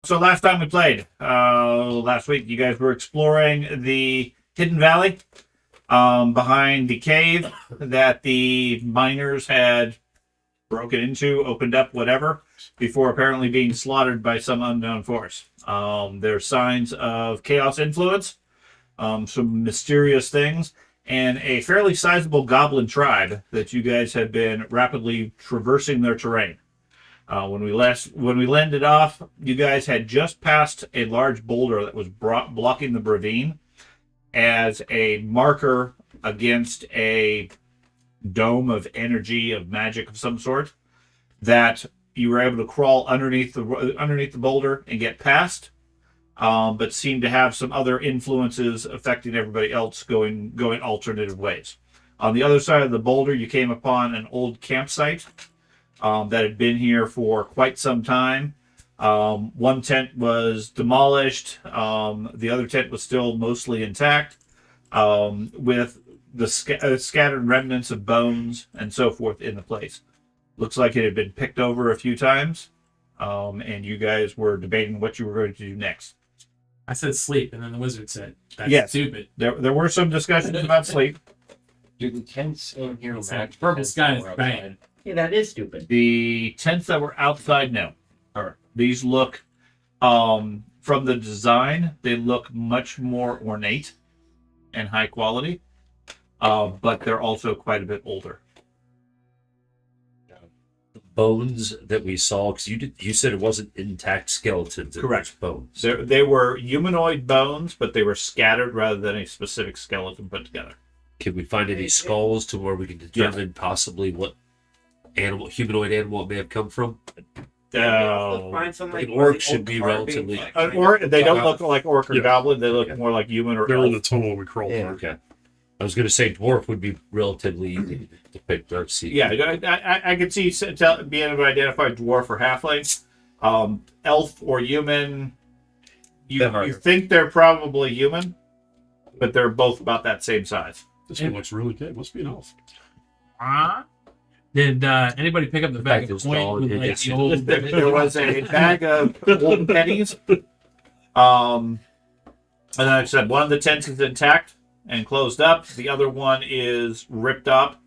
So last time we played, last week, you guys were exploring the Hidden Valley behind the cave that the miners had broken into, opened up, whatever, before apparently being slaughtered by some unknown force. There's signs of chaos influence, some mysterious things, and a fairly sizable goblin tribe that you guys had been rapidly traversing their terrain. When we landed off, you guys had just passed a large boulder that was blocking the ravine as a marker against a dome of energy, of magic of some sort, that you were able to crawl underneath the boulder and get past, but seemed to have some other influences affecting everybody else going alternative ways. On the other side of the boulder, you came upon an old campsite that had been here for quite some time. One tent was demolished. The other tent was still mostly intact, with the scattered remnants of bones and so forth in the place. Looks like it had been picked over a few times, and you guys were debating what you were going to do next. I said sleep, and then the wizard said, that's stupid. There were some discussions about sleep. Do the tents in here match? Purple sky is bad. Yeah, that is stupid. The tents that were outside, no. These look, from the design, they look much more ornate and high quality, but they're also quite a bit older. The bones that we saw, because you said it wasn't intact skeletons. Correct. Bones. They were humanoid bones, but they were scattered rather than a specific skeleton put together. Can we find any skulls to where we can determine possibly what humanoid animal it may have come from? Find some, An orc should be relatively. Or they don't look like orc or goblin. They look more like human or They're in the elf. tunnel we crawled through. Okay. I was going to say dwarf would be relatively easy to pick. Or see. Yeah, I could see being able to identify dwarf or halfling. Elf or human, you think they're probably human, but they're both about that same size. This one looks really good. Must be an elf. Did anybody pick up the bag of coins with like the old... There was a bag of old pennies. And then I said one of the tents is intact and closed up. The other one is ripped up.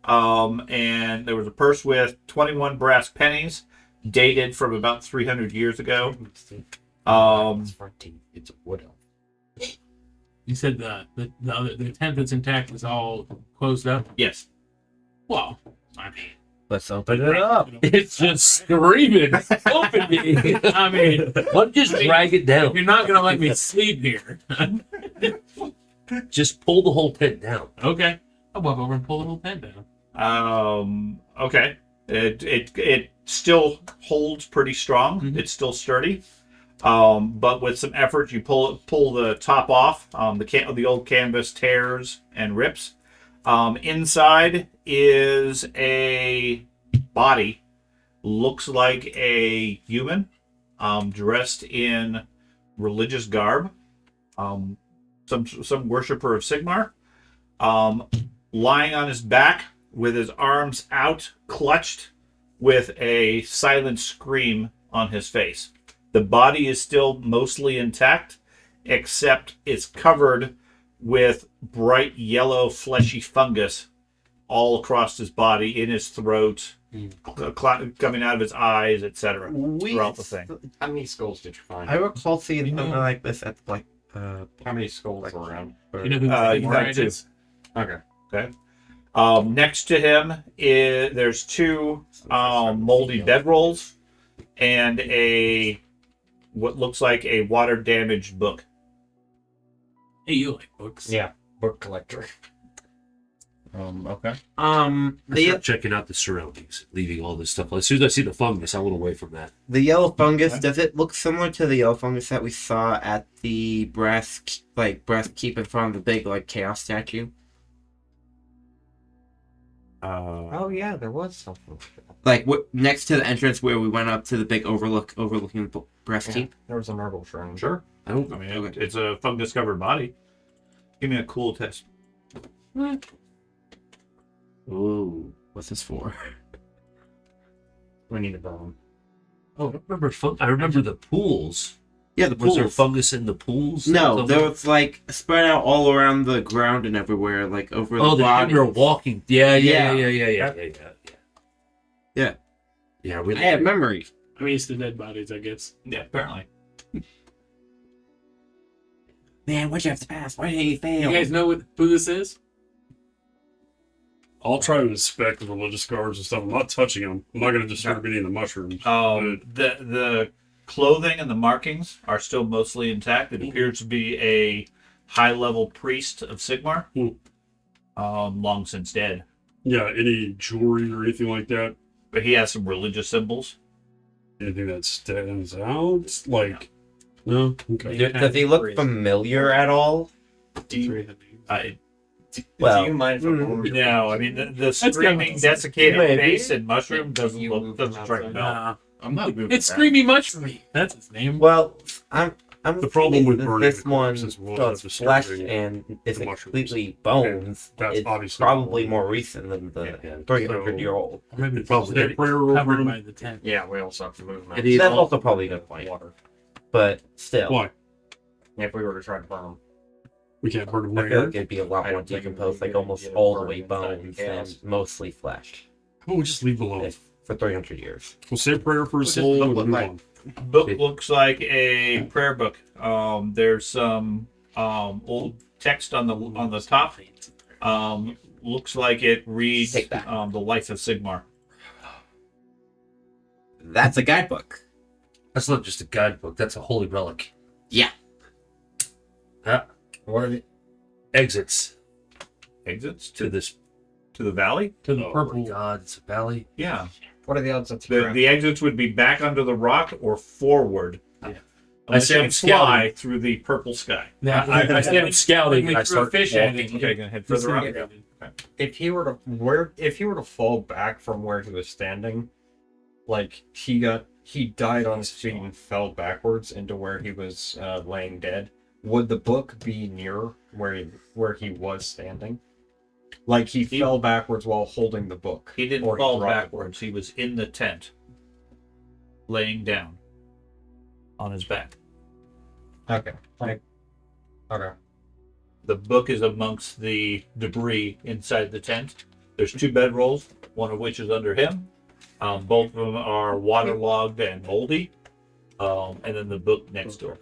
And there was a purse with 21 brass pennies, dated from about 300 years ago. It's a wood elf. You said the tent that's intact is all closed up? Yes. Well, I mean... Let's open it up. It's just screaming. Open me. I mean... What? Just drag it down. You're not going to let me sleep here. Just pull the whole tent down. Okay. I'll walk over and pull the whole tent down. Okay. It still holds pretty strong. Mm-hmm. It's still sturdy. But with some effort, you pull the top off. The old canvas tears and rips. Inside is a body, looks like a human, dressed in religious garb. Some worshiper of Sigmar, lying on his back with his arms out, clutched, with a silent scream on his face. The body is still mostly intact, except it's covered with bright yellow fleshy fungus all across his body, in his throat, coming out of his eyes, etc. throughout the thing. How many skulls did you find? I recall seeing something like this at like How many skulls were around? You know who You got two. Okay. Next to him there's two moldy bedrolls and what looks like a water damaged book. Hey, you like books? Yeah, book collector. okay. I start checking out the surroundings, leaving all this stuff. As soon as I see the fungus, I went away from that. The yellow fungus, does it look similar to the yellow fungus that we saw at the brass keep in front of the big chaos statue? Oh yeah, there was something. Next to the entrance where we went up to the big overlooking the brass keep. There was a marble shrine. Sure. It's a fungus covered body. Give me a cool test. Ooh, what's this for? We need a bone. I remember the pools. Yeah, the Was there pools. fungus in the pools? No, Something? there was like spread out all around the ground and everywhere, like over Oh, the the we were bodies. walking. Yeah. Yeah, we I have memory. I'm used to dead bodies, I guess. Yeah, apparently. Man, why'd you have to pass? Why did he You fail? guys know who this is? I'll try to inspect the religious guards and stuff. I'm not touching them. I'm not going to disturb any of the mushrooms. The clothing and the markings are still mostly intact. It appears to be a high-level priest of Sigmar, long since dead. Yeah, any jewelry or anything like that? But he has some religious symbols. Anything that stands out? Like, no? Okay. Does he look familiar at all? Do you, Well, do you mind if no, I mean the gotta screaming, be- desiccated Maybe. face and mushroom doesn't You look move doesn't from strike a outside. bell. Nah. I'm not moving. It's Screamy Mushroom. That's his name. Well, I'm The problem with thinking burning this the one, corpses will so have it's disturbing flesh and it's the mushrooms. completely bones. That's It's obviously probably more recent than the Yeah. 300-year-old. Or maybe It it's probably just did. Prayer covered room. by the tent. Yeah, we also have to move them. And he- That's also probably a good point. Water. But still, Why? If we were to try to burn them. We can't burn them I right feel here. like it'd be a lot I more don't think it would decomposed, be like good almost to all the burn way inside the bones chaos. and mostly flesh. How about we just leave it alone? For 300 years. We'll say a prayer for his What does it soul look and move like? on. Book looks like a prayer book. There's some old text on the top. Looks like it reads Take that. the life of Sigmar. That's a guidebook. That's not just a guidebook. That's a holy relic. Yeah. What are the Exits Exits to this. to the valley. To the Oh, purple. My God, it's a valley. Yeah, what are the odds that the exits would be back under the rock or forward. Yeah. Unless say you I'm fly scouting. through the purple sky. I stand scouting and I threw a start fish at walking. it. Okay, gonna head further up. if he were to fall back from where he was standing, like he died on his feet and fell backwards into where he was laying dead, would the book be near where he was standing? Like he fell backwards while holding the book. He didn't Or he fall dropped the backwards. He was in the tent, laying down on his back. book. Okay. Okay. The book is amongst the debris inside the tent. There's two bedrolls, one of which is under him. Both of them are waterlogged and moldy. And then the book next door.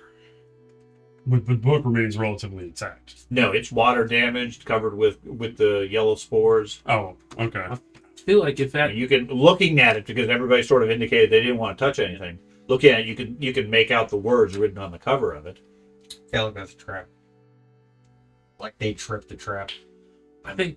But the book remains relatively intact. No, it's water damaged, covered with the yellow spores. Oh, okay. I feel like if that And you can, looking at it, because everybody sort of indicated they didn't want to touch anything. Looking at it, you can make out the words written on the cover of it. I feel like that's a trap. Like they tripped the trap. I think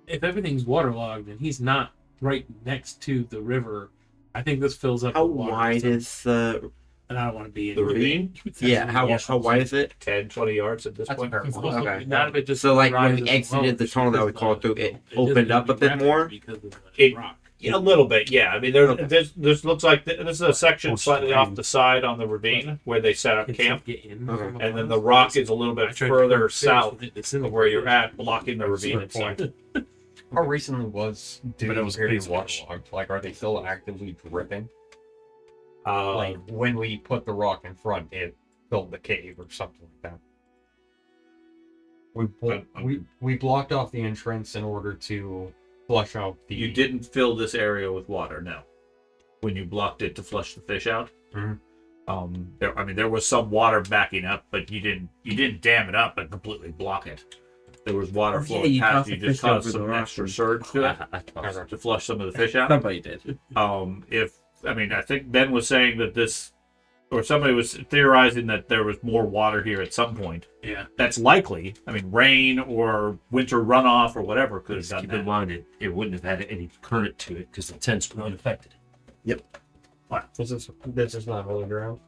if everything's waterlogged and he's not right next to the river, I think this fills up. How with water. wide is the? And I don't want to be in The ravine, Yeah. How wide is it? 10, 20 yards at this That's point. fair. Okay. None of it just So like when rises we exited alone the tunnel that we crawled through, it doesn't opened up a be bit rapid more. because of the It- rock. Yeah, a little bit, yeah. I mean, there's looks like this is a section Or slightly stream. off the side on the ravine where they set up It's camp, get in Okay. from and then above. the rock is a little I bit tried to further fish south with it. It's in of where you're at, blocking the ravine That's a fair itself. point. How recently was But it was period base waterlogged? Like, are they still actively dripping? Um, Like when we put the rock in front, it filled the cave or something like that. We blocked off the entrance in order to flush out the. you didn't fill this area with water, no. When you blocked it to flush the fish out, Mhm. there was some water backing up, but you didn't dam it up and completely block it. There was water Oh, yeah, flowing you past tossed you, the just fish over caused the some rock extra and- surge to it to flush some of the fish out. Somebody did. I think Ben was saying that this, or somebody was theorizing that there was more water here at some point. Yeah. That's likely. I mean, rain or winter runoff or whatever could have Just done keep in that. mind it wouldn't have had any current to it because the tents were unaffected. This is not really ground.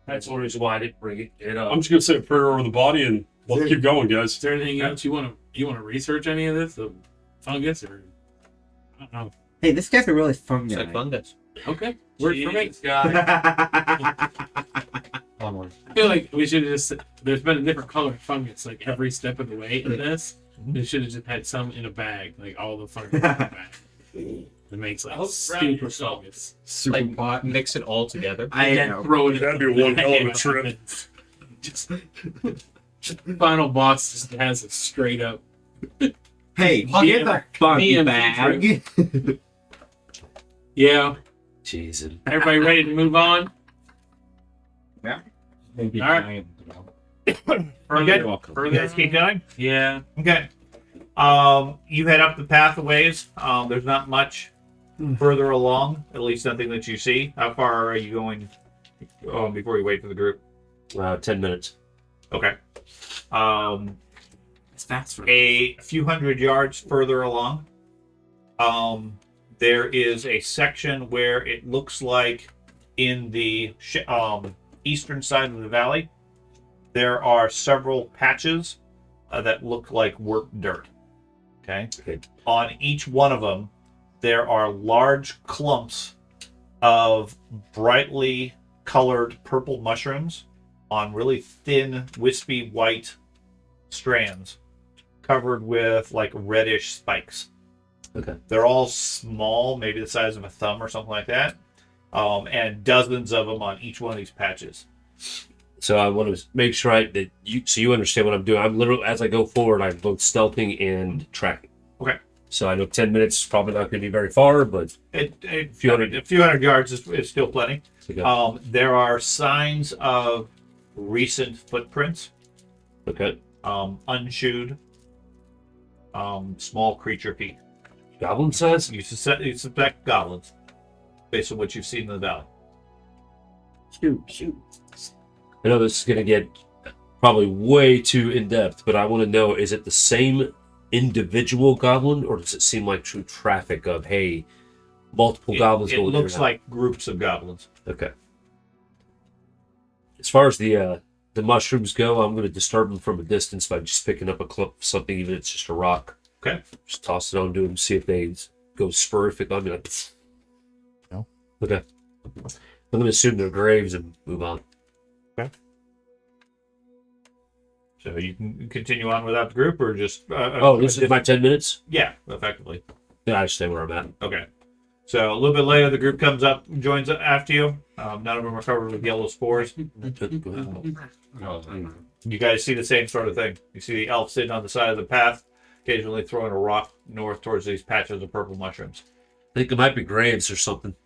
That's the reason why I didn't bring it up. I'm just going to say a prayer over the body and let's keep going, guys. Is there anything else you want to research any of this? The fungus or I don't know. Hey, this guy's a really fun It's guy. like fungus. Okay. Works for me. Jesus, guy. Onward. I feel like we should have just there's been a different color fungus like every step of the way in this. We should have just had some in a bag, like all the fungus in a bag. It makes like Oh, super right. fungus. Super Like pot. mix it all together. And then throw it. That'd be one hell of a trip. Just final boss just has it straight up. Hey, Me here's and- a fun me and bag. Yeah. Jeez. And Everybody ready to move on? Maybe All right. giant. You Further, good? You guys keep going? Yeah. Okay. You head up the pathways. There's not much further along, at least nothing that you see. How far are you going before you wait for the group? 10 minutes. Okay. It's fast for A few hundred yards further along, there is a section where it looks like in the eastern side of the valley, there are several patches that look like worked dirt. Okay. On each one of them, there are large clumps of brightly colored purple mushrooms on really thin, wispy white strands covered with like reddish spikes. Okay. They're all small, maybe the size of a thumb or something like that. And dozens of them on each one of these patches. So I want to make sure that you understand what I'm doing. I'm literally, as I go forward, I'm both stealthing and tracking. Okay. So I know 10 minutes is probably not going to be very far, but A few hundred yards is still plenty. okay. There are signs of recent footprints, Okay. unshoed, small creature feet. Goblin size? You suspect goblins, based on what you've seen in the valley. Shoot. I know this is going to get probably way too in depth, but I want to know: is it the same individual goblin, or does it seem like true traffic of multiple goblins It going in looks and out? like groups of goblins. Okay. As far as the mushrooms go, I'm going to disturb them from a distance by just picking up a clump of something, even if it's just a rock. Okay. Just toss it onto them, see if they go spurific on me. Like, No. Okay. I'm going to assume they're graves and move on. So you can continue on without the group, or just This is my 10 minutes? yeah, effectively. Yeah, I stay where I'm at. Okay. So a little bit later, the group comes up, joins after you. None of them are covered with yellow spores. You guys see the same sort of thing. You see the elf sitting on the side of the path, occasionally throwing a rock north towards these patches of purple mushrooms. I think it might be graves or something.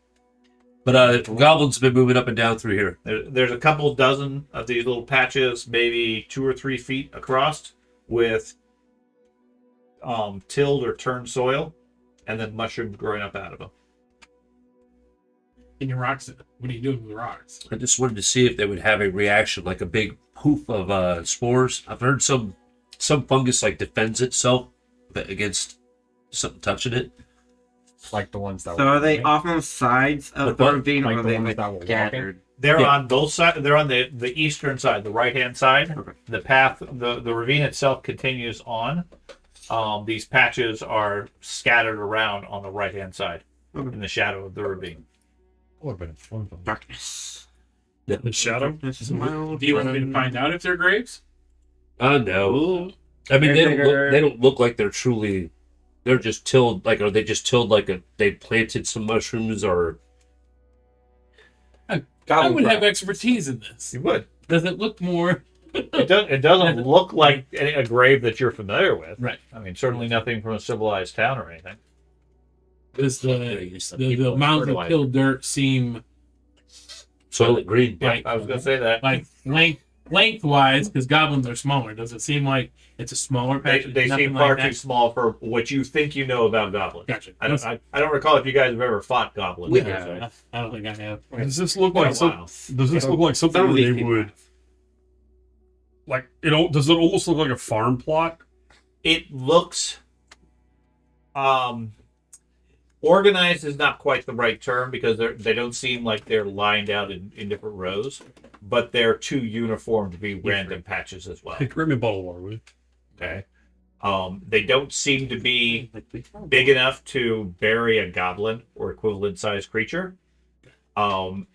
But goblins have been moving up and down through here. There's a couple dozen of these little patches, maybe 2 or 3 feet across, with tilled or turned soil, and then mushrooms growing up out of them. And your rocks, what are you doing with the rocks? I just wanted to see if they would have a reaction, like a big poof of spores. I've heard some fungus like defends itself against something touching it. Like the ones that So were are they walking? off on the sides of Like the what? ravine, or Like are the they ones like that were walking? scattered? They're Yeah. on both sides. They're on the eastern side, the right hand side. Okay. The path, the ravine itself continues on. These patches are scattered around on the right hand side in the shadow of the ravine. Darkness. The shadow? Darkness is my old Do you want me to friend. find out if they're graves? No. I mean, they don't look like they're truly. They're just tilled. Like, are they just tilled like they planted some mushrooms, or I Goblin would have crap. expertise in this. You would. Does it look more? It doesn't look like a grave that you're familiar with. Right. I mean, certainly nothing from a civilized town or anything. Does some the people mounds of fertilize. tilled dirt seem soylent green? Yeah, Like- I was gonna say that. like lengthwise? Because goblins are smaller. Does it seem like it's a smaller They, patch? they Nothing seem like far that? too small for what you think you know about goblins. Gotcha. I don't recall if you guys have ever fought goblins. We per have. se. I don't think I have. Does this look Been a like some, while. Does this look like something Some of where these they people would like it? Does it almost look like a farm plot? It looks organized is not quite the right term, because they don't seem like they're lined out in different rows, but they're too uniform to be random patches as well. Hey, grab me a bottle of water, will you? Okay. They don't seem to be big enough to bury a goblin or equivalent sized creature. And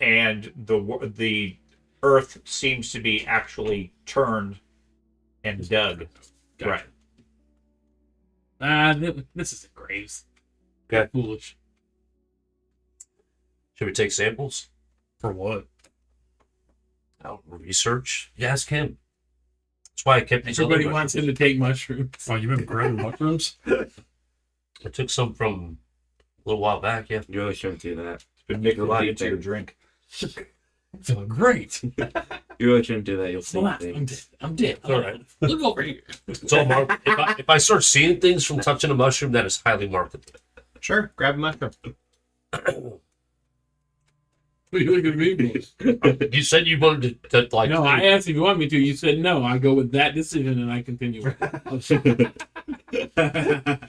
the earth seems to be actually turned and dug. Gotcha. This isn't graves. Okay. Foolish. Should we take samples? For what? I'll research. You ask him. That's why I kept these Everybody other wants him mushrooms. to take mushrooms. Oh, you've been grabbing mushrooms? I took some from a little while back. Yeah. You really shouldn't do that. Been nickel Right into your there. drink. Feeling great. You really shouldn't do that. You'll see I'm things. dead. I'm dead. All right. Look over here. It's all marked. If I start seeing things from touching a mushroom, that is highly marketable. Sure, grab a mushroom. What are you looking at me for? You said you wanted to like. No, I asked if you want me to. You said no. I go with that decision and I continue with it.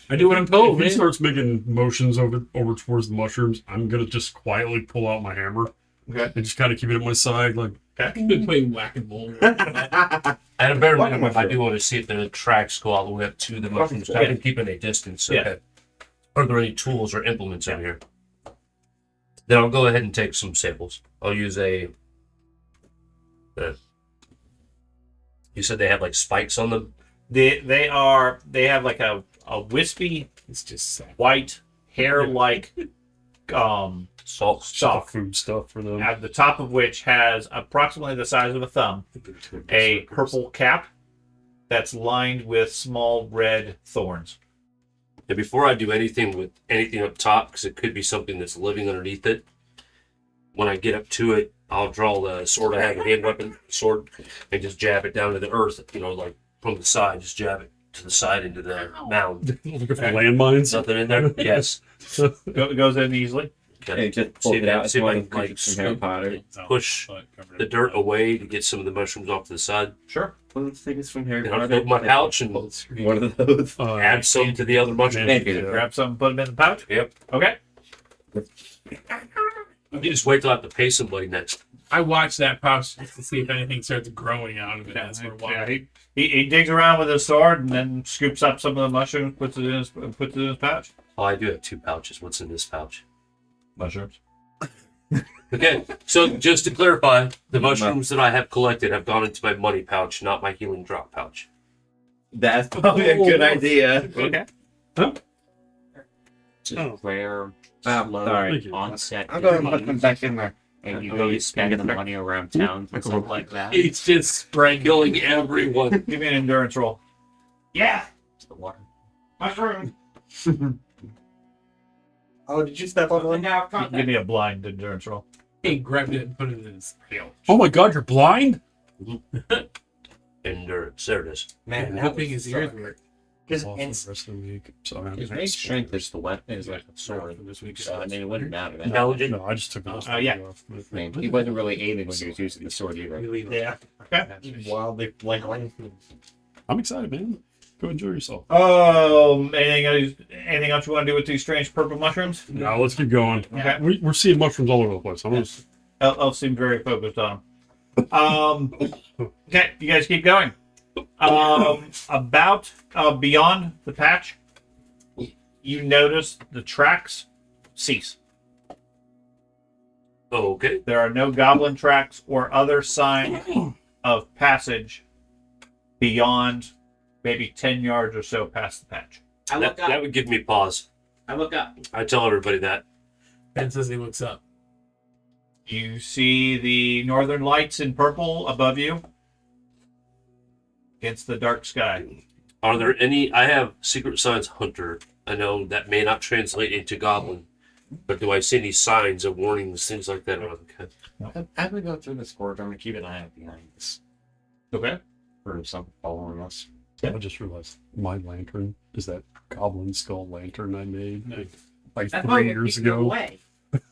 I do what I'm told, If he man. starts making motions over towards the mushrooms, I'm gonna just quietly pull out my hammer Okay. and just kind of keep it at my side, like I've been playing whack-a-mole. And bear in mind, I do want to see if the tracks go all the way up to the mushrooms. I've been keeping a distance. Yeah. Okay. Are there any tools or implements in here? Then I'll go ahead and take some samples. I'll use a. You said they have like spikes on them. They have like a wispy It's just sad. white hair like Salt. sock food stuff for them. at the top of which has approximately the size of a thumb, a purple cap that's lined with small red thorns. And before I do anything with anything up top, because it could be something that's living underneath it, when I get up to it, I'll draw the sword. I have a hand weapon, sword, and just jab it down to the earth. Like from the side, just jab it to the side into the mound. Looking for landmines. Nothing in there. Yes. Goes in easily. Okay. Hey, just pull it out. It's See if one I of can the like creatures from Harry Potter. push the dirt away to get some of the mushrooms off to the side. Sure. One of the things from Harry Then I'll Potter. open my pouch and One of those. add some to the other mushrooms. Thank you. Grab some, put them in the pouch. Yep. Okay. You just wait till I have to pay somebody next. I watch that pouch just to see if anything starts growing out of it. That's for a while. Yeah, he digs around with his sword and then scoops up some of the mushrooms, puts it in his pouch. Oh, I do have 2 pouches. What's in this pouch? Mushrooms. Okay, so just to clarify, the mushrooms that I have collected have gone into my money pouch, not my healing drop pouch. That's probably a good idea. Okay. Oh. Where Sorry. Thank you. on set I'm going to put them back in there. and you really spend the money around town and stuff like that. It's just Killing everyone. Give me an endurance roll. Yeah. It's the water. Mushroom. Oh, did you step on one? Give me a blind endurance roll. he grabbed it and put it in his pouch. Oh my God, you're blind? Endurance. There it is. Man, I'm that hoping was his ears suck. work. Because Off for the rest of the week. So his I main strength There's the weapon is like a sword. For this week. So I mean, it wouldn't matter. That. Intelligent. no, I just took most of yeah. it off. I mean, he wasn't really aiming when he was using the sword either. Yeah. Okay. wildly flankling. I'm excited, man. Go enjoy yourself. Anything else you want to do with these strange purple mushrooms? Now let's keep going. Okay. We're seeing mushrooms all over the place. I'm just, Elf seemed very focused on them. Okay, you guys keep going. About beyond the patch, you notice the tracks cease. Okay. There are no goblin tracks or other sign of passage beyond maybe 10 yards or so past the patch. I look That up. would give me pause. I look up. I tell everybody that. Ben says he looks up. You see the northern lights in purple above you against the dark sky. Are there any? I have Secret Signs Hunter. I know that may not translate into Goblin, but do I see any signs of warnings, things like that around the camp? As we go through this corridor, I'm gonna keep an eye out behind us Okay. for something following us. I just realized my lantern is that goblin skull lantern I made like 3 years ago. Away.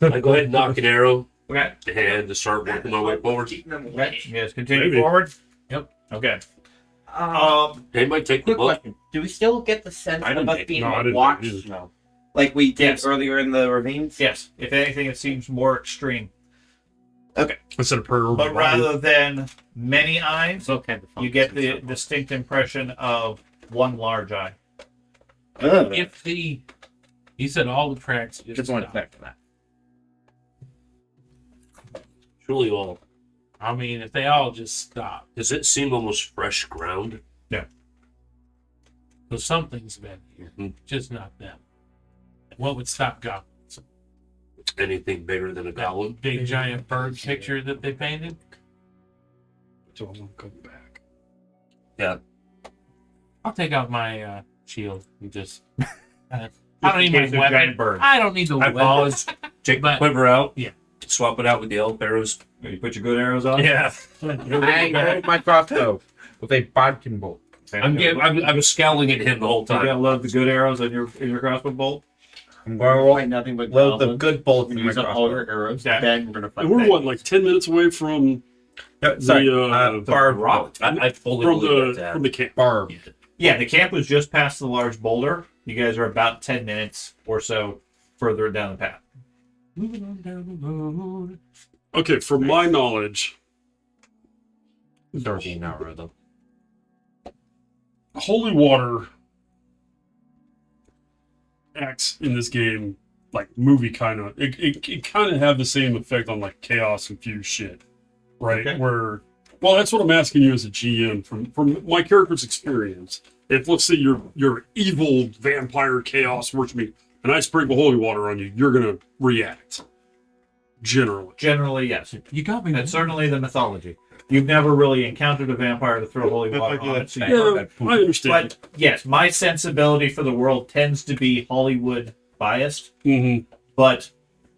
I go ahead and knock an arrow Okay. and to start working my way forward. Keeping them Okay. away. You guys continue Maybe. forward? Yep. Okay. They might take the Quick book. question. Do we still get the sense I of didn't- us being no, I didn't watched? either. No. Like we did Yes. earlier in the ravines? Yes. If anything, it seems more extreme. Instead of prayer over But the rather than many eyes, So kind of you get the distinct impression of one large eye. If he said all the tracks Just want to stop. back to that. Truly all. I mean, if they all just stop, Does it seem almost fresh ground? so something's been here, Mhm. just not them. What would stop goblins? Anything bigger than a goblin? Big giant bird picture that they painted. Do I want to go back? Yeah. I'll take out my shield and just. I Just don't in need case my of weapon. giant bird. I don't need the I weapon. pause, take the But- quiver out, yeah. swap it out with the elf arrows. You put your good arrows on? Yeah. I hold my crossbow with a bodkin bolt. I was scowling at him the whole You time. gotta load the good arrows in your crossbow bolt. I'm going to roll Fight nothing but load the goblins. good bolts We're in gonna my use up all crossbow. your arrows. Yeah. Then we're gonna fight. And we're what, like 10 minutes away from Sorry, the barb rock. I fully from believe the that. from the camp. barb. Yeah, the camp was just past the large boulder. You guys are about 10 minutes or so further down the path. Moving on down the road. Okay, from my knowledge, Dorothy Nakarada. holy water acts in this game like movie kind of. It kind of have the same effect on like chaos infused shit, right? Okay. Where, well, that's what I'm asking you as a GM from my character's experience. If let's say you're evil vampire chaos worshiping, and I sprinkle holy water on you, you're gonna react. Generally, Generally, yes. You got me. That's certainly the mythology. You've never really encountered a vampire to throw holy water on it. So you yeah, I understand. But yes, my sensibility for the world tends to be Hollywood biased. Mm-hmm. But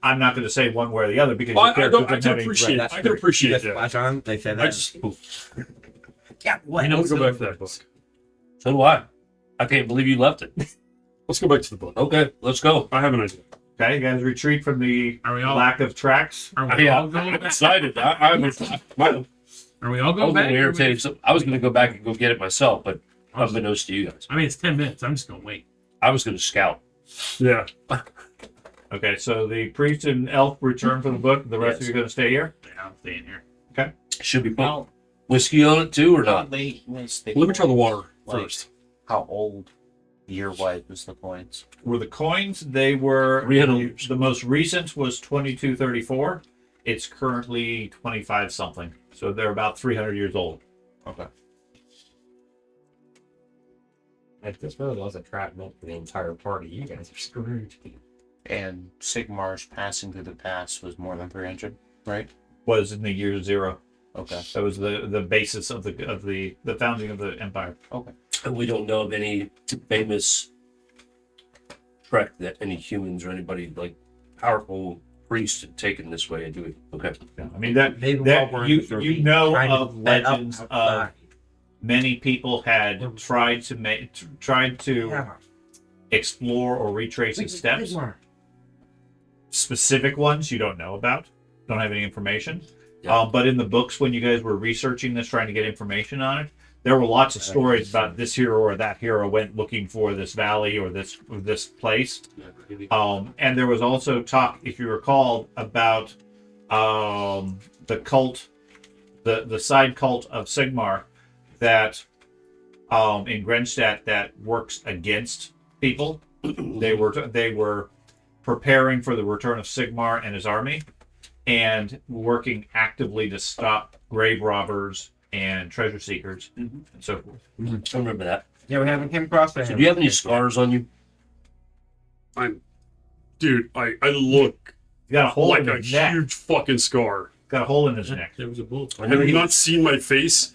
I'm not going to say one way or the other because your I character can doesn't have any appreciate. direct- I can appreciate Just that. flash on. They said I that. just Yeah, what? I know. Go back to that book. So do I. I can't believe you left it. Let's go back to the book. Okay, let's go. I have an idea. Okay, you guys retreat from the Are we all? lack of tracks. Are we Yeah, all going I'm back? excited. I was Are we all I going was back? irritated. So I was going to go back and go get it myself, but unbeknownst to you guys, I mean, it's 10 minutes. I'm just gonna wait. I was going to scout. Yeah. Okay, so the priest and elf return for the book. The rest of Yes. you are going to stay here. Yeah, I'm staying here. Should we put How, whiskey on it too, or how not? late was the Let me try the water Like, first. How old year-wise was the coins? Were the coins? They were 300 years. The most recent was 2234. It's currently 25 something. So they're about 300 years old. Okay. If this really was a trap meant for the entire party, you guys are screwed. And Sigmar's passing through the pass was more than 300, right? Was in the year zero. Okay. That was the basis of the founding of the empire. And we don't know of any famous trek that any humans or anybody like powerful priests had taken this way, do we? Okay. Yeah, I mean that They all that weren't you sure you know trying to of let up legends of outside. many people had tried to Yeah. explore or retrace the steps. Specific ones you don't know about, don't have any information. Yeah. But in the books, when you guys were researching this, trying to get information on it, there were lots of stories about this hero or that hero went looking for this valley or this place. And there was also talk, if you recall, about the cult, the side cult of Sigmar that in Grenstadt that works against people. They were preparing for the return of Sigmar and his army, and working actively to stop grave robbers and treasure seekers and so forth. I remember that. Yeah, we haven't came across that. So do you have any scars on you? Dude, I look He's got a hole like in a his neck. huge fucking scar. Got a hole in his neck. There was a bullet. Have you not seen my face?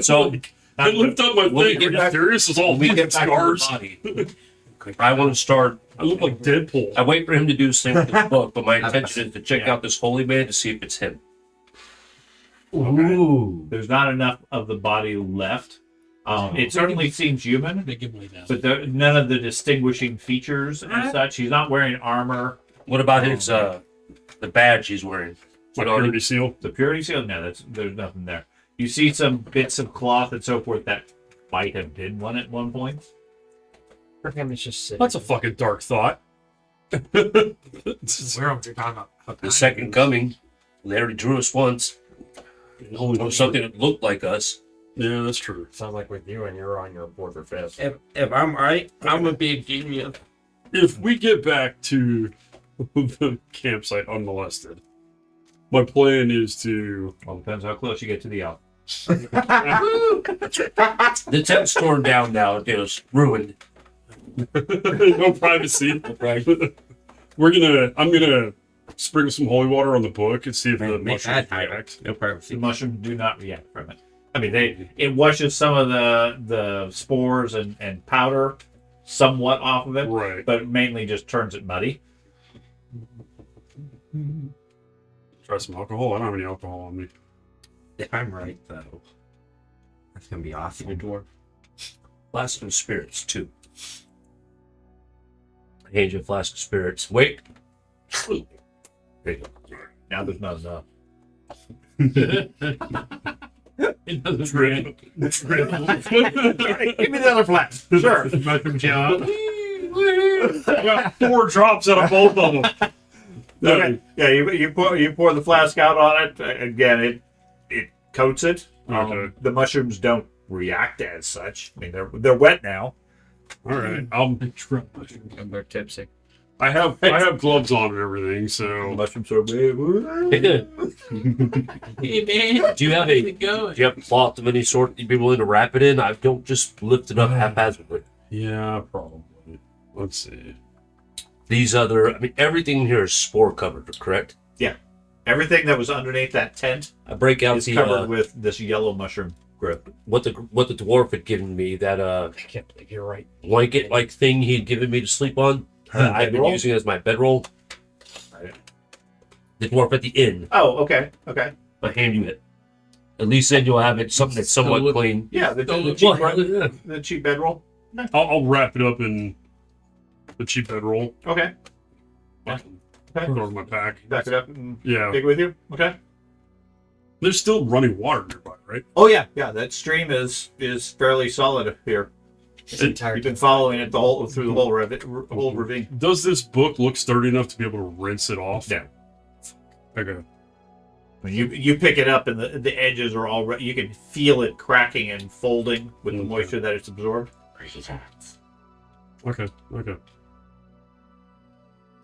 So I lift up my when we thing. get Are you back- serious? It's all when we fucking get back to the scars. body, I want to start. I look like Deadpool. I wait for him to do the same with the book, but my intention is to check out this holy man to see if it's him. Ooh. There's not enough of the body left. It certainly seems human, They give me that. but none of the distinguishing features and such. He's not wearing armor. What about his the badge he's wearing? My You know, purity seal. The purity seal? No, there's nothing there. You see some bits of cloth and so forth that might have been one at one point. For him, it's just sitting. That's a fucking dark thought. Where are we talking about? the second coming. They already drew us once. Or something that looked like us. Yeah, that's true. Sounds like with you and you're on your fourth or fifth. If I'm right, I'm gonna be a genius. If we get back to the campsite unmolested, my plan is to. Well, depends how close you get to the elf. The tent's torn down now. It's ruined. No privacy. I'm gonna sprinkle some holy water on the book and see if the Make mushrooms that title. react? No problem. The mushrooms do not react from it. I mean, it washes some of the spores and powder somewhat off of it, Right. but it mainly just turns it muddy. Try some alcohol. I don't have any alcohol on me. If I'm right, though, that's gonna be awesome. Your dwarf. Flask of spirits, 2. I hand you a flask of spirits. Wait. There you go. Now there's not enough. It doesn't Drip. Drip. Give me the other flask. Sure. Mushroom job. I got 4 drops out of both of them. Okay. Yeah, you pour the flask out on it. Again, it coats it. Okay. The mushrooms don't react as such. I mean, they're wet now. All right. I'm very tipsy. I have gloves on and everything, so Mushrooms are Hey, man, do you have how's it going? Do you have cloth of any sort you'd be willing to wrap it in? I don't just lift it up haphazardly. yeah, probably. Let's see. These other, I mean, everything here is spore covered, correct? everything that was underneath that tent I break out is the covered with this yellow mushroom growth. what the dwarf had given me, that I can't believe you're right. blanket like thing he'd given me to sleep on. I've been Bedroll? using it as my bedroll. Right. The dwarf at the inn. Oh, okay. I hand you it. At least then you'll have it something that's somewhat So- clean. Yeah, the Well, cheap, yeah. the cheap bedroll. I'll wrap it up in the cheap bedroll. Okay. I Yeah. can Okay. put it on my pack. Back it up and Yeah. take it with you. Okay. There's still running water nearby, right? Oh yeah. That stream is fairly solid here. You've been following it through the whole ravine. Does this book look sturdy enough to be able to rinse it off? No. Okay. When you pick it up and the edges are already, you can feel it cracking and folding with the Okay. moisture that it's absorbed. Okay.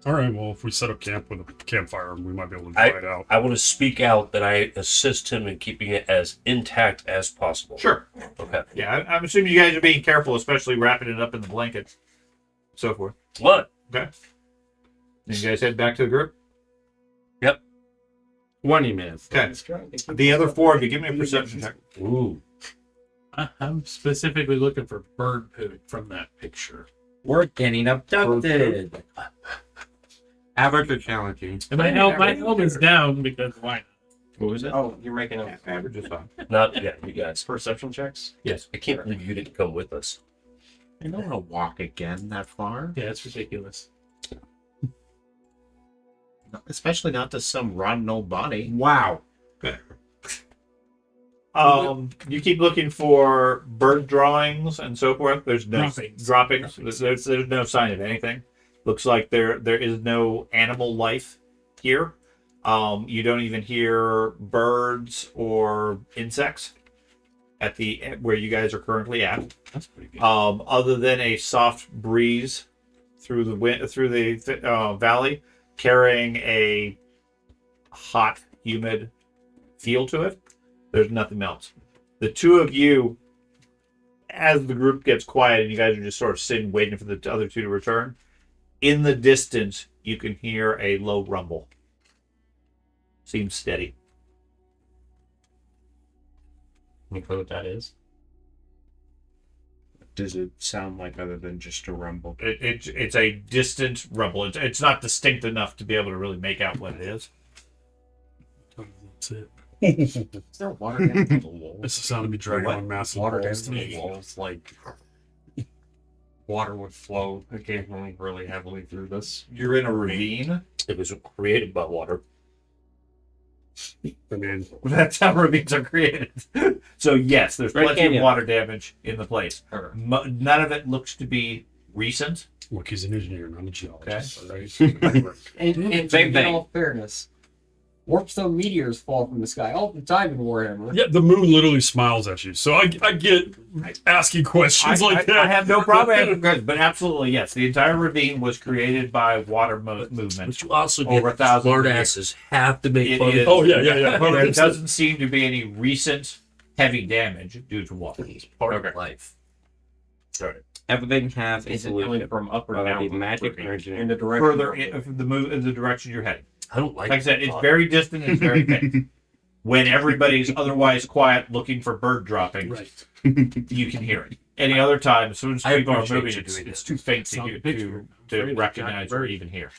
All right. Well, if we set up camp with a campfire, we might be able to dry it out. I want to speak out that I assist him in keeping it as intact as possible. Sure. Okay. Yeah, I'm assuming you guys are being careful, especially wrapping it up in the blanket, so forth. What? Okay. Then you guys head back to the group. 20 minutes. Okay. The other 4 of you, give me a perception check. Ooh. I'm specifically looking for bird poop from that picture. We're getting abducted. Average or challenging? And my helm is down because why not? What was it? Oh, you're making a Average is fine. Not yet, you guys. perception checks? Yes. I can't believe you didn't come with us. I don't want to walk again that far. Yeah, it's ridiculous. Especially not to some rotten old body. Wow. You keep looking for bird drawings and so forth. There's no droppings. There's no sign of anything. Looks like there is no animal life here. You don't even hear birds or insects at where you guys are currently at. That's pretty good. Other than a soft breeze through the valley, carrying a hot, humid feel to it. There's nothing else. The 2 of you, as the group gets quiet and you guys are just sort of sitting waiting for the other 2 to return, in the distance you can hear a low rumble. Seems steady. Any clue what that is? Does it sound like other than just a rumble? It's a distant rumble. It's not distinct enough to be able to really make out what it is. That's it. Is there water down the walls? It's the sound of me dragging What? on massive Water down balls to the me. walls, like water would flow occasionally really heavily through this. You're in a ravine. It was created by water. I mean, That's how ravines are created. So yes, there's Great plenty Canyon. of water damage in the place. Sure. None of it looks to be recent. look, he's an engineer, not a geologist. All right. And Same in thing. all fairness, warpstone meteors fall from the sky all the time in Warhammer. Yeah, the moon literally smiles at you. So I get asking questions like that. I have no problem answering questions, but absolutely yes. The entire ravine was created by water movement. But you also Over get 1,000 smart years. asses have to make It fun is- of Oh, yeah. There doesn't seem to be any recent heavy damage due to water. It's part of life. Sorry. Everything has a Is it coming solution. from up or Whether it down? be magic or in engineering. the direction. Further in the direction you're heading. I don't like. Like I said, it's very distant and it's very faint. When everybody's otherwise quiet looking for bird droppings, Right. you can hear it. Any other time, as soon as I people are appreciate moving, you it's, doing it's that. too faint Saw the to, picture. to, I'm to afraid of the recognize giant or bird. even hear.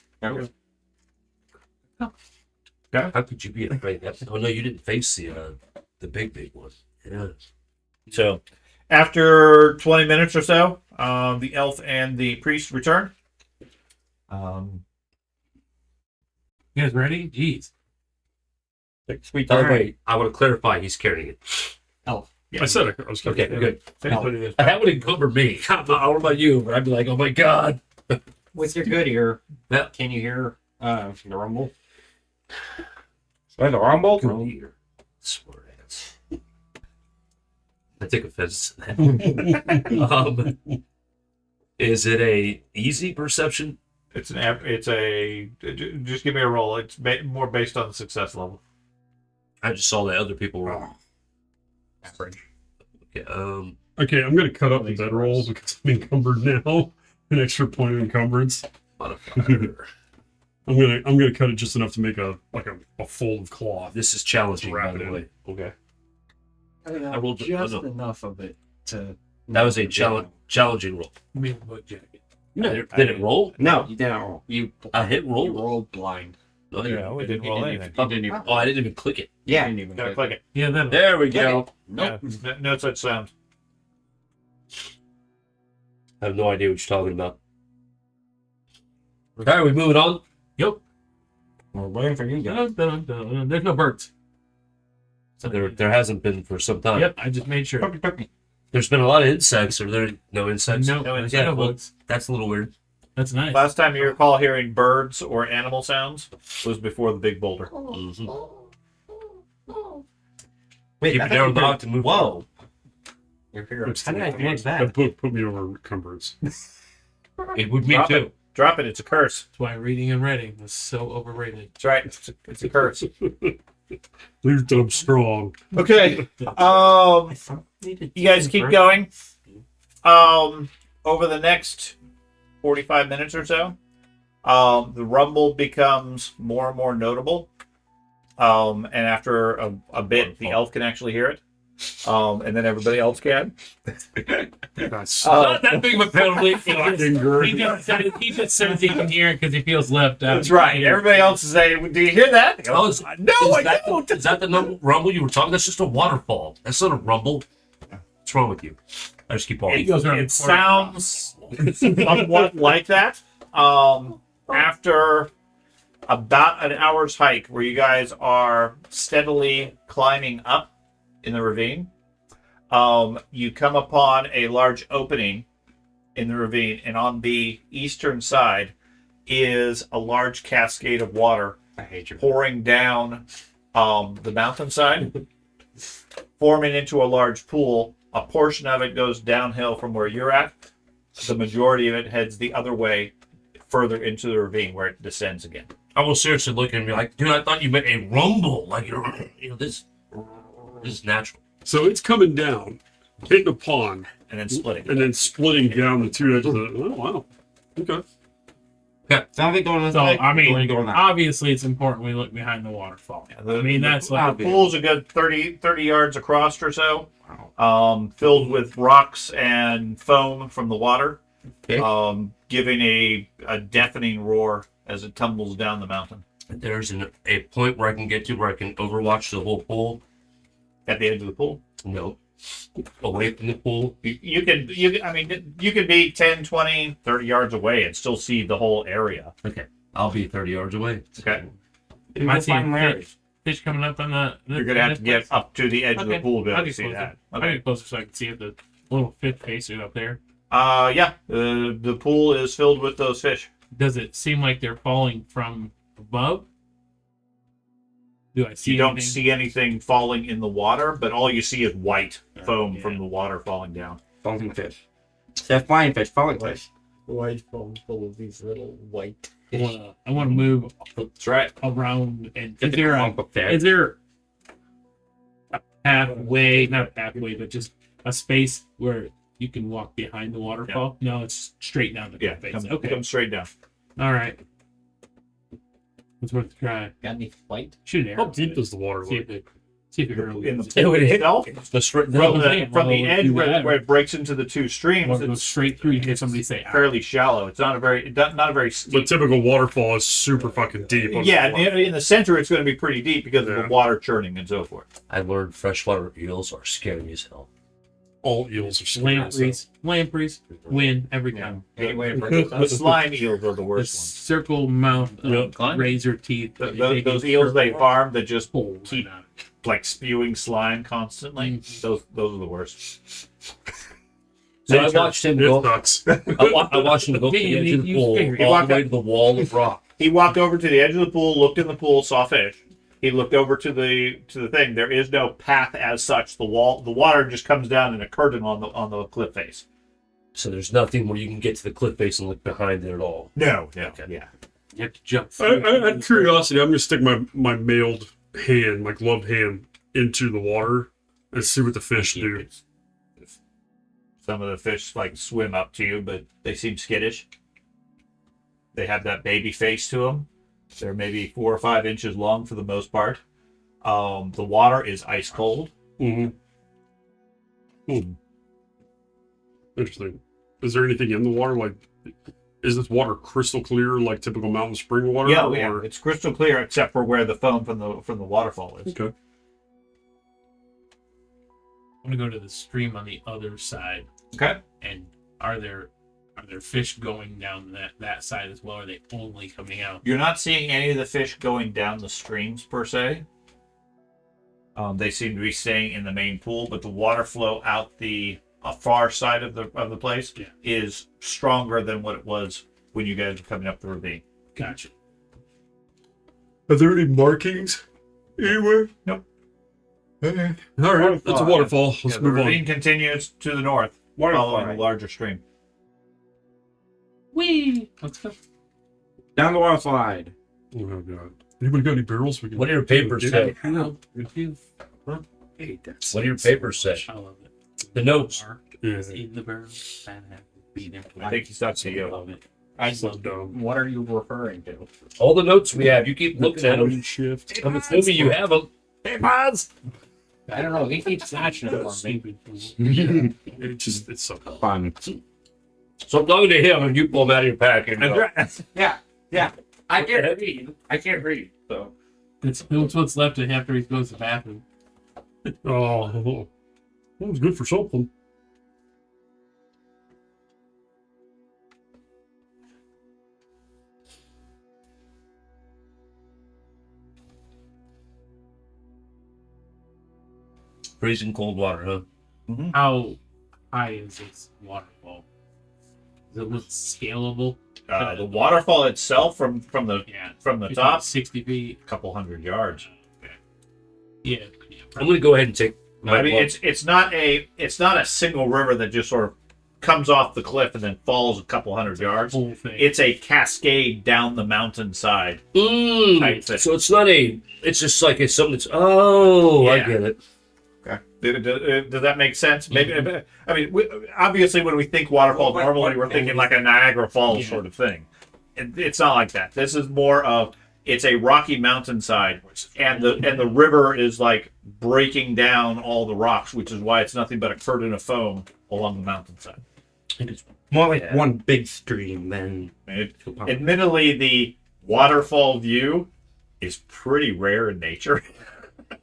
How could you be afraid? Oh no, you didn't face the big one. Yeah. So, after 20 minutes or so, the elf and the priest return. You guys ready? Jeez. Sweet By the time. way, I want to clarify. He's carrying it. I said I was going Okay, good. Anybody That would encumber me. I don't know about you, but I'd be like, oh my god. With your good ear, Yeah. can you hear the rumble? Wait, the rumble? Good ear. Smart ass. I take offense to that. Is it a easy perception? It's just give me a roll. It's more based on the success level. I just saw that other people were. Average. Okay, Okay, I'm going to cut up the bedroll because I'm encumbered now. An extra point of encumbrance. modifier. I'm gonna cut it just enough to make a fold of cloth. This is challenging, by Wrap it the in. way. Okay. I rolled just no. enough of it to. That was a challenging roll. Me book jacket. Did it roll? No, you didn't roll. I hit roll. You rolled blind. No, Yeah, we didn't roll anything. You didn't even. Oh, I didn't even click it. You Yeah. didn't even Gotta click it. Yeah, that. There we go. Nope. Yeah, no such sound. I have no idea what you're talking about. All right, we moving on. Yep. We're waiting for you guys. Dun, dun, dun, dun. There's no birds. So there hasn't been for some time. Yep, I just made sure. There's been a lot of insects. Are there no insects? No, No there's insects. no bugs. That's a little weird. That's nice. Last time you recall hearing birds or animal sounds was before the big boulder. Mm-hmm. Wait, Keep I it thought down you the were- dog to move. Whoa. You're here. How did I manage That that? book put me over encumbrance. It would me Drop too. it. Drop it. It's a curse. That's why reading and writing was so overrated. That's right. It's a curse. Leave them strong. Okay. You guys keep going. Over the next 45 minutes or so, the rumble becomes more and more notable. And after a bit, the elf can actually hear it. And then everybody else can. That's Not that big of a penalty. fucking great. He just says he can hear it because he feels left out. That's right. Everybody else is saying, "Do you hear that?" They go, Oh, is, no, is I that, don't. Is that the rumble you were talking? That's just a waterfall. That's not a rumble. What's wrong with you? I just keep on. It sounds somewhat like that. After about an hour's hike, where you guys are steadily climbing up in the ravine, you come upon a large opening in the ravine, and on the eastern side is a large cascade of water I hate you. pouring down the mountainside, forming into a large pool. A portion of it goes downhill from where you're at. The majority of it heads the other way, further into the ravine where it descends again. I will seriously look and be like, dude, I thought you meant a rumble. Like, this is natural. So it's coming down, hitting a pond, And then splitting. and then splitting down the two edges of it. Oh, wow. Okay. Sounds like going this So way. I mean, Going that way. obviously, it's important we look behind the waterfall. The- I mean, that's the like pool's a good 30 yards across or so, filled with rocks and foam from the water, Okay. giving a deafening roar as it tumbles down the mountain. There's a point where I can get to where I can overwatch the whole pool. At the edge of the pool, No. Away from the pool. you could be 10, 20, 30 yards away and still see the whole area. Okay. I'll be 30 yards away. Okay, you might see a Find Larry. fish coming up on the. you're gonna have to get up to the edge of the pool to be able I'll to get see closer. that. I'll Okay. get closer so I can see the little fish faces up there. Yeah, the pool is filled with those fish. Does it seem like they're falling from above? Do I see You don't anything? see anything falling in the water, but all you see is white foam from the water falling down. Falling fish. They're flying fish, falling fish. White foam full of these little white. I want to move That's right. around. And Get is the there clump up there. a pathway? Not a pathway, but just a space where you can walk behind the waterfall? No, it's straight down the Yeah, face. come Okay. straight down. All right. It's worth a try. Got any flight? Shoot an How arrow. deep does the water See look? if it early In the goes. It would hit itself, the straight. from Well, the, from the well, edge do where, that. where it breaks into the two streams, Or it goes it's straight through. You hear somebody say, fairly shallow. It's not a very The steep. typical waterfall is super fucking deep. Yeah, in the center it's going to be pretty deep because of Yeah. the water churning and so forth. I learned freshwater eels are scary as hell. all eels are scary. lampreys, win every time. Any way to break The slime eels are the The worst ones. circle mouth, razor teeth. Those eels they farm that just pull keep right out. like spewing slime constantly. Those are the worst. So I watched him It go. sucks. I watched him go to the edge of the pool, You all walk the way up- to the wall of rock. He walked over to the edge of the pool, looked in the pool, saw fish. He looked over to the thing. There is no path as such. The water just comes down in a curtain on the cliff face. So there's nothing where you can get to the cliff face and look behind it at all. No. Okay. Yeah. You have to jump I, through. I, out of curiosity, I'm gonna stick my mailed hand, my gloved hand, into the water and see what the fish do. Some of the fish like swim up to you, but they seem skittish. They have that baby face to them. They're maybe 4 or 5 inches long for the most part. The water is ice cold. Mm-hmm. Interesting. Is there anything in the water? Like, is this water crystal clear, like typical mountain spring water? Yeah, or... it's crystal clear except for where the foam from the waterfall is. Okay. I'm gonna go to the stream on the other side. Okay. And are there fish going down that side as well? Or are they only coming out? You're not seeing any of the fish going down the streams per se. They seem to be staying in the main pool, but the water flow out the far side of the place is stronger than what it was when you guys were coming up the ravine. Gotcha. Are there any markings anywhere? Nope. Okay. All right, that's a waterfall. Let's the move on. ravine continues to the north, following the larger stream. Whee! Let's go. Down the water slide. Oh god. Anybody got any barrels? We can What do your papers say? No, refuse. What do your papers say? I love it. The notes. Yeah. In the barrel. Be there. I think he's talking to you. Love it. I So dumb. What are you referring to? All the notes we have, you keep looking at them. Point shift. I'm assuming you have them. I don't know. He keeps snatching it for me. It's so Fun. So I'm talking to him, and you pull them out of your pack. And go, Yeah. I can't read. I can't read. So That's what's left after he goes to the bathroom. oh, that was good for something. freezing cold water, huh? How high is this waterfall? Does it look scalable? The waterfall itself from the Yeah. top, a 60 feet. couple hundred yards. Yeah. I'm going to go ahead and take my I mean, glove. it's not a single river that just sort of comes off the cliff and then falls a couple hundred yards. Whole thing. It's a cascade down the mountainside. type thing. So it's not it's just like it's something that's, I Yeah. get it. Does that make sense? Maybe. I mean, obviously, when we think waterfall, normally we're thinking like a Niagara Falls sort of thing. It's not like that. This is more of it's a rocky mountainside, and the river is like breaking down all the rocks, which is why it's nothing but a curtain of foam along the mountainside. More like one big stream than. I mean, admittedly, the waterfall view is pretty rare in nature.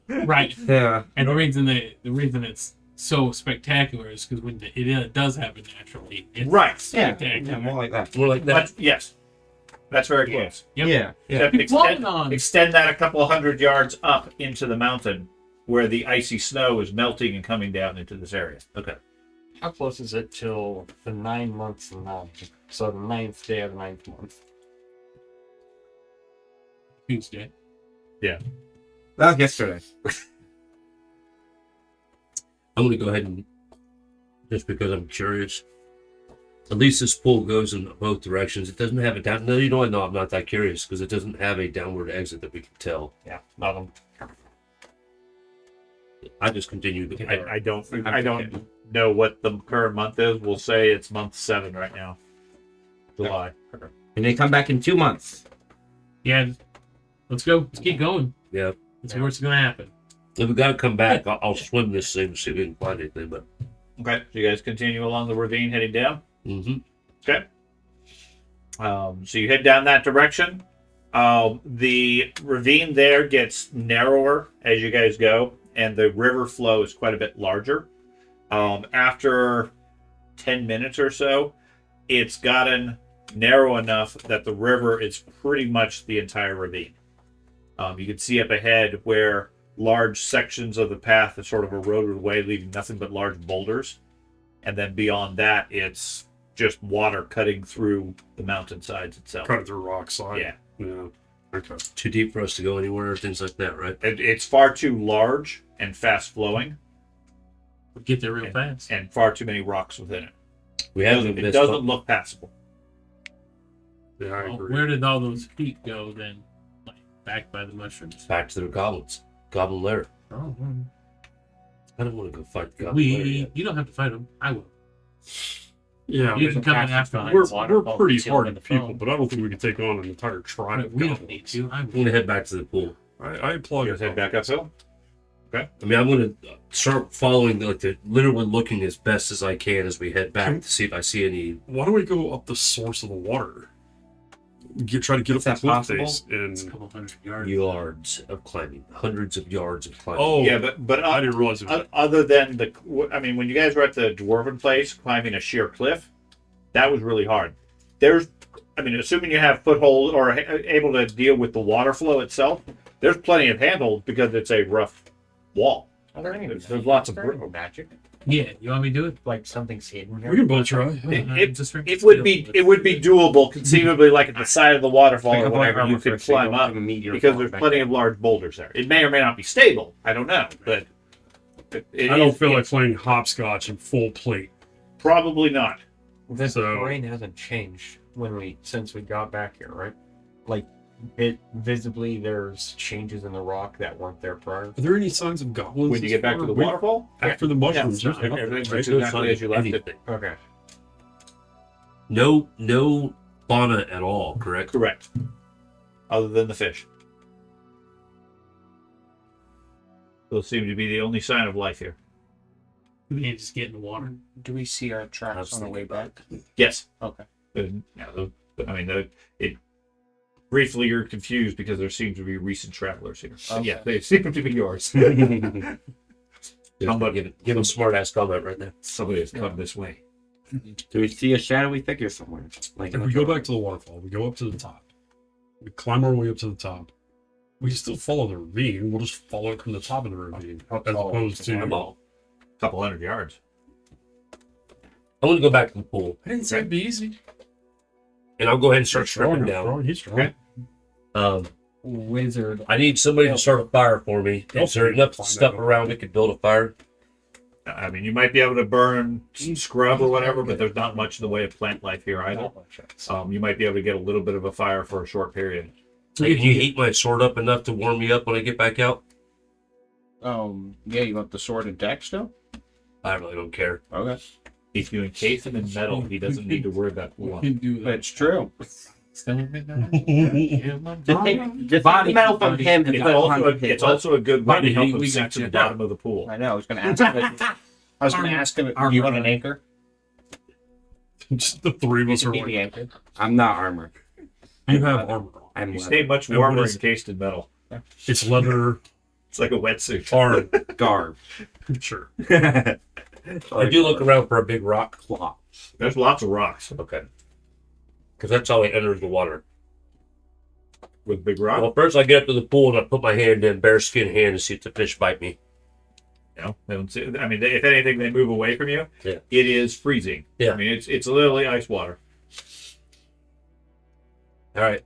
Right. Yeah. And the reason it's so spectacular is because when it does happen naturally, it's Right. spectacular. Yeah, more like that. More like that. But yes, that's very close. Yep. Yeah. Except Keep walking on. extend that a couple hundred yards up into the mountain where the icy snow is melting and coming down into this area. Okay. How close is it till the 9 months now? So the 9th day of the 9th month. Tuesday. That was yesterday. I'm going to go ahead and, just because I'm curious, at least this pool goes in both directions. It doesn't have a down. No, you know what? No, I'm not that curious because it doesn't have a downward exit that we can tell. Yeah, nothing. I just continue. I don't know what the current month is. We'll say it's month 7 right now. July. And they come back in 2 months. Yeah. Let's go. Let's keep going. Yeah. Let's see what's gonna happen. If we gotta come back, I'll swim this thing to see if we can find anything. But Okay, so you guys continue along the ravine heading down. Okay. So you head down that direction. The ravine there gets narrower as you guys go, and the river flow is quite a bit larger. After 10 minutes or so, it's gotten narrow enough that the river is pretty much the entire ravine. You can see up ahead where large sections of the path are sort of eroded away, leaving nothing but large boulders. And then beyond that, it's just water cutting through the mountainsides itself. Cut through rock side. Yeah. Yeah. Okay. too deep for us to go anywhere, things like that, right? It's far too large and fast flowing, We'll get there real fast. and far too many rocks within it. We It haven't doesn't, it missed doesn't look passable. Yeah, I Well, agree. where did all those feet go then? Like back by the mushrooms. back to the goblins. Goblin lair. Oh, I don't want to go fight the goblin lair yet. you don't have to fight them. I will. Yeah, You I can mean, come in after me. we're Waterfall pretty until hardy the people, phone. but I don't think we could take on an entire tribe of We don't goblins. need to. I I'm will. gonna head back to the pool. I applaud You you. guys head back uphill? I mean, I'm gonna start following, literally looking as best as I can as we head back to see if I see any. Why don't we go up the source of the water? Try to get up Is the that cliff possible? face It's a and couple hundred yards. Yards of climbing, hundreds of yards of climbing. oh, Yeah, but I didn't realize it was other than when you guys were at the dwarven place climbing a sheer cliff, that was really hard. Assuming you have foothold or able to deal with the water flow itself, there's plenty of handhold because it's a rough wall. Are there any There's lots of magic? Yeah, you want me to do it? Like something's hidden here? We can both try. It would be doable, conceivably, like at the side of the waterfall Pick or up whatever. armor You could first, so you climb don't up have a meteor because falling there's back plenty down. of large boulders there. It may or may not be stable. I don't know, but I don't feel like playing hopscotch in full plate. probably not. The So- terrain hasn't changed since we got back here, right? Like, it visibly there's changes in the rock that weren't there prior. Are there any signs of goblins? When you get back to the We- waterfall, After the mushrooms, yeah, there's nothing, everything's right? No exactly sign as you of left it. anything. Okay. No fauna at all, correct? Correct. Other than the fish. Those seem to be the only sign of life here. We can't just get in the water. Do we see our I tracks was on the way thinking about back? Yes. Okay. Briefly, you're confused because there seem to be recent travelers here. But Okay. yeah, they seem to be yours. Give him smart ass comment right there. Somebody has come this way. Do we see a shadowy figure somewhere? Like If we go back to the waterfall, we go up to the top. We climb our way up to the top. We can still follow the ravine. We'll just follow it from the top of the ravine, as opposed to. A couple hundred yards. I'm gonna go back to the pool, I didn't say it'd be easy. and I'll go ahead and start He's stripping strong, down. He's strong. Okay. Wizard. I need somebody to start a fire for me. Is there enough stuff around we could build a fire? I mean, you might be able to burn some scrub or whatever, but there's not much in the way of plant life here either. You might be able to get a little bit of a fire for a short period. Like, can you heat my sword up enough to warm me up when I get back out? Yeah, you want the sword and deck still? I really don't care. Okay. If you encase him in metal, he doesn't need to worry about We cooling. can do that. It's true. just take the metal from him and It's also a good way to help him we sink got to you. the bottom of the pool. I know. I was going to ask him. I was going to ask him, do you want an anchor? Just the three of us are Need the like, anchor? I'm not armored. you have armor on. I'm You leather. stay much And what warmer is- encased in metal. It's leather, It's like a wetsuit. arm. garb. Sure. I do look around for a big rock. Claw. There's lots of rocks Okay. Because that's how it enters the water. with big rock. Well, first I get up to the pool and I put my hand in, bare skin hand, and see if the fish bite me. You know, they don't see, I mean, if anything, they move away from you. Yeah. It is freezing. Yeah. I mean, it's literally ice water. All right.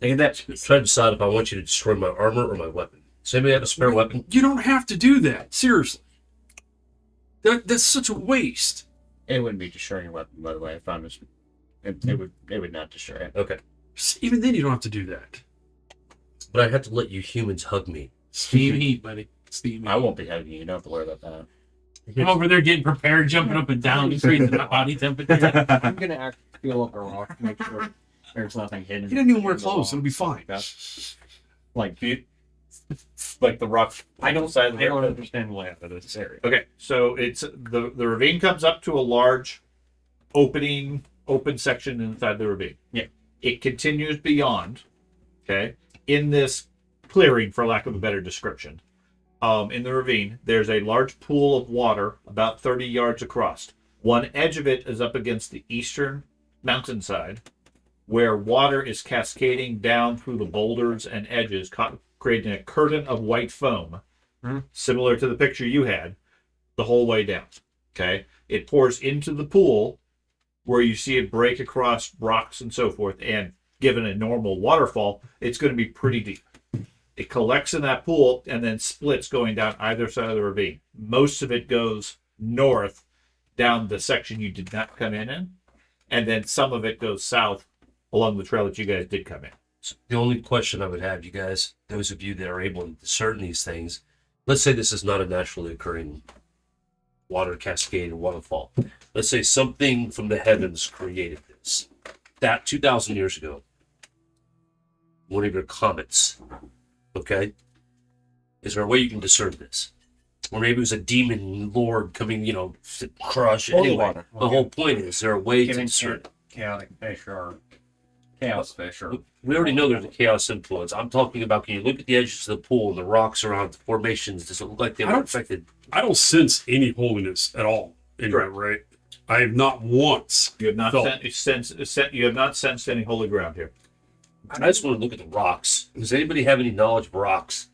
Take that. Try to decide if I want you to destroy my armor or my weapon. Does anybody have a spare weapon? You don't have to do that. Seriously. That's such a waste. It wouldn't be destroying your weapon, by the way. I found this. It would not destroy it. Okay. Even then, you don't have to do that. But I have to let you humans hug me. Steam heat, buddy. Steam heat. I won't be hugging you. You don't have to worry about that. I'm over there getting prepared, jumping up and down, freezing my body temperature. I'm going to feel up a rock to make sure. There's nothing hidden. He didn't even wear in the clothes. It'll be rocks. fine. Like Like the rock. I don't understand the layout of this area. Okay, so it's the ravine comes up to a large open section inside the ravine. Yeah. It continues beyond, okay, in this clearing, for lack of a better description. In the ravine, there's a large pool of water about 30 yards across. One edge of it is up against the eastern mountainside, where water is cascading down through the boulders and edges, creating a curtain of white foam, similar to the picture you had, the whole way down. Okay, it pours into the pool, where you see it break across rocks and so forth, and given a normal waterfall, it's going to be pretty deep. It collects in that pool and then splits going down either side of the ravine. Most of it goes north down the section you did not come in, and then some of it goes south along the trail that you guys did come in. So the only question I would have, you guys, those of you that are able to discern these things, let's say this is not a naturally occurring water cascade or waterfall. Let's say something from the heavens created this. That 2,000 years ago, one of your comets, okay? Is there a way you can discern this? Or maybe it was a demon lord coming, to crush. Holy Anyway, water. the whole point is there a way to Giving discern it? chaotic fish or chaos fish or We already know there's a chaos influence. I'm talking about, can you look at the edges of the pool and the rocks around the formations? Does it look like they were affected? I don't sense any holiness at all in here, right? I have not once. You have not felt- you have not sensed any holy ground here. I just want to look at the rocks. Does anybody have any knowledge of rocks?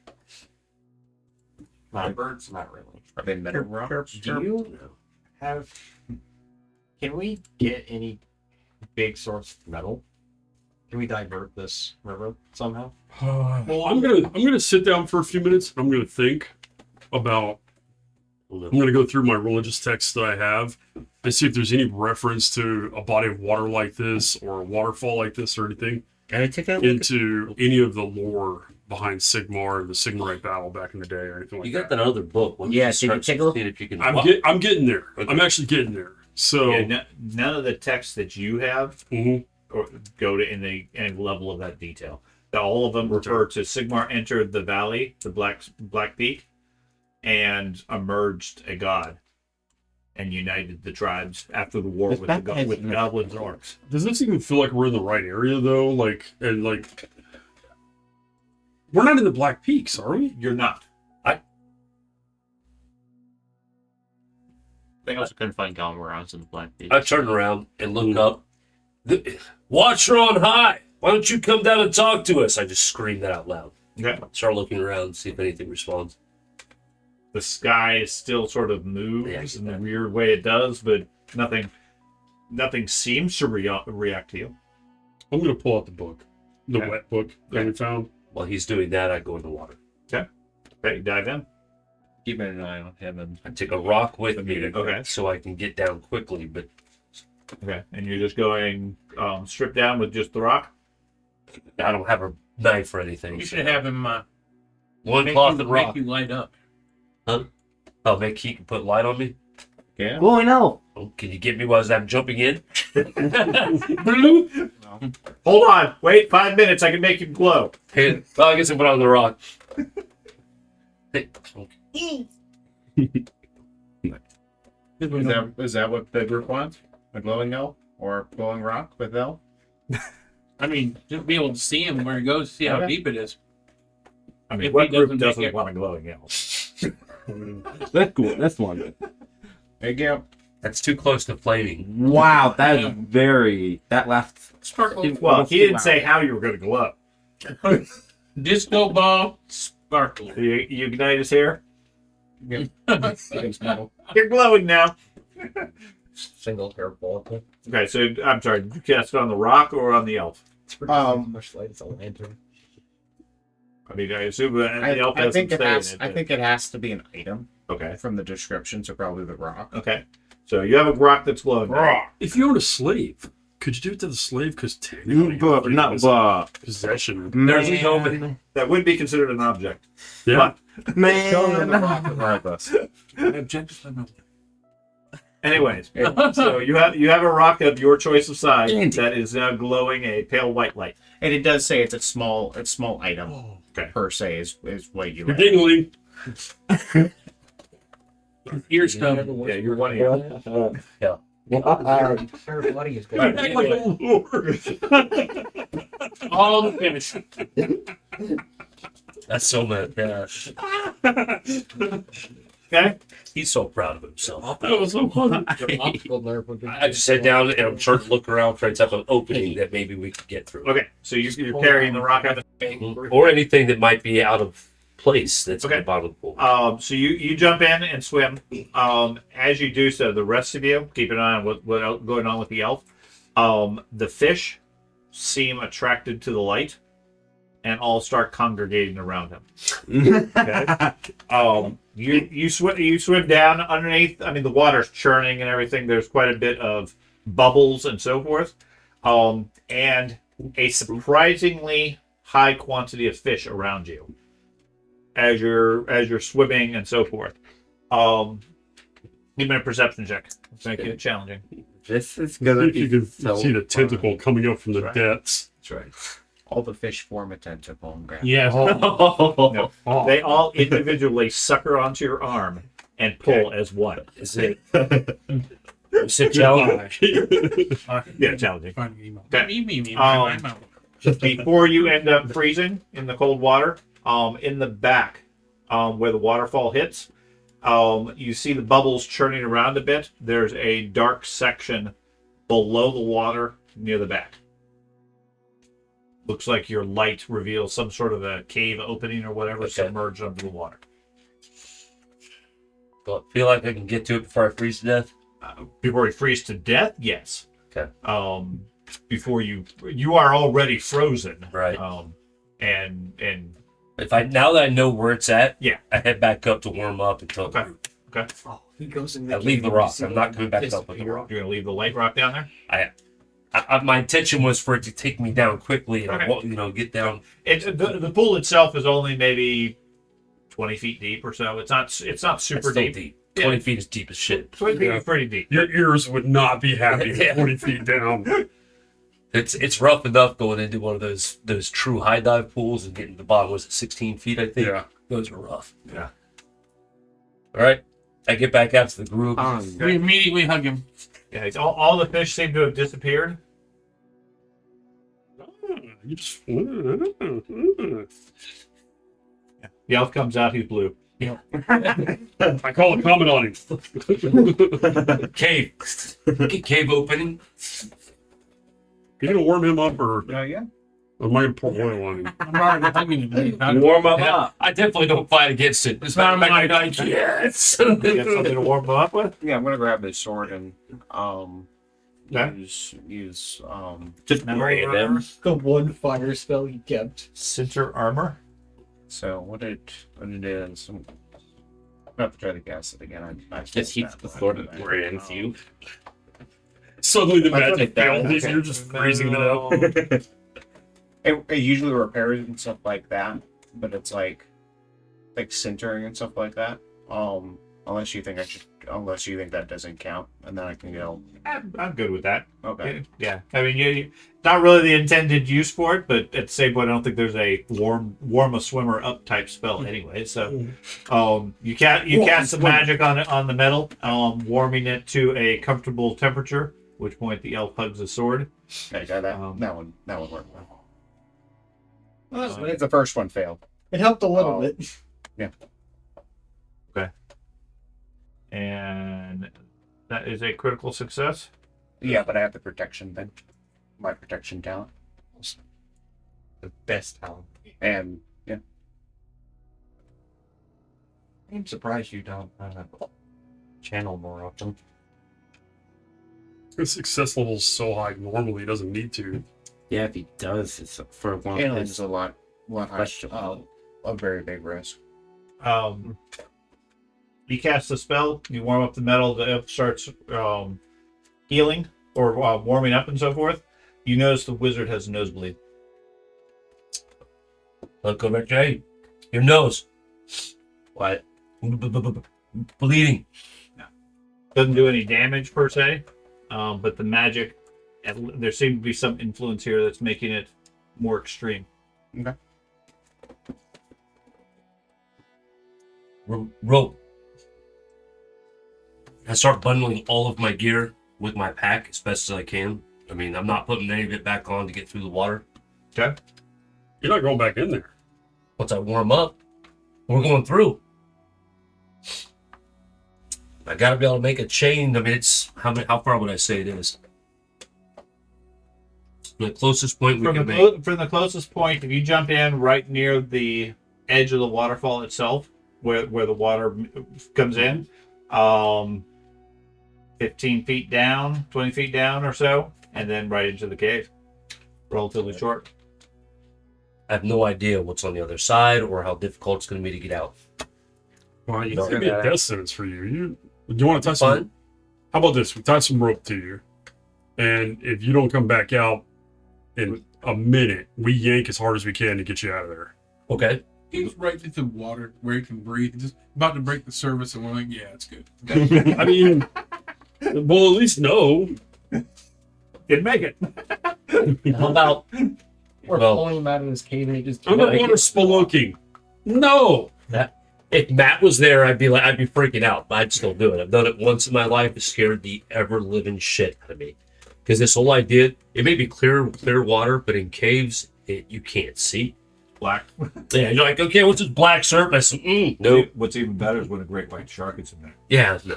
birds, not really. Are they metal rocks? Do you have? Can we get any big source of metal? Can we divert this river somehow? Well, I'm gonna sit down for a few minutes. I'm gonna think about. I'm gonna go through my religious texts that I have and see if there's any reference to a body of water like this or a waterfall like this or anything Can I take a look? into any of the lore behind Sigmar and the Sigmarite battle back in the day or anything like You got that. that other book. Why don't Yeah, you did you start take a look? seeing if you can. I'm getting there. Okay. I'm actually getting there. So Yeah, none of the texts that you have mhm. or go to any level of that detail. All of them refer to Sigmar entered the valley, the Black Peak, and emerged a god, and united the tribes after the war This with back has with no- goblins and orcs. Does this even feel like we're in the right area though? Like we're not in the Black Peaks, are we? You're not. I also couldn't find Gallagher where I was in the Black Peak. I turn around and look up. Watcher on high! Why don't you come down and talk to us? I just scream that out loud. Okay. Start looking around, see if anything responds. The sky still sort of Yeah, I moves get in the that. weird way it does, but nothing seems to react to you. I'm gonna pull out the book, the Okay. wet book that we found. While he's doing that, I go in the water. Okay, dive in. Keeping an eye on him and I take a rock with me Okay. so I can get down quickly, but Okay, and you're just going strip down with just the rock. I don't have a knife or anything. You should have him one make cloth you, and make rock. you light up. Huh? Oh, make he can put light on me? Yeah. Glowing elf. Oh, can you get me while I'm jumping in? Hold on. Wait 5 minutes. I can make you glow. Hey, well, I guess I put on the rock. Hey, Is that what the group wants? A glowing elf or a glowing rock with elf? I mean, just be able to see him where he goes, see how Okay. deep it is. I mean, If what he group doesn't make doesn't it- want a glowing elf? That's cool. That's one. There you go. that's too close to flaming. Wow, that is very. That last. Sparkle. Well, he didn't say how you were going to glow. Disco ball, sparkle. So you ignite his hair. Against metal. You're glowing now. single hair bullet. Okay, so I'm sorry. Did you cast it on the rock or on the elf? Much light as a lantern. I mean, I assume the elf I has think some it say has. in it. I think it has to be an item Okay. from the description, so probably the rock. Okay. So you have a rock that's glowing. If you own a slave, could you do it to the slave? Because technically, But not it's but. possession. There's a open. That would be considered an object. Yeah. Man. Regardless. Objective. Anyways, so you have a rock of your choice of size that is now glowing a pale white light. And it does say it's a small item Okay. per se is what you You're like. giggling. Ears come. Yeah, you're one here. Her body is Act good. like a lord. All the finish. That's so mad. Yeah. Okay. He's so proud of himself. That was so funny. Optical nerve would be- I just sat down and I'm starting to look around, trying to type of opening that maybe we could get through. Okay. So you're carrying the rock out. Or anything that might be out of place that's at Okay. the bottom of the pool. So you jump in and swim. As you do so, the rest of you keep an eye on what else going on with the elf. The fish seem attracted to the light, and all start congregating around him. Okay. You swim down underneath. I mean, the water's churning and everything. There's quite a bit of bubbles and so forth, and a surprisingly high quantity of fish around you as you're swimming and so forth. Give me a perception check. Make it challenging. This is See gonna if you be can so see the fun. tentacle coming up from the Right. depths. That's right. All the fish form a tentacle and grab. Yes. No, they all individually sucker onto your arm and pull as one. Is it? Is it challenging? Yeah, challenging. Okay. Me. Before you end up freezing in the cold water, in the back, where the waterfall hits, you see the bubbles churning around a bit. There's a dark section below the water near the back. Looks like your light reveals some sort of a cave opening or whatever submerged under the water. Well, I feel like I can get to it before I freeze to death. Before you freeze to death, yes. Okay. Before you are already frozen. Right. And If I now that I know where it's at, Yeah. I head back up to warm up until Okay. Oh, he goes in I leave the rock. I'm not coming back up with the Disappear. rock. you're gonna leave the light rock down there. My intention was for it to take me down quickly and Okay. get down. The pool itself is only maybe 20 feet deep or so. It's not super That's still deep. deep. Yeah. 20 feet is deep as shit. 20 feet is pretty deep. Your ears would not be happy Yeah. 20 feet down. It's rough enough going into one of those true high dive pools and getting to the bottom. Was it 16 feet? I think. Yeah. Those are rough. Yeah. All right. I get back out to the group. We immediately hug him. Yeah, all the fish seem to have disappeared. You just. The elf comes out. He's blue. I call a comment on him. Cave opening. You gonna warm him up or Yeah. am I gonna pour oil on him? I'm already hugging him. Warm him Yeah, up. I definitely don't fight against it. It's not my idea. Yes. You got something to warm him up with? Yeah, I'm gonna grab his sword and Okay. use Just The one fire spell he kept. center armor. so what it is. I'm gonna have to try to guess it again. I Just keep the sword of brands you. Suddenly the I'll magic take that failed. one. You're just freezing it up. It usually repairs and stuff like that, but it's like centering and stuff like that. Unless you think that doesn't count, and then I can go. I'm good with that. Okay. Yeah. I mean, you not really the intended use for it, but at the same point, I don't think there's a warm a swimmer up type spell anyway. So, you cast some magic on the metal, warming it to a comfortable temperature. At which point the elf hugs the sword. Okay, got that. that one worked. Well, the first one failed. It helped a little bit. And that is a critical success. Yeah, but I have the protection then. My protection talent. The best talent. And yeah. I'm surprised you don't channel more often. His success level is so high. Normally, he doesn't need to. Yeah, if he does, it's for one of Handling is his a lot higher. questionable. A very big risk. You cast the spell, you warm up the metal, the elf starts healing or warming up and so forth. You notice the wizard has a nosebleed. Look over at Jay. Your nose. What? Bleeding. Doesn't do any damage per se, but the magic, there seems to be some influence here that's making it more extreme. Rope. I start bundling all of my gear with my pack as best as I can. I mean, I'm not putting any of it back on to get through the water. Okay. You're not going back in there. Once I warm up, we're going through. I gotta be able to make a chain. I mean, it's how far would I say it is? The closest point we can make. From the closest point, if you jump in right near the edge of the waterfall itself, where the water comes in, 15 feet down, 20 feet down or so, and then right into the cave. Relatively short. I have no idea what's on the other side or how difficult it's going to be to get out. Well, you It's can gonna be a that death sentence for you. You want to tie some? Fine. How about this? We tie some rope to you, and if you don't come back out in a minute, we yank as hard as we can to get you out of there. Okay. He's right into the water where he can breathe. He's just about to break the surface, and we're like, yeah, it's good. I mean, well, at least know. Didn't make it. How about We're Well- pulling him out of his cave and he just. Underwater spelunking. No. if Matt was there, I'd be freaking out, but I'd still do it. I've done it once in my life. It scared the ever living shit out of me. Because this whole idea, it may be clear water, but in caves, you can't see. Black. Yeah, you're like, okay, what's this black surface? Nope. What's even better is when a great white shark is in there. Yeah, no.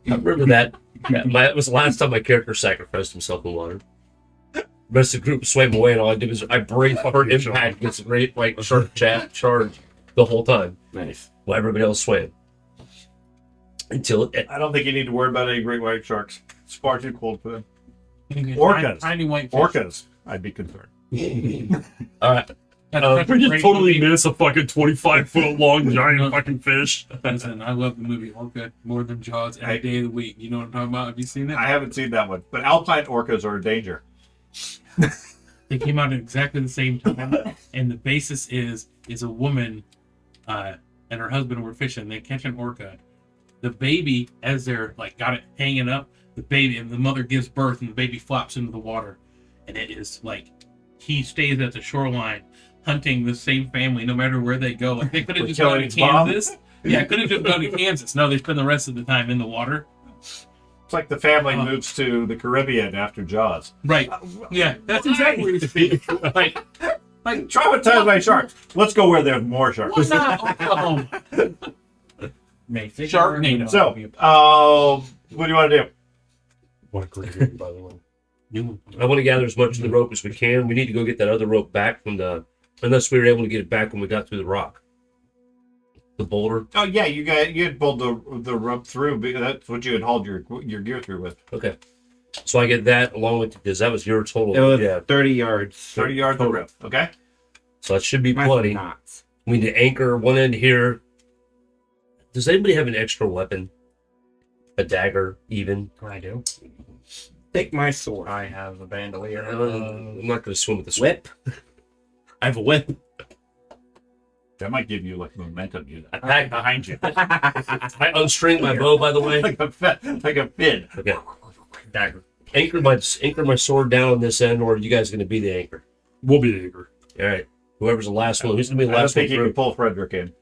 I remember that. It was the last time my character sacrificed himself in water. The rest of the group swam away, and all I did was I braced for impact against the great white shark charge the whole time. Nice. While everybody else swam. Until it. I don't think you need to worry about any great white sharks. It's far too cold for them. Orcas. Tiny white fish. Orcas, I'd be concerned. All right. That's We a just great totally movie. miss a fucking 25-foot long giant fucking fish. Listen, I love the movie Orca more than Jaws any day of the week. You know what I'm talking about? Have you seen that? I haven't seen that one, but alpine orcas are a danger. They came out at exactly the same time, and the basis is a woman and her husband were fishing. They catch an orca. The baby, as they're like got it hanging up, the mother gives birth, and the baby flops into the water, and it is like he stays at the shoreline hunting the same family no matter where they go. Like they could have just gone to Killing its mom? Kansas. Yeah, could have just gone to Kansas. No, they spend the rest of the time in the water. It's like the family moves to the Caribbean after Jaws. Right. Yeah, that's exactly what it's being. Like Traumatized by sharks. Let's go where there's more sharks. why not Oklahoma? Sharknado. So, what do you want to do? What a great game, by the way. I want to gather as much of the rope as we can. We need to go get that other rope back unless we were able to get it back when we got through the rock. The boulder. Oh yeah, you had pulled the rope through because that's what you had hauled your gear through with. Okay. So I get that along with, because that was your total. It was Yeah. 30 yards. 30 yards of rope. Okay. So that should be Mine's plenty. knots. We need to anchor one end here. Does anybody have an extra weapon? A dagger, even? I do. Take my sword. I have a bandolier. I'm not going to swim with the sword. Whip. I have a whip. That might give you like momentum. You I pack behind you, I unstring my bow, by the way. like a fin. Okay. Dagger. Anchor my sword down on this end, or are you guys going to be the anchor? We'll be the anchor. All right. Whoever's the last one. Who's going to be I the don't last one think you can through? pull Frederick in.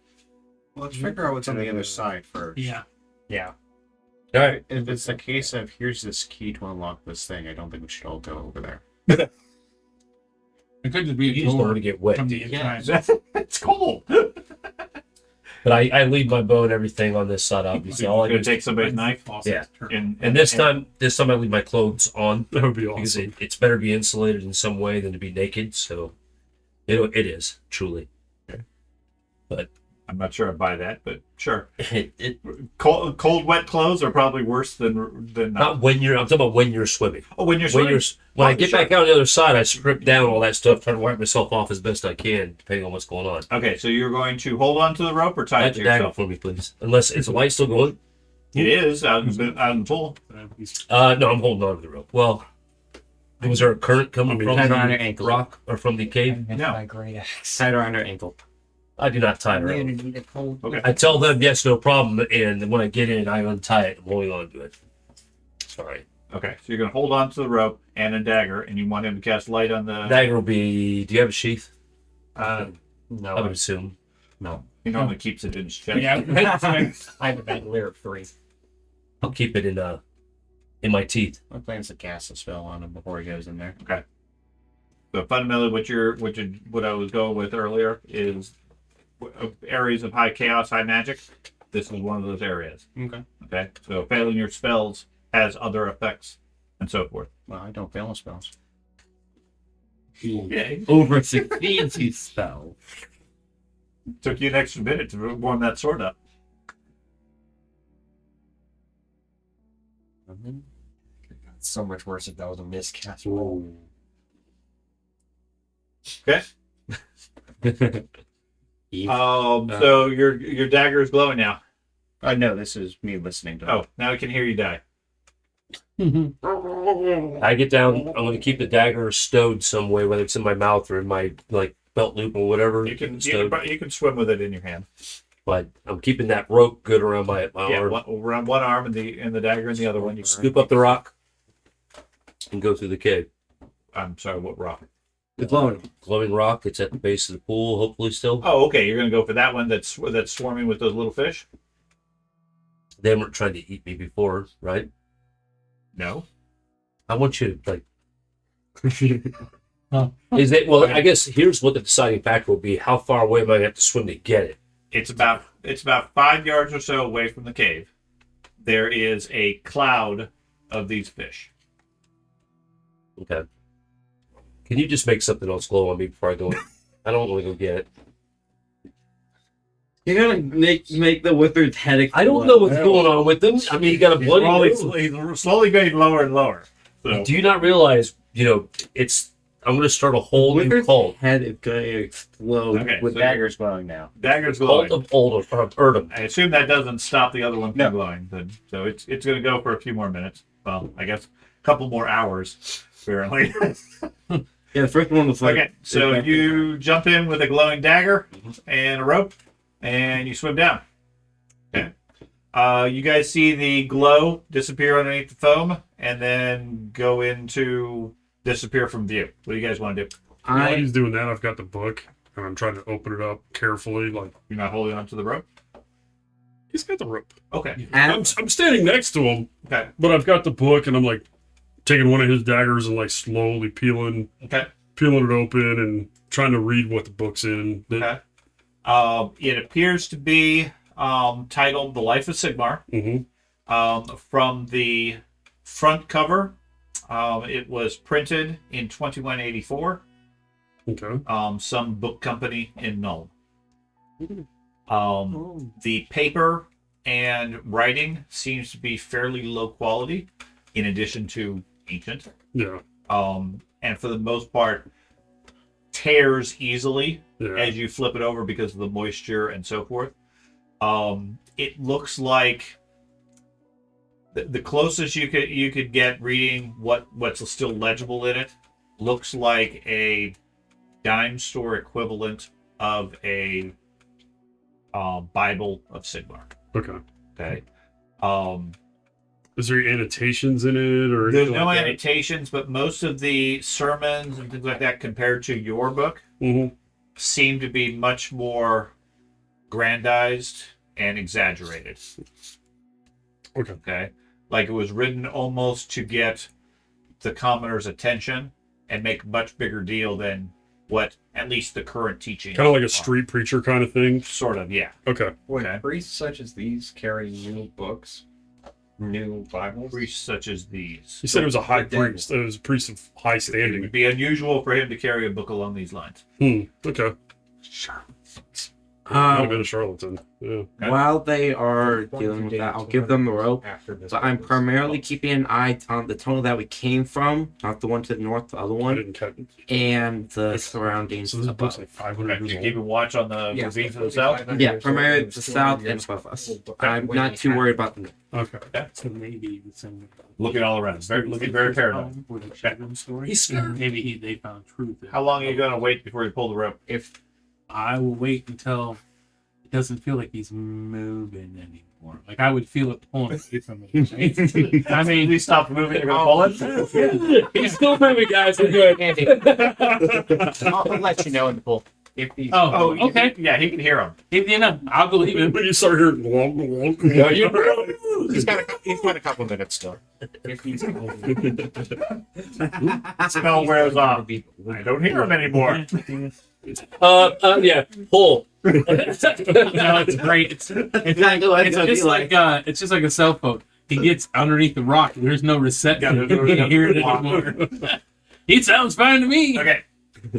Well, let's figure out what's on the other side first. Yeah. Yeah. All right. If it's a case of here's this key to unlock this thing, I don't think we should all go over there. It could just be You a just don't door want to get wet. from the inside. It's cold. But I leave my bow and everything on this side, obviously. All I do Gonna is, take somebody's knife. Yeah. And this time I leave my clothes on. That would be Because awesome. it's better to be insulated in some way than to be naked. So it is, truly. But I'm not sure I buy that, but sure. it Cold, wet clothes are probably worse than not when I'm talking about when you're swimming. Oh, when you're swimming. When I get back out on the other side, I strip down all that stuff, try to wipe myself off as best I can, depending on what's going on. Okay, so you're going to hold on to the rope or tie it Add to the dagger yourself? for me, please. Unless is the light still going? It is out in the pool. No, I'm holding on to the rope. Well, was there a current coming from Tied around the your ankle. rock or from the cave? That's No. my great axe. Tied around her ankle. I do not tie her up. Immunity to cold. Okay. I tell them yes, no problem, and when I get in, I untie it and holding on to it. Sorry. Okay, so you're going to hold on to the rope and a dagger, and you want him to cast light on the. Dagger will be. Do you have a sheath? No. I would assume. No. He normally keeps it in his chest. Yeah. I have a bandolier of 3. I'll keep it in my teeth. My plan's to cast a spell on him before he goes in there. So fundamentally, what I was going with earlier is areas of high chaos, high magic. This is one of those areas. Okay. Okay, so failing your spells has other effects and so forth. Well, I don't fail on spells. Okay. Over succeeds his spell. Took you an extra minute to warm that sword up. So much worse if that was a miscast roll. Okay. So your dagger is glowing now. No, this is me listening to. Oh, now I can hear you die. I get down. I'm going to keep the dagger stowed some way, whether it's in my mouth or in my belt loop or whatever. You can stowed. you can swim with it in your hand. But I'm keeping that rope good around my Yeah, arm. around one arm and the dagger in the other one. You Scoop up the rock and go through the cave. I'm sorry, what rock? The Glowing rock. It's at the base of the pool. Hopefully, still. Oh, okay. You're gonna go for that one that's swarming with those little fish. They weren't trying to eat me before, right? No. I want you to Is it well? I guess here's what the deciding factor will be: how far away am I going to have to swim to get it? It's about 5 yards or so away from the cave. There is a cloud of these fish. Okay. Can you just make something else glow on me before I go in? I don't want to go get it. You're gonna make the wizard's head explode. I don't know what's going on with them. I mean, you got a bloody nose. He's slowly getting lower and lower. So. Do you not realize, it's... I'm going to start a whole new Wizard's cult. head is gonna explode. Okay, With so daggers glowing now. Dagger's Cult glowing. of Erdem. I assume that doesn't stop the other one from No. glowing. So it's going to go for a few more minutes. Well, I guess a couple more hours, apparently. Yeah, the first one was like. Okay, so you jump in with a glowing dagger and a rope, and you swim down. Okay. You guys see the glow disappear underneath the foam, and then go into disappear from view. What do you guys want to do? While he's doing that, I've got the book, and I'm trying to open it up carefully. Like, You're not holding onto the rope? he's got the rope. Okay. I'm standing next to him, Okay. but I've got the book, and I'm like taking one of his daggers and like slowly peeling Okay. it open and trying to read what the book's in. Okay. It appears to be titled "The Life of Sigmar." From the front cover, it was printed in 2184. Okay. Some book company in Nuln. The paper and writing seems to be fairly low quality, in addition to ancient. Yeah. And for the most part, tears easily Yeah. as you flip it over because of the moisture and so forth. It looks like the closest you could get reading what's still legible in it looks like a dime store equivalent of a Bible of Sigmar. Okay. Okay. Is there any annotations in it or There's anything no like that? annotations, but most of the sermons and things like that compared to your book Mhm. seem to be much more grandized and exaggerated. Okay. Okay. Like it was written almost to get the commoner's attention and make a much bigger deal than what at least the current teaching. Kind of like a street preacher kind of thing. Sort of, yeah. Okay. Would Okay. priests such as these carry new books, new Bibles? Priests such as these. He said it was a high But then- priest. It was a priest of high It standing. would be unusual for him to carry a book along these lines. Okay. Might have been Um, a charlatan. Yeah. while they are dealing with that, I'll give them the rope. After this, But I'm primarily keeping an eye on the tunnel that we came from, not the one to the north, the other I one, didn't catch. and the surroundings. So this book's above. like 500 Okay. years You're old. keeping watch on the Yeah, ravine to the south? Yeah, primarily the south and above us. I'm not too worried about the north. Okay. So maybe the same. Looking all around. Looking very paranoid. With a children's story. He's scared. Maybe they found truth. in How long are you going to wait before you pull the rope? If I will wait until it doesn't feel like he's moving anymore. Like I would feel it pulling away from me. Right? I mean, he stopped moving, you're gonna pull it. He's still moving, guys. We're good. Andy, I'll let you know in the pool. If he's oh, okay. Yeah, he can hear him. If, I'll believe it. When you start hearing glonk, glonk, No, you he's got a couple minutes still. If he's Smell wears off. I don't hear him anymore. yeah, pull. No, it's great. It's just like a cell phone. He gets underneath the rock. And there's no reception. Yeah, You there's no can't hear it anymore. It sounds fine to me. Okay.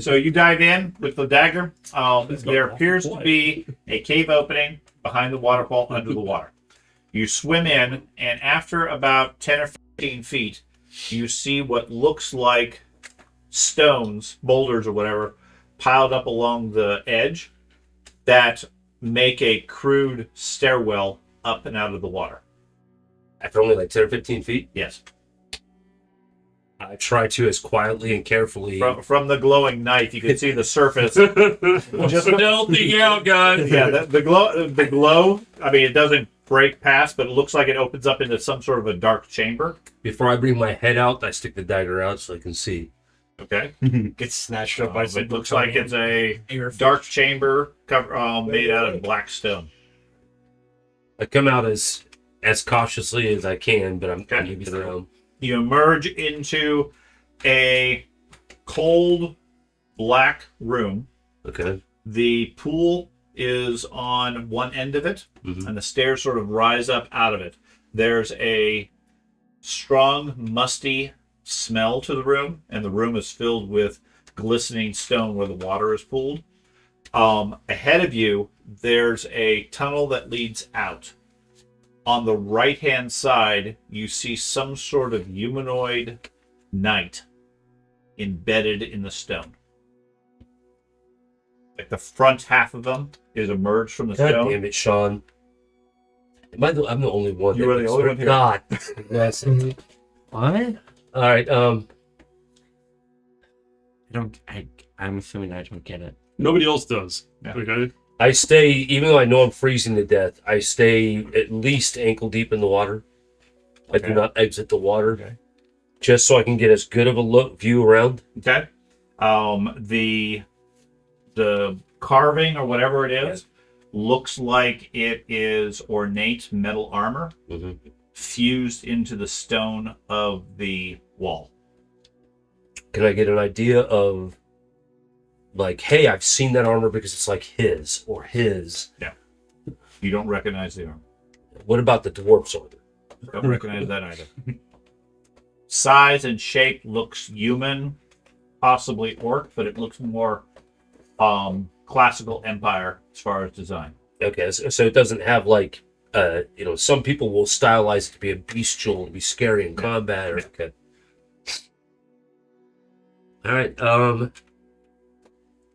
So you dive in with the dagger. There appears to be a cave opening behind the waterfall under the water. You swim in, and after about 10 or 15 feet, you see what looks like stones, boulders or whatever, piled up along the edge that make a crude stairwell up and out of the water. After only like 10 or 15 feet, Yes. I try to as quietly and carefully. From the glowing knife, you can see the surface. Just melting out, guys. Yeah, the glow. I mean, it doesn't break past, but it looks like it opens up into some sort of a dark chamber. Before I bring my head out, I stick the dagger out so I can see. Okay. Gets snatched up by It looks like it's a dark chamber made out of black stone. I come out as cautiously as I can, but I'm moving around. You emerge into a cold black room. Okay. The pool is on one end of it, and the stairs sort of rise up out of it. There's a strong, musty smell to the room, and the room is filled with glistening stone where the water is pooled. Ahead of you, there's a tunnel that leads out. On the right-hand side, you see some sort of humanoid knight embedded in the stone. Like the front half of them is emerged from the God stone. damn it, Sean. I'm the only one. You are the only one here. God. Yes. What? All right. I'm assuming I don't get it. Nobody else does. Yeah. Okay. I stay, even though I know I'm freezing to death, I stay at least ankle deep in the water. I do not exit the water, just so I can get as good of a view around. Okay. The carving or whatever it is looks like it is ornate metal armor fused into the stone of the wall. Can I get an idea of, like, hey, I've seen that armor because it's like his or his? Yeah. You don't recognize the armor. What about the dwarf's armor? Don't recognize that either. Size and shape looks human, possibly orc, but it looks more classical empire as far as design. Okay, so it doesn't have like, some people will stylize it to be a bestial, to be scary in combat. Or, okay. All right.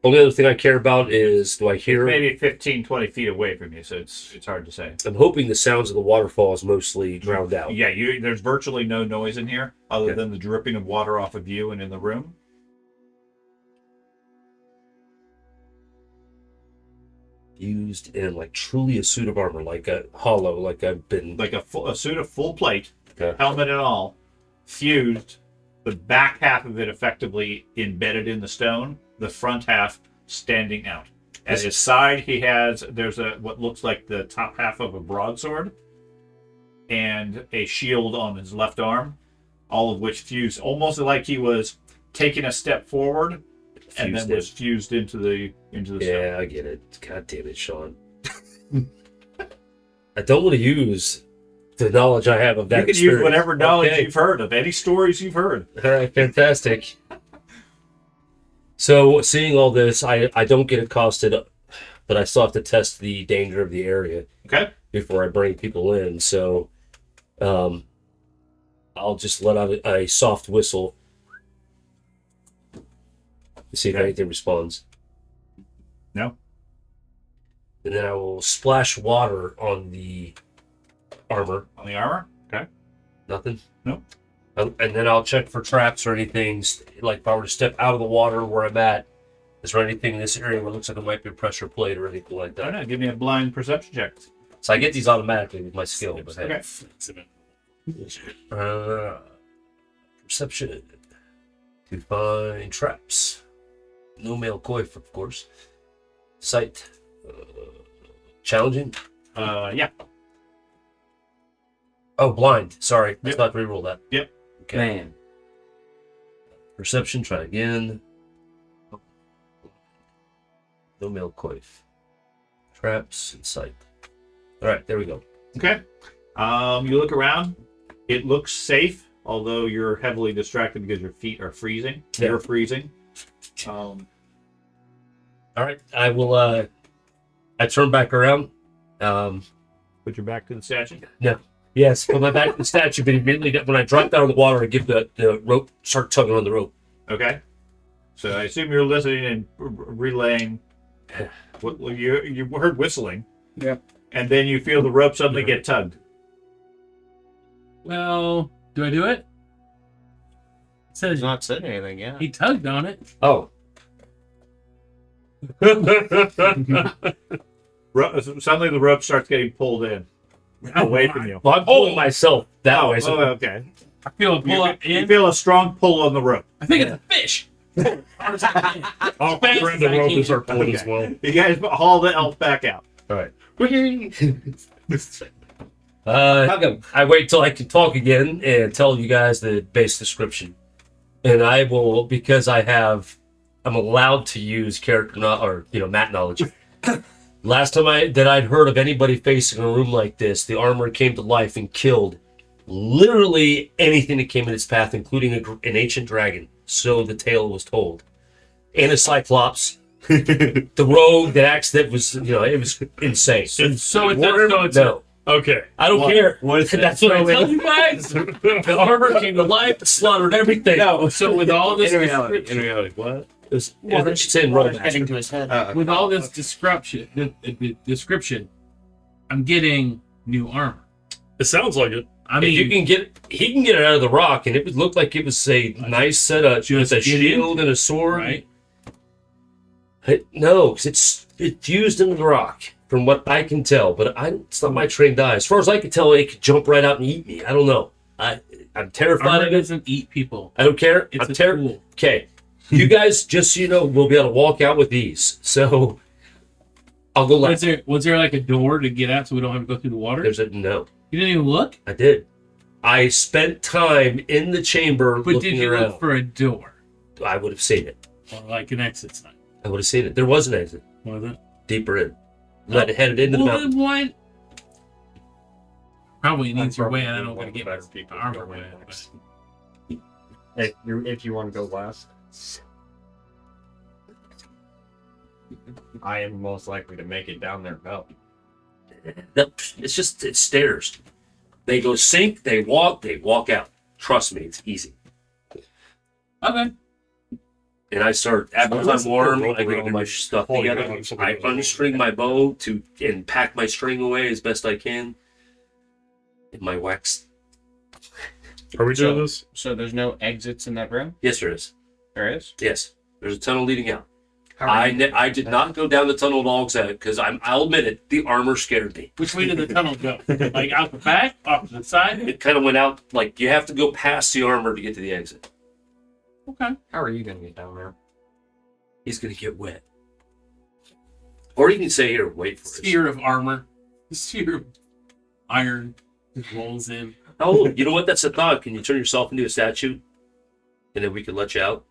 Only other thing I care about is, do I hear? Maybe 15, 20 feet away from you, so it's hard to say. I'm hoping the sounds of the waterfall is mostly drowned out. Yeah, there's virtually no noise in here other than the dripping of water off of you and in the room. Used in like truly a suit of armor, like a hollow, like I've been Like a suit of full plate, Okay. helmet and all, fused, the back half of it effectively embedded in the stone, the front half standing out. At his side, there's what looks like the top half of a broadsword and a shield on his left arm, all of which fused almost like he was taking a step forward and then was fused into the stone. Yeah, I get it. God damn it, Sean. I don't want to use the knowledge I have of that. You can experience. use whatever knowledge Okay. you've heard of, any stories you've heard. All right, fantastic. So, seeing all this, I don't get accosted, but I still have to test the danger of the area Okay. before I bring people in. So, I'll just let out a soft whistle to see if anything responds. No. And then I will splash water on the armor. On the armor? Okay. Nothing? Nope. And then I'll check for traps or anything. Like if I were to step out of the water where I'm at, Is there anything in this area where it looks like it might be a pressure plate or anything like I don't that? know. Give me a blind perception check. So I get these automatically with my skill. But hey. Okay. Perception to find traps. No male coif, of course. Sight. Challenging. Yeah. Oh, blind. Sorry, let's Yep. not reroll that. Yep. Okay. Man. Perception. Try again. No male coif. Traps and sight. All right, there we go. Okay. You look around. It looks safe, although you're heavily distracted because your feet are freezing. Yeah. You're freezing. All right, I will. I turn back around. Put your back to the statue. Yes, put my back to the statue, but immediately when I drop down in the water, I give the rope, start tugging on the rope. Okay. So I assume you're listening and relaying. What you heard whistling. Yeah. And then you feel the rope suddenly get tugged. Well, do I do it? It says He's not saying anything yet. he tugged on it. Oh. Suddenly the rope starts getting pulled in away from you. Well, I'm pulling myself that way. So okay. I feel a pull up You in. feel a strong pull on the rope. I think it's a fish. I'll Fast grab the as I rope can. and start pulling as Okay. well. You guys haul the elf back out. all right. I wait till I can talk again and tell you guys the base description, and I will because I'm allowed to use character map knowledge. Last time I'd heard of anybody facing a room like this, the armor came to life and killed literally anything that came in its path, including an ancient dragon. So the tale was told, and a cyclops. The rogue, the axe that was, it was insane. No. Okay. I don't care. What is That's what I tell you guys. The armor came to life, slaughtered everything. No. So with all this In reality, description, what? It was in Rolemaster. to his head. with all this description, the description, I'm getting new armor. It sounds like it. I If you mean, he can get it out of the rock, and it would look like it was a nice set of Just with a get in, shield and a sword. right? No, because it's fused into the rock, from what I can tell. But it's not my trained eye. As far as I can tell, it could jump right out and eat me. I don't know. I'm terrified Armor of it. doesn't eat people. I don't care. It's I'm a terrified. tool. Okay, you guys, just so you know, will be able to walk out with ease. So I'll go last. Was there like a door to get out so we don't have to go through the water? There's a no. You didn't even look? I did. I spent time in the chamber But looking did you around. look for a door? I would have seen it. Or like an exit sign? I would have seen it. There was an exit Was it? deeper in. Let it headed into the Well, mountain. then why? Probably needs your way, and I probably don't one want of to the get my better people armor going with it. next. but- If you want to go last, I am most likely to make it down there. No. It's stairs. They go sink, they walk out. Trust me, it's easy. Okay. And I start, after I'm warm, I get all my stuff Holding together. on something I else. unstring my bow and pack my string away as best I can. And my wax. Are we doing this? So there's no exits in that room? Yes, there is. There is? Yes, there's a tunnel leading out. How are you- I did not go down the tunnel at all because I'll admit it, the armor scared me. Which way did the tunnel go? Like out the back, off to the side? It kind of went out, like you have to go past the armor to get to the exit. Okay. How are you going to get down there? He's going to get wet. Or you can say here, wait for it. Sphere of armor. Sphere of iron just rolls in. Oh, you know what? That's a thought. Can you turn yourself into a statue? And then we can let you out?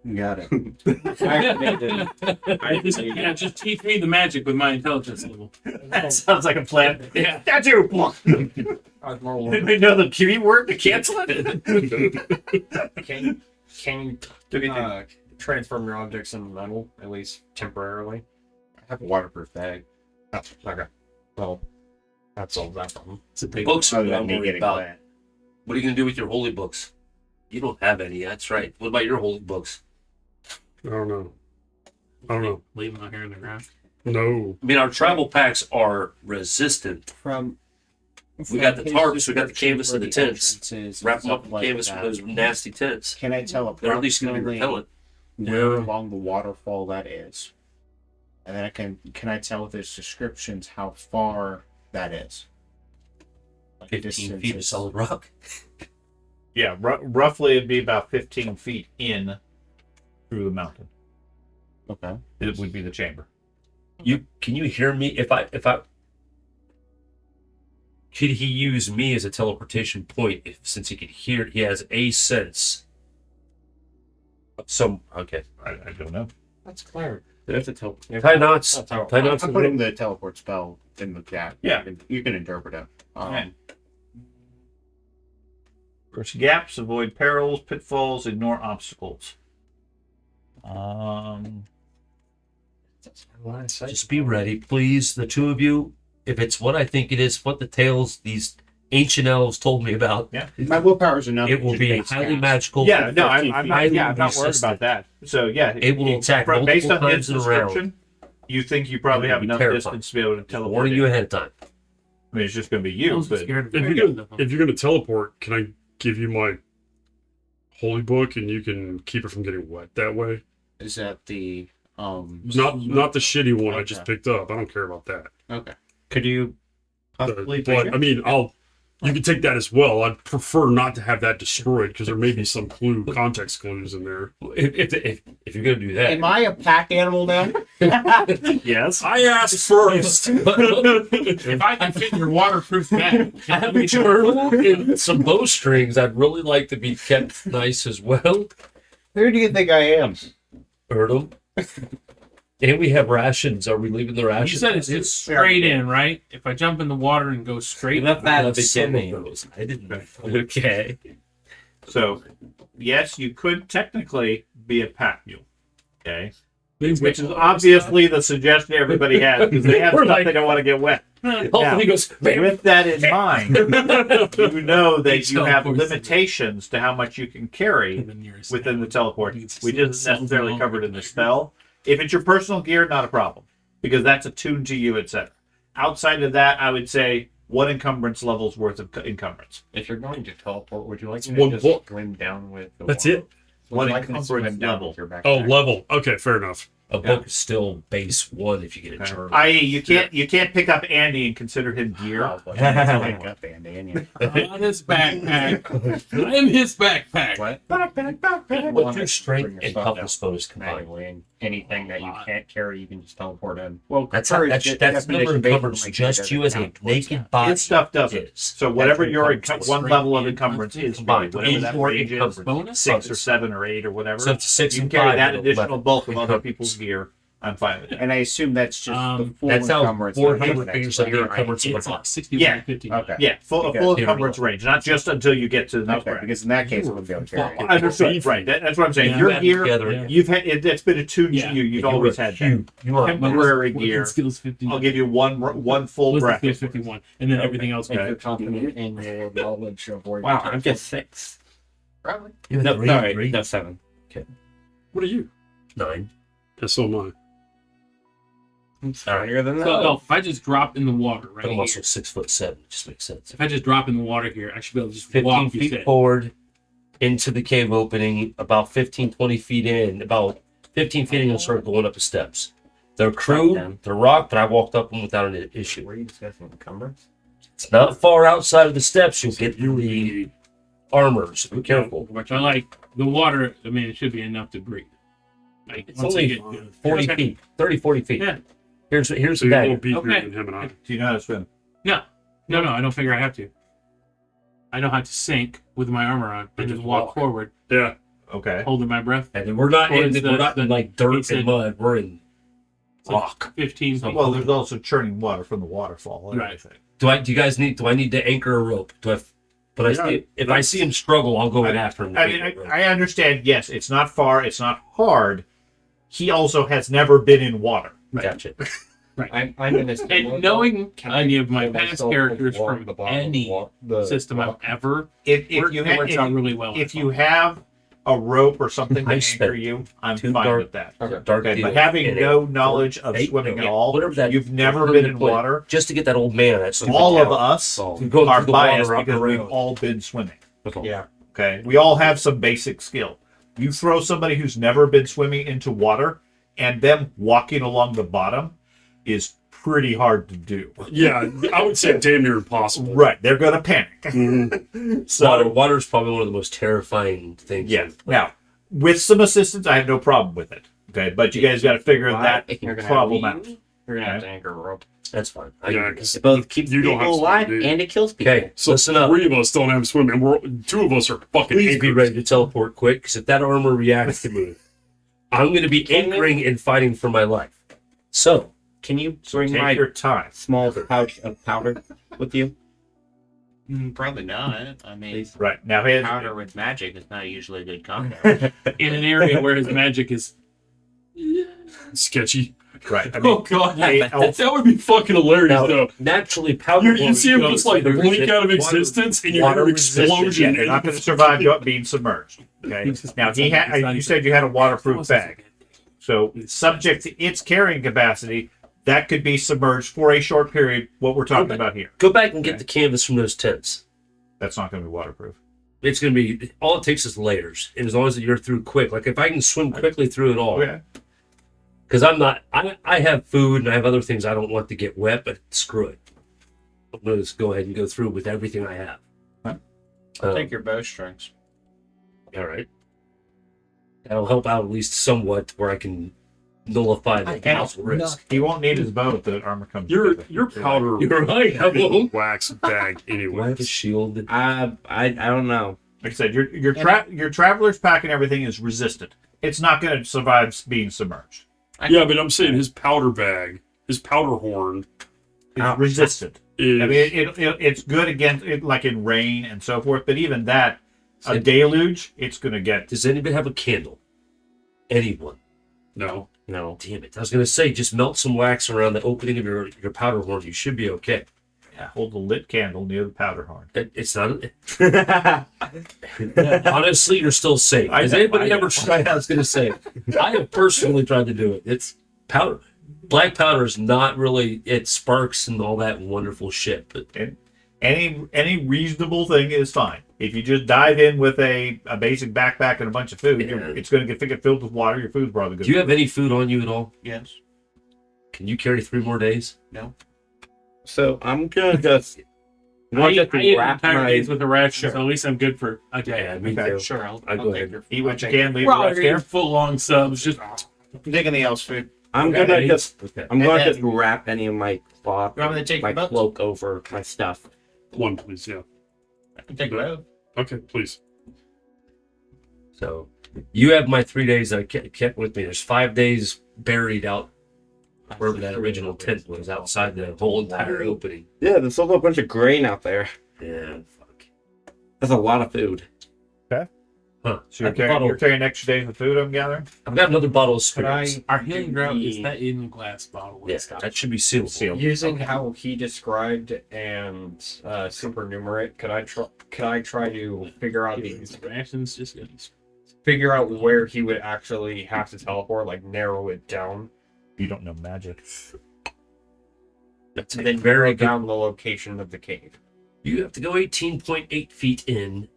You got it. Yeah, just teach me the magic with my intelligence level. That sounds like a plan. Yeah. Statue! Anybody know the key word to cancel it? Can you transform your objects into metal, at least temporarily? I have a waterproof bag. Oh, okay. Well, that solves that problem. It's a big Books are Other what than I'm me worried getting about. wet. What are you going to do with your holy books? You don't have any. That's right. What about your holy books? I don't know. Leave them out here in the ground. No. I mean, our travel packs are resistant. From We got the his tarps, we got the description canvas for and the tents. entrances and Wrap them up stuff in like canvas that, with those nasty tents. Can I tell They're at least going to be approximately repellent. where Yeah. along the waterfall that is, and then can I tell with its descriptions how far that is? Like 15 feet of solid rock. Yeah, roughly it'd be about 15 feet in through the mountain. Okay. It would be the chamber. Can you hear me? If I could he use me as a teleportation point since he could hear, he has a sense of some. Okay. I don't know. That's clever. That's a teleport. Tie knots. That's how. Tie knots. I'm putting the teleport spell in the chat. Yeah. You can interpret it. Okay. Burst gaps, avoid perils, pitfalls, ignore obstacles. Just be ready, please. The two of you. If it's what I think it is, what the tales these ancient elves told me about, My willpower is enough. it will be highly magical. Yeah, no, 15 I'm feet. not. Yeah, I'm not worried Resistant. about that. So yeah, It will attack based multiple on his times in a round. description. You think you probably It will have be enough terrifying. distance to be able to teleport? Warning in. you ahead of time. I mean, it's just going to be I you. was But scared of If it. you're gonna teleport, can I give you my holy book and you can keep it from getting wet that way? Is that the Not the shitty one I just Okay. picked up. I don't care about that. Okay. Could you possibly? But I mean, you can take that as well. I'd prefer not to have that destroyed because there may be some context clues in there. If you're gonna do that, Am I a pack animal now? yes, I asked first. If I can fit your waterproof bag, I have a journal and some bowstrings. I'd really like to be kept nice as well. Who do you think I am? Heard 'em. And we have rations. Are we leaving the you rations? said it's just straight in, right? If I jump in the water and go straight, left that at the Some of beginning. those. I didn't. Okay. So, yes, you could technically be a pack mule. Okay. Means Which is that- obviously the suggestion everybody has because they have We're stuff like- they don't want to get wet. Oh, he goes, "Man, With that in mind, you know that Each you have teleport's limitations to how much you can carry the nearest within the town. teleport. It's We didn't so necessarily long. cover it in the spell. If it's your personal gear, not a problem because that's attuned to you, etc. Outside of that, I would say one encumbrance level's worth of encumbrance. If you're going to teleport, would you like It's me one to just book. swim down with the That's water? it. Would One you like me to encumbrance swim down level. with your backpack? Oh, level. Okay, fair enough. a book is still base 1 if you get a Okay. journal. I.e., you can't pick up Andy and consider him gear. Oh, but I got Andy in you. On his backpack. I'm his backpack. What? What's your strength Bring your and stuff toughness down bonus combined? manually, and anything that you can't carry, you can just teleport in. Well, That's courage that's de- that's number definition of basically encumbrance makes just it you as a count towards naked that. body. His stuff doesn't. is. So whatever your encumbrance one is. level of encumbrance is, Combined. whatever that Or range is, encumbrance. bonus? 6 or 7 or 8 or whatever. So it's 6 you can and carry 5 that and additional 11. bulk of other Encumbrance. people's gear. I'm fine with it. And I assume that's just the full That's how encumbrance. Warhammer not the figures next like your one, right? encumbrance of It's a like box. 60 Yeah. 50. Okay. Yeah, full Because- encumbrance range, not just until you get to the next Okay, rank. because in that case, it would be able to carry it. Understood. Right. That's what I'm saying. Yeah. Your That gear, together. Yeah. you've had it's been attuned Yeah. to you. You've You always are had that. huge. You are Temporary Weapon gear. skills 50. I'll give you one full Wisdom breath. skills 51, and then everything else. If Okay. you're confident in your knowledge of where Wow, you I'm just 6. probably. You have No, three, sorry, three, no 7. What are you? 9. Yeah, so am I. Higher than that. So if I just drop in the water right But I'm also here, 6'7". It just makes sense. if I just drop in the water here, I should be able to just 15 walk. You feet said. forward into the cave opening, about 15, 20 feet in, about 15 feet in, you'll start going up the steps. They're crude, they're rock, but I walked up them without an issue. Were you discussing encumbrance? It's not far outside of the steps. You'll get the armor, so be careful. Which I like. The water, I mean, it should be enough to breathe. Like, It's once I only get to 40 Okay. feet, 30, 40 feet. Yeah. Here's So the you're a dagger. little beefier Okay. than him and I. Do you know how to swim? No, I don't figure I have to. I know how to sink with my armor on and just walk forward, Yeah. Okay. holding my breath. And then we're not in, Towards we're not in like he dirt said- and mud. We're in rock. 15 feet. Well, there's also churning water from the waterfall and Right. everything. Do you guys need? Do I need to anchor a rope? But Yeah, if I see him struggle, I'll go in after him. I mean, I understand. Yes, it's not far. It's not hard. He also has never been in water. Gotcha. I'm in this. And knowing any of my Can I past myself characters walk from the bottom of any the system I've rock? ever, If it you works out really well. if you have a rope or something to I anchor spent you, I'm 2 fine dark- with that. Dark Okay, deal. but having And no it- knowledge of 8, swimming at yeah, all, whatever that. you've never whatever been they in put, water. just to get that old man. That's All of us to go are through the biased water up because we've around. all been swimming. Yeah. Okay, we all have some basic skill. You throw somebody who's never been swimming into water, and them walking along the bottom is pretty hard to do. Yeah, I would say damn near impossible. Right, they're gonna panic. Mhm. So Water is probably one of the most terrifying things. yeah. Now, with some assistance, I have no problem with it. Okay, but you guys got to figure that You're gonna problem have out. You're gonna have to anchor a rope. That's fine. Yeah, because It both keeps you don't have people to alive do- and it kills people. Okay, so listen up. 3 of us don't have swim, and two of us are fucking Please be anchored. ready to teleport quick, because if that armor reacts to me, I'm going to be anchoring and fighting for my life. So, Can you bring Take my your time. small pouch of powder with you, Probably not. I mean, please? Right now, his, powder with magic is not usually a good combo. In an area where his magic is. Sketchy. right. I Oh mean, god, a elf- that would be fucking hilarious now, though. naturally, powder You horns see him go just like through blink out of water- existence, and you hear water an resistant. explosion. yeah, they're not going to survive being submerged. Okay. Now you said you had a waterproof bag, so subject to its carrying capacity, that could be submerged for a short period. What we're talking about here, Go back and get the canvas from those tents. that's not going to be waterproof. It's going to be, all it takes is layers. And as long as you're through quick, like if I can swim quickly through it all, Okay. because I have food and I have other things I don't want to get wet, but screw it. I'm going to just go ahead and go through with everything I have. Huh? Take your bowstrings. All right. That'll help out at least somewhat where I can nullify the possible risk. He won't need his bow if the armor comes. Your together. powder You're right. I won't. wax bag Do I anyway. have a shield? I don't know. Like I said, your traveler's pack and everything is resistant. It's not going to survive being submerged. Yeah, but I'm saying his powder bag, his powder horn It's resistant. is. I mean, it's good against it, like in rain and so forth. But even that, a deluge, it's going to get. Does anybody have a candle? Anyone? no. No. Damn it. I was going to say, just melt some wax around the opening of your powder horn. You should be okay. Yeah, hold the lit candle near the powder horn. It's not. Honestly, you're still safe. I Has know, anybody I ever know. tried? I was going to say, I have personally tried to do it. It's powder. Black powder is not really. It sparks and all that wonderful shit. But Any reasonable thing is fine. If you just dive in with a basic backpack and a bunch of food, Yeah. it's going to get filled with water. Your food's probably good. do you have any food on you at all? Yes. Can you carry 3 more days? So I'm gonna just. I eat an wrap entire my. days with a ration, so at least I'm good for a day. Yeah, me Okay. too. Sure. I'll I'll go take ahead. your. Eat what I'll you take can, your- leave the Well, rest here. full long subs, just I'm taking the elf's food. I'm Okay. gonna just. Okay. I'm gonna And just wrap any of my cloth, You want me to take my your boat? cloak over my stuff. One, please. Yeah. I can take both. Okay, please. So you have my 3 days I kept with me. There's 5 days buried out wherever that original tent was, outside the whole entire opening. Yeah, there's also a bunch of grain out there. Yeah, fuck. That's a lot of food. Huh. So you're carrying extra days of food, I'm gathering? I've got another bottle of Could I, spirits. our healing grout is that in glass bottle. Yeah, that should be sealed. Sealed. using how he described and supernumerate, could I try to figure out These rations just figure out where he would actually have to teleport, like narrow it down, You don't know magic. That's and then very narrow good. down the location of the cave. You have to go 18.8 feet in.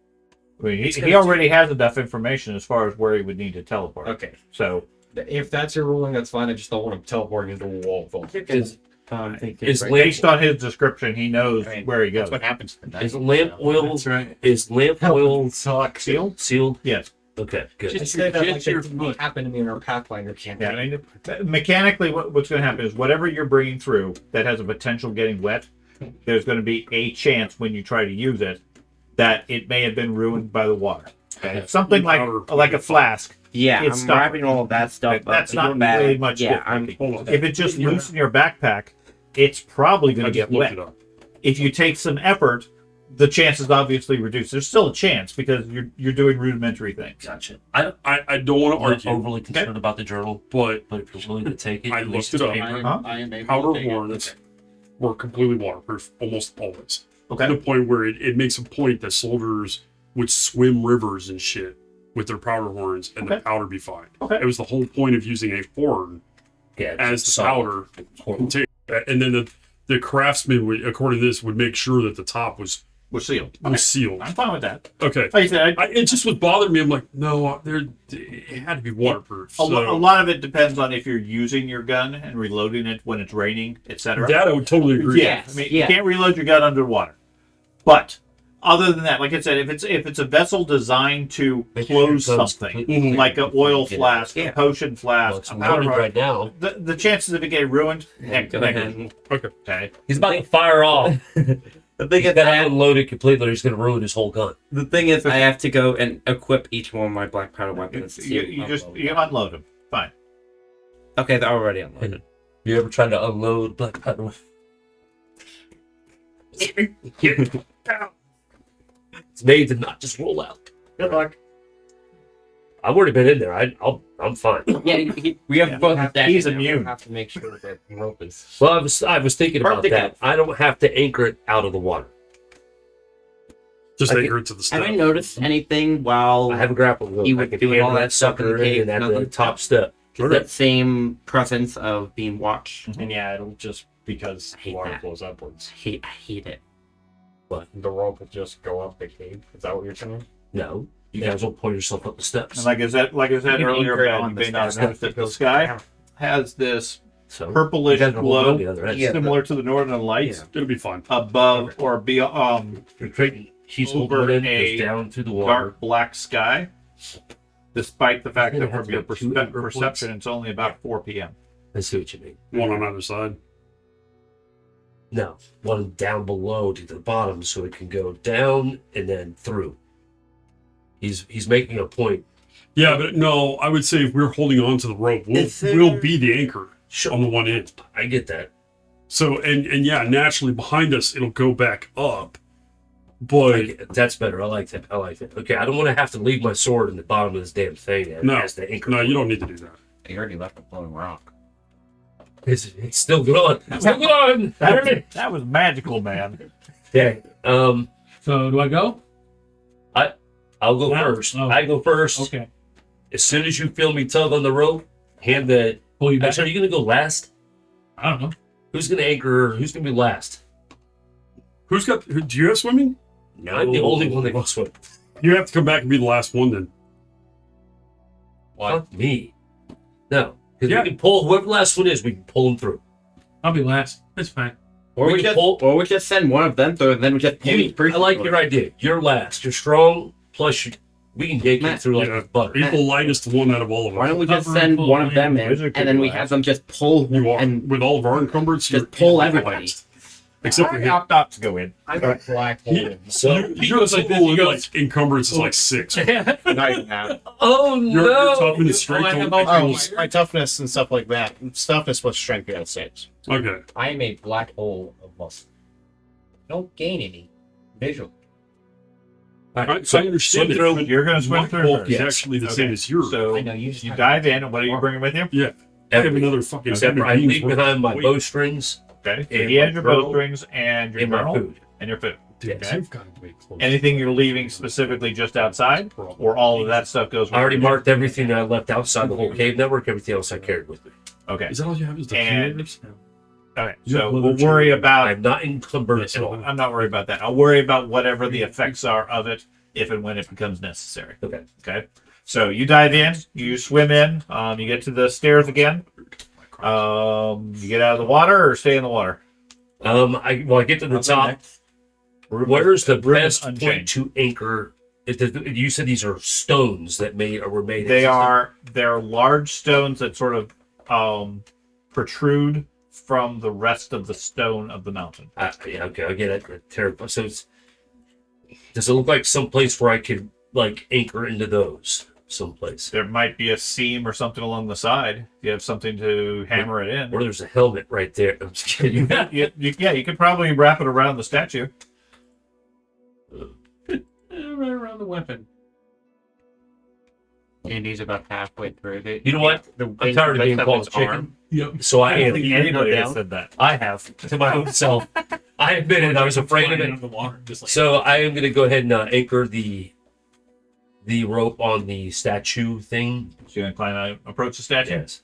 I mean, It's he gonna already has enough information as far as where he would need to teleport. Okay, So if that's your ruling, that's fine. I just don't want him teleporting into a wall full. Is, Thinking is right- lamp, based on his description, he knows I mean, where he That's goes. what happens to the night. is lamp oil That's right. is lamp oil Sealed? sealed? Yes. Okay, good. Just- I said that like Just your that didn't foot. happen to me in our Pathfinder Yeah, campaign. I mean, mechanically, what's going to happen is whatever you're bringing through that has a potential getting wet, there's going to be a chance when you try to use it that it may have been ruined by the water. Okay? Something like a flask. Yeah, It's I'm stuff. wrapping all of that stuff. That's up not in your really bag. much Yeah, different. I'm. Hold on. If it's just loose in your backpack, it's probably going I to just get looked wet. it up. If you take some effort, the chance is obviously reduced. There's still a chance because you're doing rudimentary things. Gotcha. I don't want to I'm not argue, overly concerned about the journal, but but if you're willing to take it, I at least looked it it's up. paper. Huh? I am able powder to take it. horns were completely waterproof almost always. Okay. To the point where it makes a point that soldiers would swim rivers and shit with their powder horns and the Okay. powder be fine. Okay. It was the whole point of using a horn Yeah, as the solid. powder container. And then the craftsman would, according to this, would make sure that the top was Was sealed. was sealed. I'm fine with that. Okay. Like I said, It just was bothering me. I'm like, no, it had to be waterproof. a So lot of it depends on if you're using your gun and reloading it when it's raining, etc. that I would totally agree. Yeah, Yes, I mean, yeah. you can't reload your gun underwater. But other than that, like I said, if it's a vessel designed to Make sure close it comes something, completely like an oil Yeah. flask, Yeah. a potion Well, flask, it's a powder loaded rod, right now. the chances of it getting ruined, Go ahead. okay. He's about to fire off. The thing He's is, got to unload it completely, or he's going to ruin his whole gun. I have to go and equip each one of my black powder weapons. You unload them. Fine. Okay, they're already unloaded. You ever tried to unload black powder? It's made to not just roll out. Good luck. I've already been in there. I'm fine. Yeah, we have both of that. He's You immune. have to make sure that the rope is. Well, I was thinking about Partly that. I don't have to anchor it out of the water. Just I anchor it to the step. Have I noticed anything while I have a grapple hook. You I would can do hammer all that that stuff in sucker the cave, in at the nothing? top step. that same presence of being watched? And yeah, it'll just because I hate water that. flows upwards. I hate it. The rope will just go up the cave. Is that what you're saying? No, you guys will pull yourself up the steps. And like I said can earlier, anchor it Ben, on you the may not have sky. noticed that the sky has this So purplish you guys are holding glow, on the other edge. Yeah. similar to the northern lights, It'll be fine. above or You're creating. He's over holding it in, a goes down through the water. dark black sky. Despite the fact You're that gonna from have your to go 2 anchor perception, it's only about 4 p.m. I see what you mean. One on either side. No, one down below to the bottom, so it can go down and then through. He's making a point. Yeah, but no, I would say if we're holding on to the rope, we'll be the anchor on the one end. I get that. So and yeah, naturally behind us it'll go back up. I But get- that's better. I like that. Okay, I don't want to have to leave my sword in the bottom of this damn thing as the anchor. no, you don't need to do that. You already left a floating rock. It's still going. It's still going. That was magical, man. Okay. So do I go? I'll go Wow. first. Oh. I go first. Okay. As soon as you feel me tug on the rope, hand the. Pull you back. Actually, are you gonna go last? I don't know. Who's gonna anchor? Who's gonna be last? Do you have swimming? No, I'm the only one that can swim. You have to come back and be the last one then. Fuck me. No, because Yeah. we can pull whoever the last one is. We can pull them through. I'll be last. That's fine. Or We we, can just, pull- or we just send one of them through, and then we just pull each I person like through. your idea. You're last. You're strong. Plus, we can yank you Matt, through like yeah. butter. Equal lightest one out of all of Why us. don't we just Cover send full one of them in, Wizard and then we could have them just pull You are and with all of our encumbrance. just you're pull equal everybody. lightest. Except for him. Opt to go in. I'm a black hole. So, Yours like like this, he goes- like encumbrance is like 6. Not even half. oh Your no! toughness strength I don't have all equal- Oh, my toughness and stuff like that. Toughness plus strength at 6. Okay. I am a black hole of muscle. Don't gain any visual. All I right, so understand swim it, through. but You're going to swim my through bulk first. is actually the same Okay. as yours. So I know you just you have dive to- in, and what are you bringing with you? Yeah. I have another fucking. Except for I human leave being's behind my worth of bowstrings Okay. So And he has my your journal. bowstrings and your and my journal food. and your food. Dude, Okay. you've got to be close. Anything you're leaving specifically just outside, or all of that stuff goes with I already you? marked everything that I left outside the whole cave network. Everything else I carried with me. Okay. Is that all you have? Is the And- cubes? Okay. You have So leather we'll worry chain. about. I'm not encumbered Yes, at all. I'm not worried about that. I'll worry about whatever the effects are of it if and when it becomes necessary. Okay. Okay. So you dive in, you swim in, you get to the stairs again. You get out of the water or stay in the water. I get to the top. Where's the Room is best point unchanged. to anchor? You said these are stones that were made. They're large stones that sort of protrude from the rest of the stone of the mountain. Yeah, okay, I get it. Terrible. So does it look like some place where I could like anchor into those someplace? There might be a seam or something along the side. You have something to hammer it in. Or there's a helmet right there. I'm just kidding. Yeah, you could probably wrap it around the statue. Right around the weapon. Andy's about halfway through. You know what? I'm tired of being called a chicken. Yep. So I I don't am. think anybody down. has said that. I have to my own self. I admitted I was afraid of it. The water, just like So I am going to go ahead and anchor the rope on the statue thing. So you're gonna approach the statue. Yes.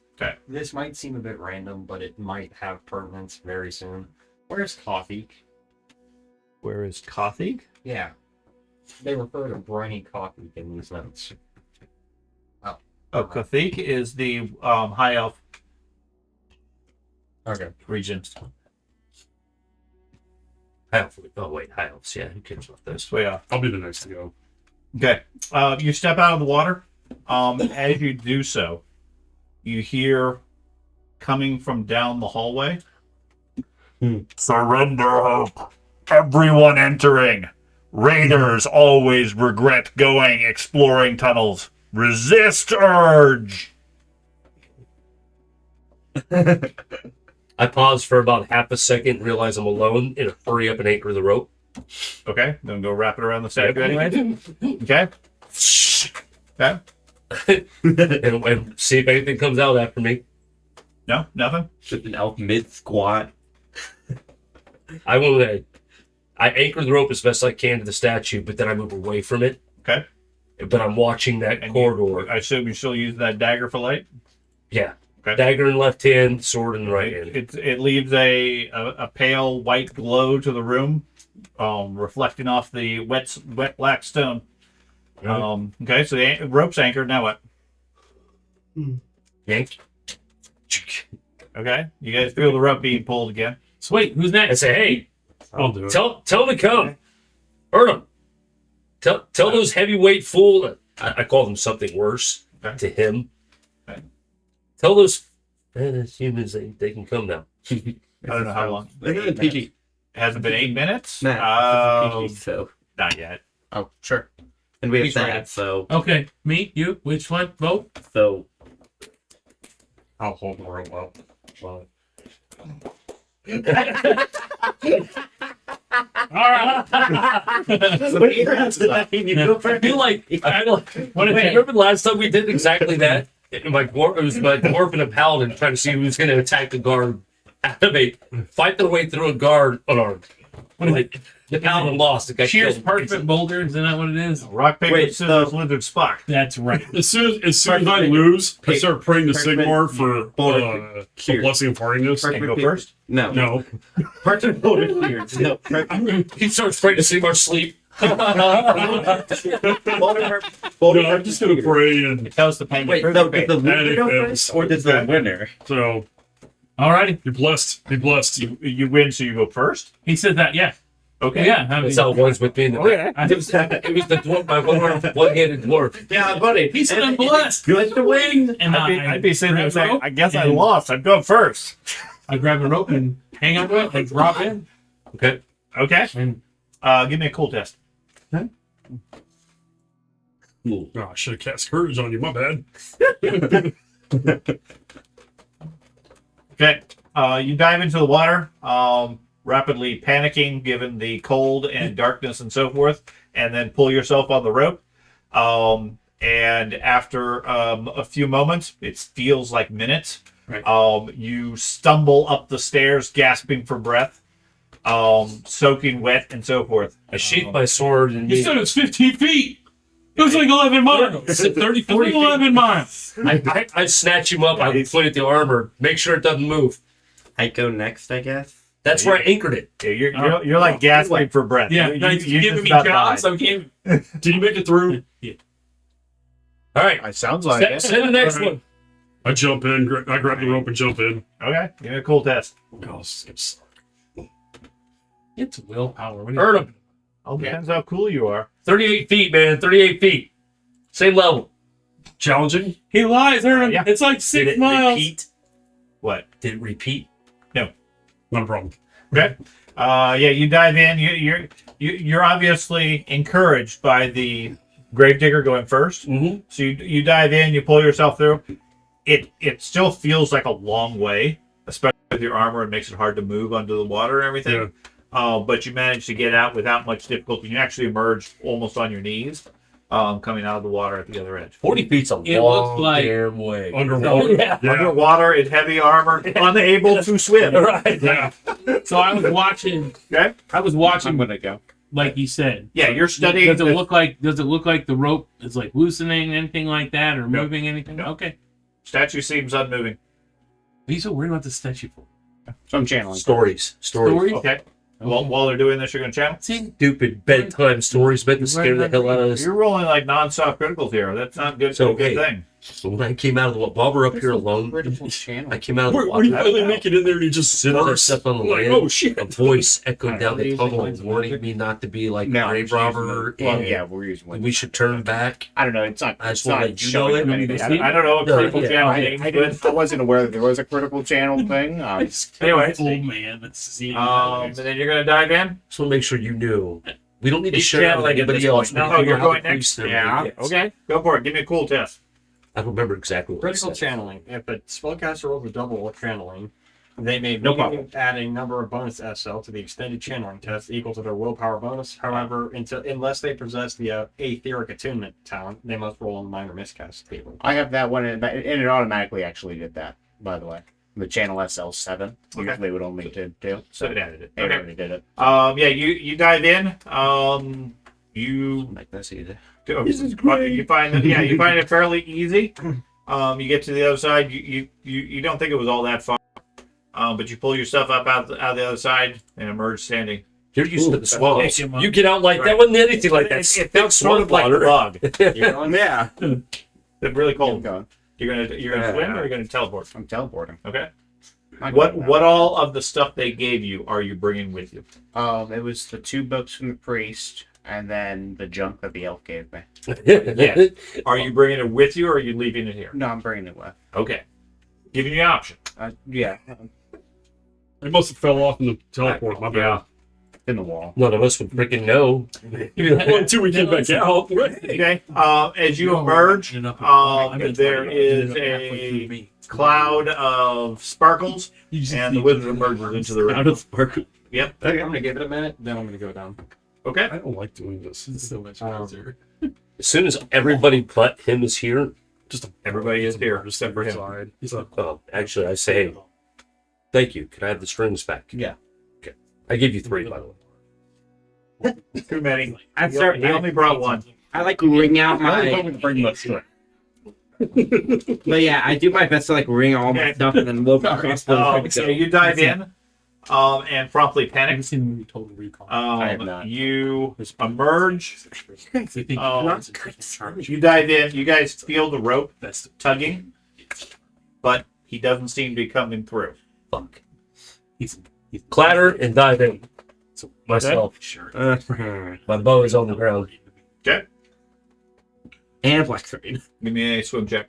This might seem a bit random, but it might have permanence very soon. Where's coffee? Where is Kothig? Yeah. They refer to briny coffee in these notes. Oh, Kathik is the high elf Okay. regent. High elf. Oh wait, high elves. Yeah, who cares about this? This way off. I'll be the next to go. Okay. You step out of the water. As you do so, you hear coming from down the hallway. Surrender hope. Everyone entering. Raiders always regret going exploring tunnels. Resist urge. I pause for about half a second, realize I'm alone, and hurry up and anchor the rope. Okay, then go wrap it around the statue anyway. Okay. Okay. and see if anything comes out after me. No, nothing. Just an elf mid squat. I anchor the rope as best I can to the statue, but then I move away from it. Okay. But I'm watching that And corridor. I assume you're still using that dagger for light. Yeah. Okay. Dagger in left hand, sword in the right hand. It leaves a pale white glow to the room, reflecting off the wet black stone. Okay, so the rope's anchored. Now what? Yank. Okay, you guys feel the rope being pulled again. Sweet. Who's I next? say, hey, I'll do it. tell them to come. Hurt them. Tell those heavyweight fool. I call them something worse Okay. to him. Okay. Tell those humans they can come now. I don't know how long. PG. It hasn't been 8 minutes. Nah, PG, so. Not yet. Oh, sure. And we have He's that, ready. so. Okay, me, you, which one? Vote. So. I'll hold the rope up. All right. I feel like what if you remember the last time we did exactly that? It was my dwarf and a paladin trying to see who was going to attack the guard. Activate, fight their way through a guard unarmed. Like, the paladin lost. The guy Cheers, killed. parchment boulder. Is that what it is? Rock paper Wait, scissors lizard Spock. That's right. As soon as I lose, I start praying to Sigmar for the Cheers. blessing of hardiness. First- And go first. No. No. Parchment folder here. No. He starts praying to see our sleep. No, I'm just gonna pray and Tells the penguin. Wait, so did the loser go And it first, or did the winner? so Alrighty. you're blessed. Be blessed. You win, so you go first. He said that. Yeah. Okay. Yeah. I mean, That's how it was with me in the Okay. It was the dwarf, my one-handed dwarf. Yeah, buddy. he said I'm blessed. Good to win. And I'd be sitting there grab the saying, rope I guess I and lost. I'd go first. I grab the rope and hang on to it and drop in. Okay. Okay. And Give me a cool test. Oh, I should have cast courage on you. My bad. Okay. You dive into the water, rapidly panicking given the cold and darkness and so forth, and then pull yourself on the rope. And after a few moments, it feels like minutes. Right. You stumble up the stairs, gasping for breath, soaking wet and so forth. I sheath my sword and you said it's 15 feet. It was like 11 miles. It's at 30, It 40 was 11 miles. I snatch him up. I point at the armor, make sure it doesn't move. I go next, I guess. That's where I anchored it. Yeah, you're like gasping for breath. Yeah. You Nice. just Giving me about jobs. died. I'm giving. Did you make it through? All right. It sounds like it. Send the next All right. one. I jump in. I grab the rope and jump in. Okay. Give me a cool test. Oh, this is gonna suck. It's willpower. What do you Heard think? him. All depends how cool you are. 38 feet, man. 38 feet. Same level. Challenging. He lies, Herman. Yeah. It's like Did 6 it miles. repeat? What? Did it repeat? Not a problem. Okay. Yeah, you dive in. You're obviously encouraged by the gravedigger going first. Mm-hmm. So you dive in, you pull yourself through. It still feels like a long way, especially with your armor. It makes it hard to move under the water and everything. But you manage to get out without much difficulty. You actually emerge almost on your knees, coming out of the water at the other edge. 40 feet's a It long looks like- damn way. Underwater. Yeah. Underwater in heavy armor, unable to swim. Right. Yeah. So I was watching. Okay. I was watching, I'm gonna go. like you said. Yeah, you're studying. Does it the look like? Does it look like the rope is like loosening, anything like that, or No. moving anything? No. Okay. statue seems unmoving. Are you so worried about the statue for? So I'm channeling. Stories. Stories? Okay. While they're doing this, you're going to channel? Stupid bedtime stories meant to scare the hell out of us. You're rolling like non-stop criticals here. That's not good. So, a good hey, thing. So when I came out of the while we're up here alone, Critical channel. I came out of the What do you water. finally make it in there and you just As soon as I burst? stepped on the Like, land, oh shit. a voice echoed down the Using tunnel, lines of warning magic? me not to be like No, a grave it's using robber, Well, and yeah, we're using. we should turn back. I don't know. It's not. I just It's wanna not let you showing know it. them anything. I don't know what No, critical yeah. channel I means, didn't. I wasn't aware that there was a critical channel thing. Anyways, Old man. That's seeing. and then you're going to dive in? Just want to make sure you knew. We don't need to He's share it with channeling at anybody this else. point. We No, can you're figure out going the next. priest and Yeah. everything. Yes. Okay. Go for it. Give me a cool test. I don't remember exactly what Critical it said. channeling. If a spellcaster rolls a double channeling, they may No immediately add a number of bonus SL to the extended channeling test equal to their willpower bonus. However, unless they possess the aetheric attunement talent, they must roll on the minor miscast table. I have that one, and it automatically actually did that. By the way, the channel SL7 Okay. usually would only do. So it added it. It Okay. already did it. Yeah, you dive in. You Like this either. This is great. You find that, you find it fairly easy. You get to the other side. You don't think it was all that far, but you pull yourself up out the other side and emerge standing. You're used to the swamps. Yeah, You get out like that. Wasn't anything like that. It feels sort of like a bug. Yeah. It's really Keep cold. going. You're gonna swim or you're gonna teleport. I'm teleporting. Okay. I What got that. what all of the stuff they gave you are you bringing with you? It was the 2 books from the priest, and then the junk that the elf gave me. Yes. Are you bringing it with you or are you leaving it here? No, I'm bringing it with. Okay. Giving you an option. Yeah, It must have fell off in the teleport. My Yeah. bad. in the wall. None of us would freaking know. Well, until we get back out. Okay. As you emerge, there is a cloud of sparkles, and the wizard emerges into the Out room. of sparkle. Yep. Okay, I'm gonna give it a minute, then I'm gonna go down. Okay. I don't like doing this. It's so much Um, easier. As soon as everybody but him is here, Just Everybody is here. Just except for him. side. actually, I say, hey, thank you. Can I have the strings back? Yeah. Okay. I gave you 3, by the way. Too many. I He only brought one. I like wring out I was my. hoping to bring the string. But yeah, I do my best to like wring all my Okay. stuff and then look across the. So you dive in, and promptly I panic. haven't seen the movie Total Recall. I have not. You emerge. I think You dive in. You guys feel the rope that's tugging, but he doesn't seem to be coming through. Fuck. he's Clatter and dive in. So myself. sure. My bow is on the ground. Okay. And black screen. Give me a swim check.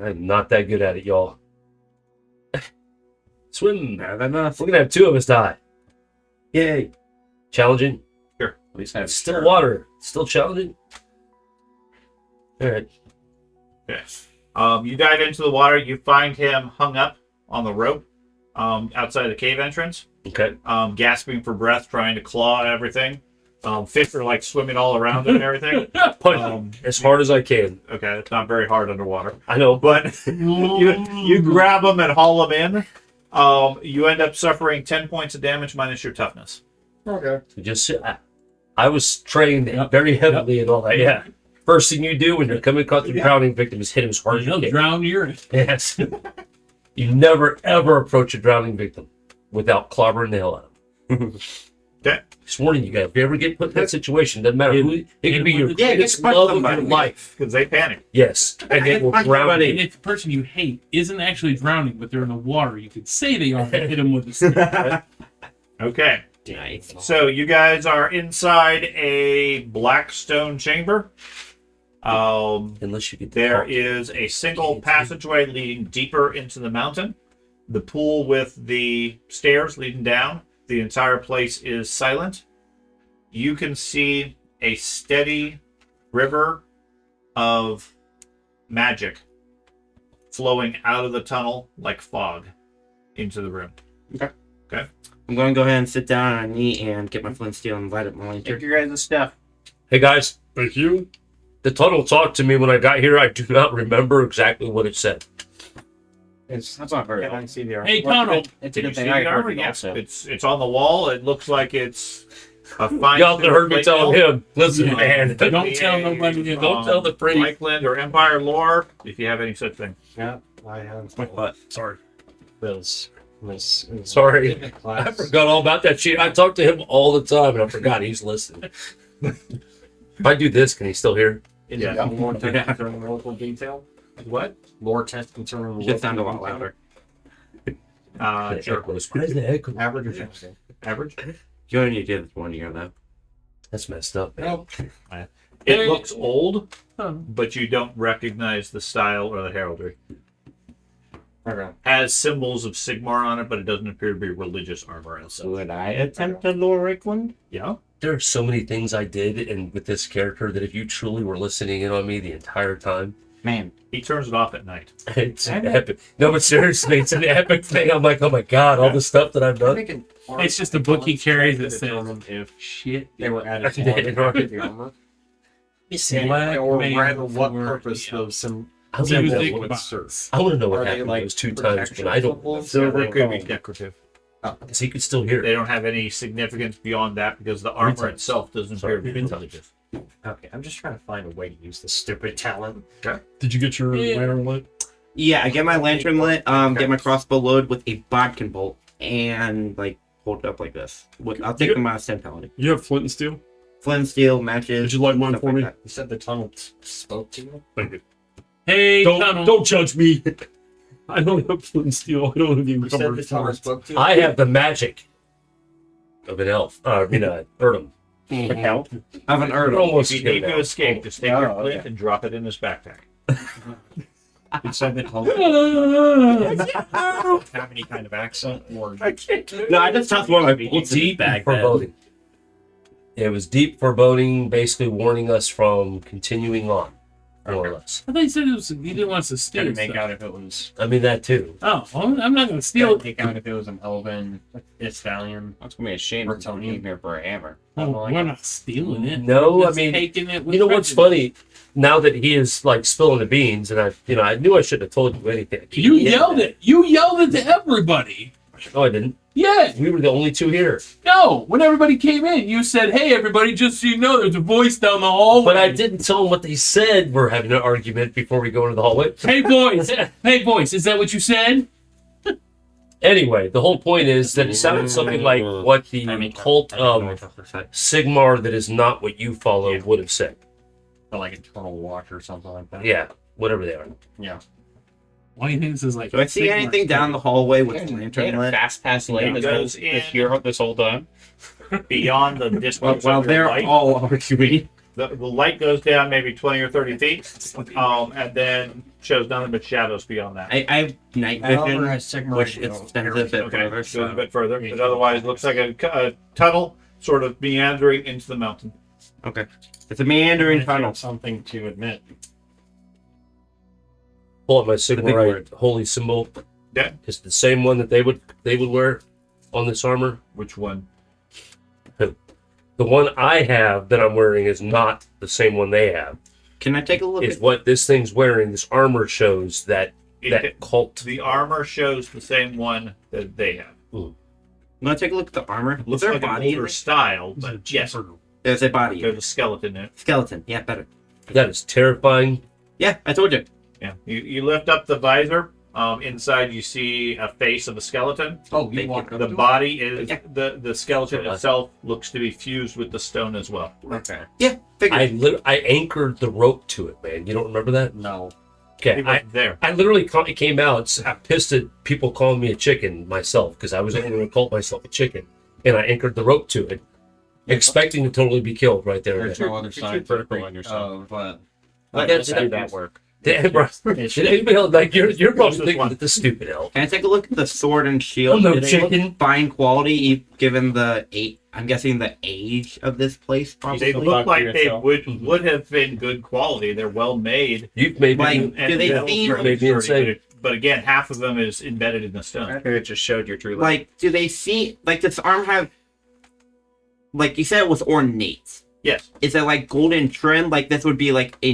I'm not that good at it, y'all. Swim. Not enough. We're gonna have 2 of us die. Yay. Challenging. At least I have Still water. Still challenging. All right. Yes. You dive into the water. You find him hung up on the rope outside the cave entrance, Okay. gasping for breath, trying to claw at everything. Fish are like swimming all around him and everything. Punch as hard as I can. Okay, it's not very hard underwater, I know. but you grab him and haul him in. You end up suffering 10 points of damage minus your toughness. Okay. Just I was trained very heavily and all that. Yeah. First thing you do when you're coming across the drowning victim is hit him as hard as you He'll can. drown you. Yes. You never ever approach a drowning victim without clobbering the hell out of him. Okay. Just warning you guys, if you ever get put in that situation, doesn't matter who, it can be your Yeah, greatest get punched love of somebody. your life. Because they panic. Yes. And they will drown And you. if the person you hate isn't actually drowning, but they're in the water, you could say they are and hit them with a stick. Okay. Nice. So you guys are inside a black stone chamber. Unless you get the There call. is a single passageway leading deeper into the mountain. The pool with the stairs leading down. The entire place is silent. You can see a steady river of magic flowing out of the tunnel like fog into the room. I'm going to go ahead and sit down on a knee and get my flint steel and light up my Take lantern. your guys' stuff. Hey guys, Thank you. the tunnel talked to me when I got here. I do not remember exactly what it said. That's not very I helpful. don't see the Hey, Connell. It's a Did you good see thing I the armor? heard it Yes. also. It's on the wall. It looks like it's a fine. Y'all heard me plate telling mill. him, listen, Yeah. man, Don't tell nobody. don't tell the priest. Reichland or Empire lore, if you have any such thing. Yeah, I have. What? Sorry. Bills. Sorry. I Class. forgot all about that shit. I talk to him all the time, and I forgot he's listening. If I do this, can he still hear? Is Yeah. it more test concerning local detail? What? More test concerning It should sound a lot detail? louder. Sure. Why is the echo? Average or something? Average. You only did this 1 year though. That's messed up, man. It looks old, Huh. but you don't recognize the style or the heraldry. Okay. Has symbols of Sigmar on it, but it doesn't appear to be religious armor. Also, Would I attempt a lore Rickland? yeah. There are so many things I did and with this character that if you truly were listening in on me the entire time, Man, He turns it off at night. it's an epic. No, but seriously, it's an epic thing. I'm like, oh my god, all the stuff that I've done. It's just a book he carries that says determine if shit. they were added Yeah, to right. the armor. Black Or man rather, what for- purpose yeah. those some I want to know Music what, box. serve. I want to know what Are they happened like those 2 times when I don't know. Silver They could be don't- decorative. Because he could still hear They it. don't have any significance beyond that because the armor times. itself doesn't appear to be intelligent. Okay, I'm just trying to find a way to use this stupid talent. Did you get your Yeah. lantern lit? yeah, I get my lantern lit. Get my crossbow loaded with a bodkin bolt, and like hold it up like this. I'll take the minus 10 penalty. You have flint and steel? Flint, steel, matches. Did you light mine stuff for like me? that. You said the tunnel spoke to you? Thank you. Hey, tunnel. Don't judge me. I don't have flint and steel. I don't have the You said the encumbered tunnel flint. spoke to you? I have the magic of an elf. Erdem. Of an We're Erdem. almost If you need here to now. escape, just take your flint and drop it in his backpack. You said the tunnel have any kind of accent or No, I just tossed one of my people. Deep foreboding. It was deep foreboding, basically warning us from continuing on, more or less. I thought you said it was, you didn't want us to steal trying to make stuff. out if it was I mean, that too. Oh, well, I'm not going to steal trying to it. make out if it was an elven Italian. That's gonna be a shame. We're Bretonian. telling here for a hammer. Oh, we're not stealing it. No, We're I just mean, taking it with You know what's prejudice. funny? Now that he is like spilling the beans, and I knew I shouldn't have told you anything. You yelled it. You yelled it to everybody. No, I didn't. Yeah. We were the only 2 here. No. When everybody came in, you said, "Hey, everybody, just so you know, there's a voice down the hallway." But I didn't tell them what they said. We're having an argument before we go into the hallway. Hey, boys. Hey, boys. Is that what you said? Anyway, the whole point is that it sounded something like what the cult of Sigmar that is not what you follow Yeah. would have said. like eternal watch or something like that. Yeah, whatever they are. Yeah. Why do you think this is like? Do I see anything down the hallway with lantern lit? fast pass lane It goes in this whole time. beyond the distance Well, of your they're light. all arguing. The light goes down maybe 20 or 30 feet, and then shows nothing but shadows beyond that. I have night However, vision, has Sigmar which extends a bit Okay, further. goes a bit further, but otherwise looks like a tunnel sort of meandering into the mountain. Okay. It's a meandering tunnel. Something to admit. Pull up my big Sigmarite holy symbol. Yeah. It's the same one that they would wear on this armor. Which one? The one I have that I'm wearing is not the same one they have. Can I take a look It's at what this thing's wearing. This armor shows that It, cult. the armor shows the same one that they have. I'm gonna take a look at the armor. Looks Is there like a an body? in older it? style, but yes, There's a body. in there's it. a skeleton in it. Skeleton. Yeah, better. That is terrifying. Yeah, I told you. Yeah. You lift up the visor. Inside you see a face of a skeleton. Oh, you walked The body is Yeah. the skeleton itself looks to be fused with the stone as well. Okay. Yeah, figured. I anchored the rope to it, man. You don't remember that? No. Okay. It was there. I literally it came out. I'm pissed at people calling me a chicken myself because I was only going to call myself a chicken, and I anchored the rope to it, expecting to totally be killed right there. There's no other side vertical on yourself. but That's How it. did that work? Damn, bro. Did anybody else, like you're probably this thinking one? that the stupid elf. Can I take a look at the sword and shield? I'm no Do they chicken. look fine quality, given I'm guessing the age of this place. Probably. They look like they yourself. would have been good quality. They're well made. You've made Like, me. And do they metal seem- really Made me sturdy, insane. but again, half of them is embedded in the I stone. think it just showed your true light. Like, do they see like this arm have? Like you said, it was ornate. Yes. Is it like golden trim? Like this would be like a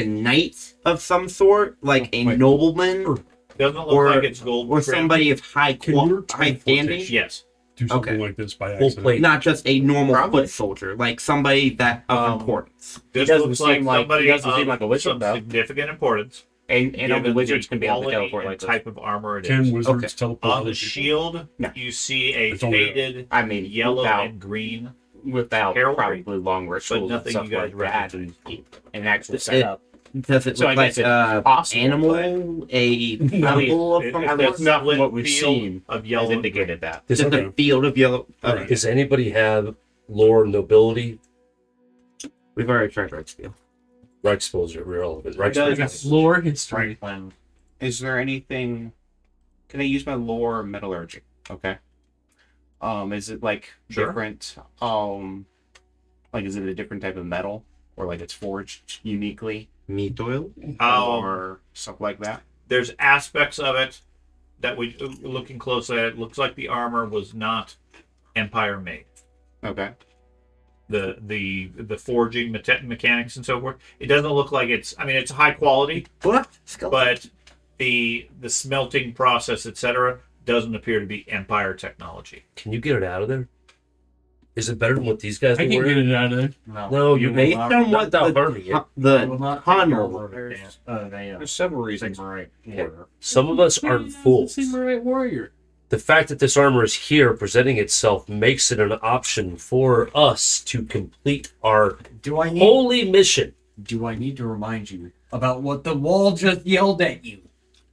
knight of some sort, like a Wait. nobleman, Doesn't look Or- like it's gold. or trim. somebody of high Can your high standing. teleportation Yes. do something Okay. like this by Full accident? plate. Not just a normal Probably. foot soldier, like somebody that of importance. This doesn't looks seem like- somebody he doesn't of seem like a wizard, some though. significant importance. And all the given wizards can be able to quality teleport and like this. type of armor it Can is. wizards teleport? On other the people? shield, No. you see a It's only- faded I mean, yellow without, and green, without heraldry, probably long but rituals and nothing stuff you guys like that. recognize. An actual It- setup. Does it So look I like guess it's possible, animal? I A mean, symbol of It- some it's sort? a not split what we've field seen of has yellow and indicated that. Does, Just a field of yellow. Right. Okay. does anybody have lore nobility? We've already tried red steel. Reichspils are irrelevant. Does- I got lore history. Franklin. Is there anything? Can I use my lore metallurgy? Okay. Is it like Sure. different? Like is it a different type of metal, or like it's forged uniquely, Meat oil. or something like that? There's aspects of it that we, looking closely at, it looks like the armor was not Empire made. Okay. The forging mechanics and so forth. It doesn't look like it's. I mean, it's high quality, What? but the smelting process, etc., doesn't appear to be Empire technology. Can you get it out of there? Is it better than what these guys I were can get wearing? it out of there. No, you Based not, on what without hurting it. the tunnel. There's several reasons. Right. Yeah. Some of us aren't fools. Samurai warrior. The fact that this armor is here presenting itself makes it an option for us to complete our Do I need holy mission. to remind you about what the wall just yelled at you?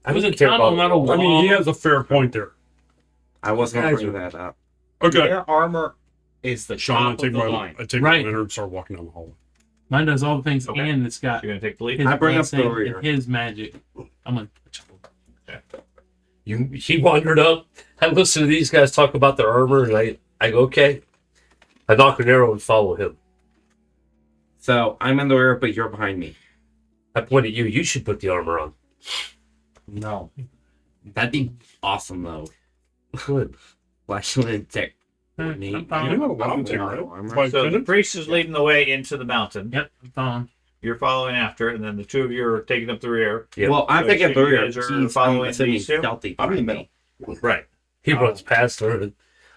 I It was don't a care tunnel, about not a wall. I mean, he has a fair point there. I wasn't Guys bringing are- that up. Okay. Their armor is the Sean, I top take of the my line. I take Right. my lantern and start walking down the hallway. Mine does all the things, Okay. and it's got You're gonna take the lead. his I bring up blessing the rear. and his magic. I'm gonna. He wandered up. I listen to these guys talk about their armor, and I go, okay. I knock an arrow and follow him. So I'm in the rear, but you're behind me. I point at you. You should put the armor on. No. That'd be awesome though. Good. Why shouldn't it I'm You following. know what I'm take right? armor. By So the finish? priest is leading the way into the mountain. Yep, I'm following. You're following after, and then the two of you are taking up the rear. Yeah. Well, I'm So taking you the rear. guys are He's following assuming these two? stealthy. I'm in the behind middle. me. Right. He runs past her. And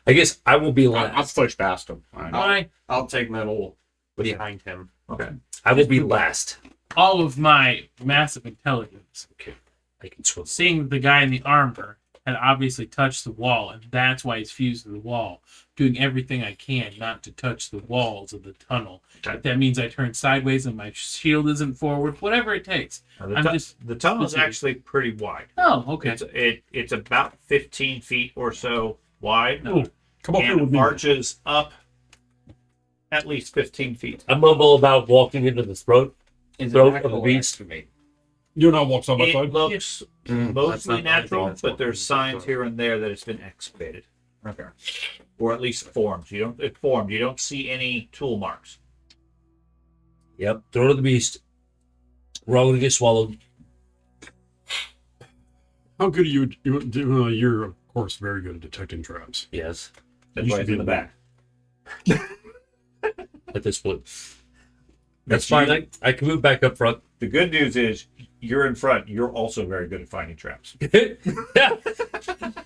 I guess I will be I'll last. push past him. Why? I'll take metal Yeah. behind him. Okay. I will be last. All of my massive intelligence, I can swim. seeing that the guy in the armor had obviously touched the wall, and that's why he's fused to the wall. Doing everything I can not to touch the walls of the tunnel. Okay. If that means I turn sideways and my shield isn't forward, whatever it takes. Now, I'm the, just the tunnel is specific. actually pretty wide. Oh, okay. It's about 15 feet or so wide, Ooh, come up here with and me. arches up at least 15 feet. I mumble about walking into the throat. Is Throat it of the natural or beast. excavate? You and I walk side by It side. looks That's mostly not natural, anything but that's there's walking signs here and there that it's been excavated, Okay. or at least formed. It formed. You don't see any tool marks. Yep. Throat of the beast. We're all going to get swallowed. How good are you? You're, of course, very good at detecting traps. Yes. That's You why should it's be in the the back. At this point. That's fine. I can move back up front. The good news is you're in front. You're also very good at finding traps.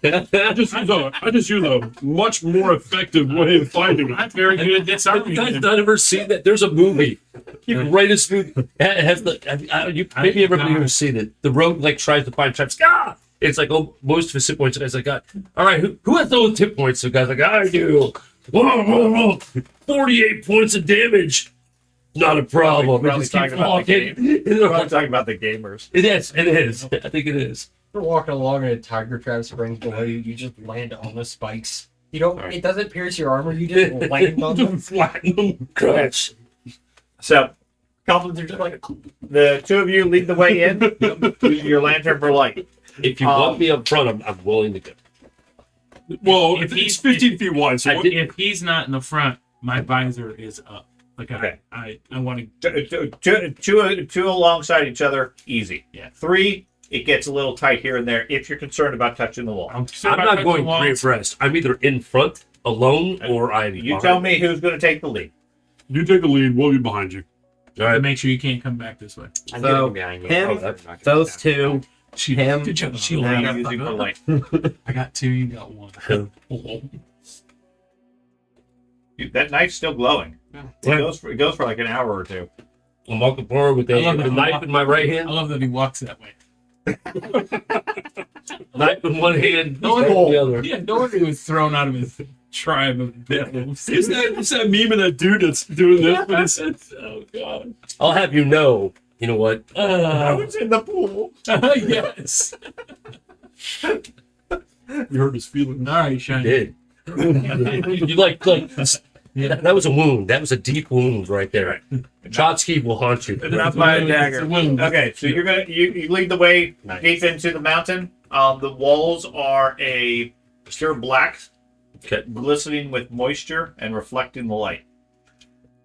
I just use a much more effective way of finding them. I'm very good at disarming You guys him. not ever seen that? There's a movie. The greatest movie. It has the, maybe everybody has seen it. The rogue like tries to find traps. Ah! It's like most of his hit points. And it's like, all right, who has those hit points? The guy's like, I do. Whoa, whoa, whoa. 48 points of damage. Not a problem. Probably It just keeps talking about the walking. We're not talking about the gamers. It is. It is. I think it is. You're walking along and a tiger trap springs below you. You just land on the spikes. You don't. Sorry. It doesn't pierce your armor. You just land on them. Flatten them. Crash. So, goblins are just like the two of you lead the way in. Use your lantern for light. If you want me up front, I'm willing to go. Well, If it's he's- 15 feet wide, so I what- did- If he's not in the front, my visor is up. Like Okay. I want to. Two alongside each other, easy. Yeah. Three, it gets a little tight here and there if you're concerned about touching the wall. I'm I'm not going three abreast. I'm either in front alone or I'm You behind. tell me who's going to take the lead. you take the lead, we'll be behind you. All right. Make sure you can't come back this way. I'm So, getting behind you. him, Oh, that's not gonna Those be two. Him. Good job. Shield. and I got Using for fuck up. light. I got two. You got one. That knife's still glowing. Yeah. It goes for like an hour or two. I'm walking forward with I love a that. knife in my right I hand, love that he walks that way. knife in one hand, No knife in the other. Yeah, no wonder he was thrown out of his tribe of devils. It's that meme of that dude that's doing this, but it's Oh god. I'll have you know. You know what? I was in the pool. Yes. you hurt his feelings. All right, You Shiny. did. You like that was a wound. That was a deep wound right there. Trotsky will haunt you. Not by a It's a dagger. wound. Okay, so you're gonna you lead the way Nice. deep into the mountain. The walls are a pure black, Okay. glistening with moisture and reflecting the light.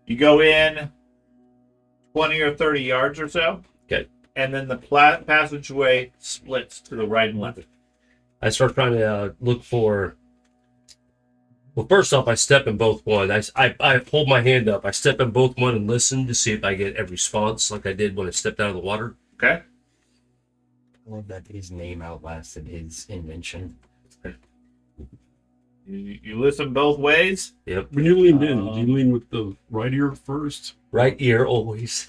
You go in 20 or 30 yards or so. Okay. And then the passageway splits to the right and left. I start trying to look for. Well, first off, I step in both one. I hold my hand up. I step in both one and listen to see if I get a response like I did when I stepped out of the water. Okay. I love that his name outlasted his invention. You listen both ways. When you leaned in, did you lean with the right ear first? Right ear always.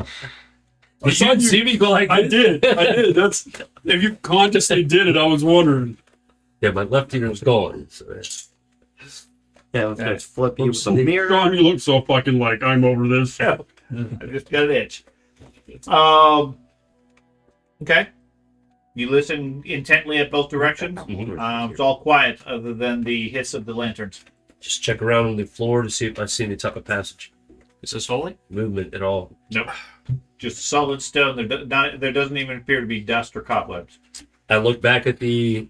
I Did saw you you- see me go like I this? did. I did. That's if you consciously did it, I was wondering. Yeah, my left ear is gone. So that's- Yeah, let's flip you with Oops. the mirror. John, you look so fucking like I'm over this. I just got an itch. Okay. You listen intently at both directions. It's all quiet other than the hiss of the lanterns. Just check around on the floor to see if I see any type of passage, Is this holy? movement at all. Nope. Just solid stone. There doesn't even appear to be dust or cobwebs. I look back at the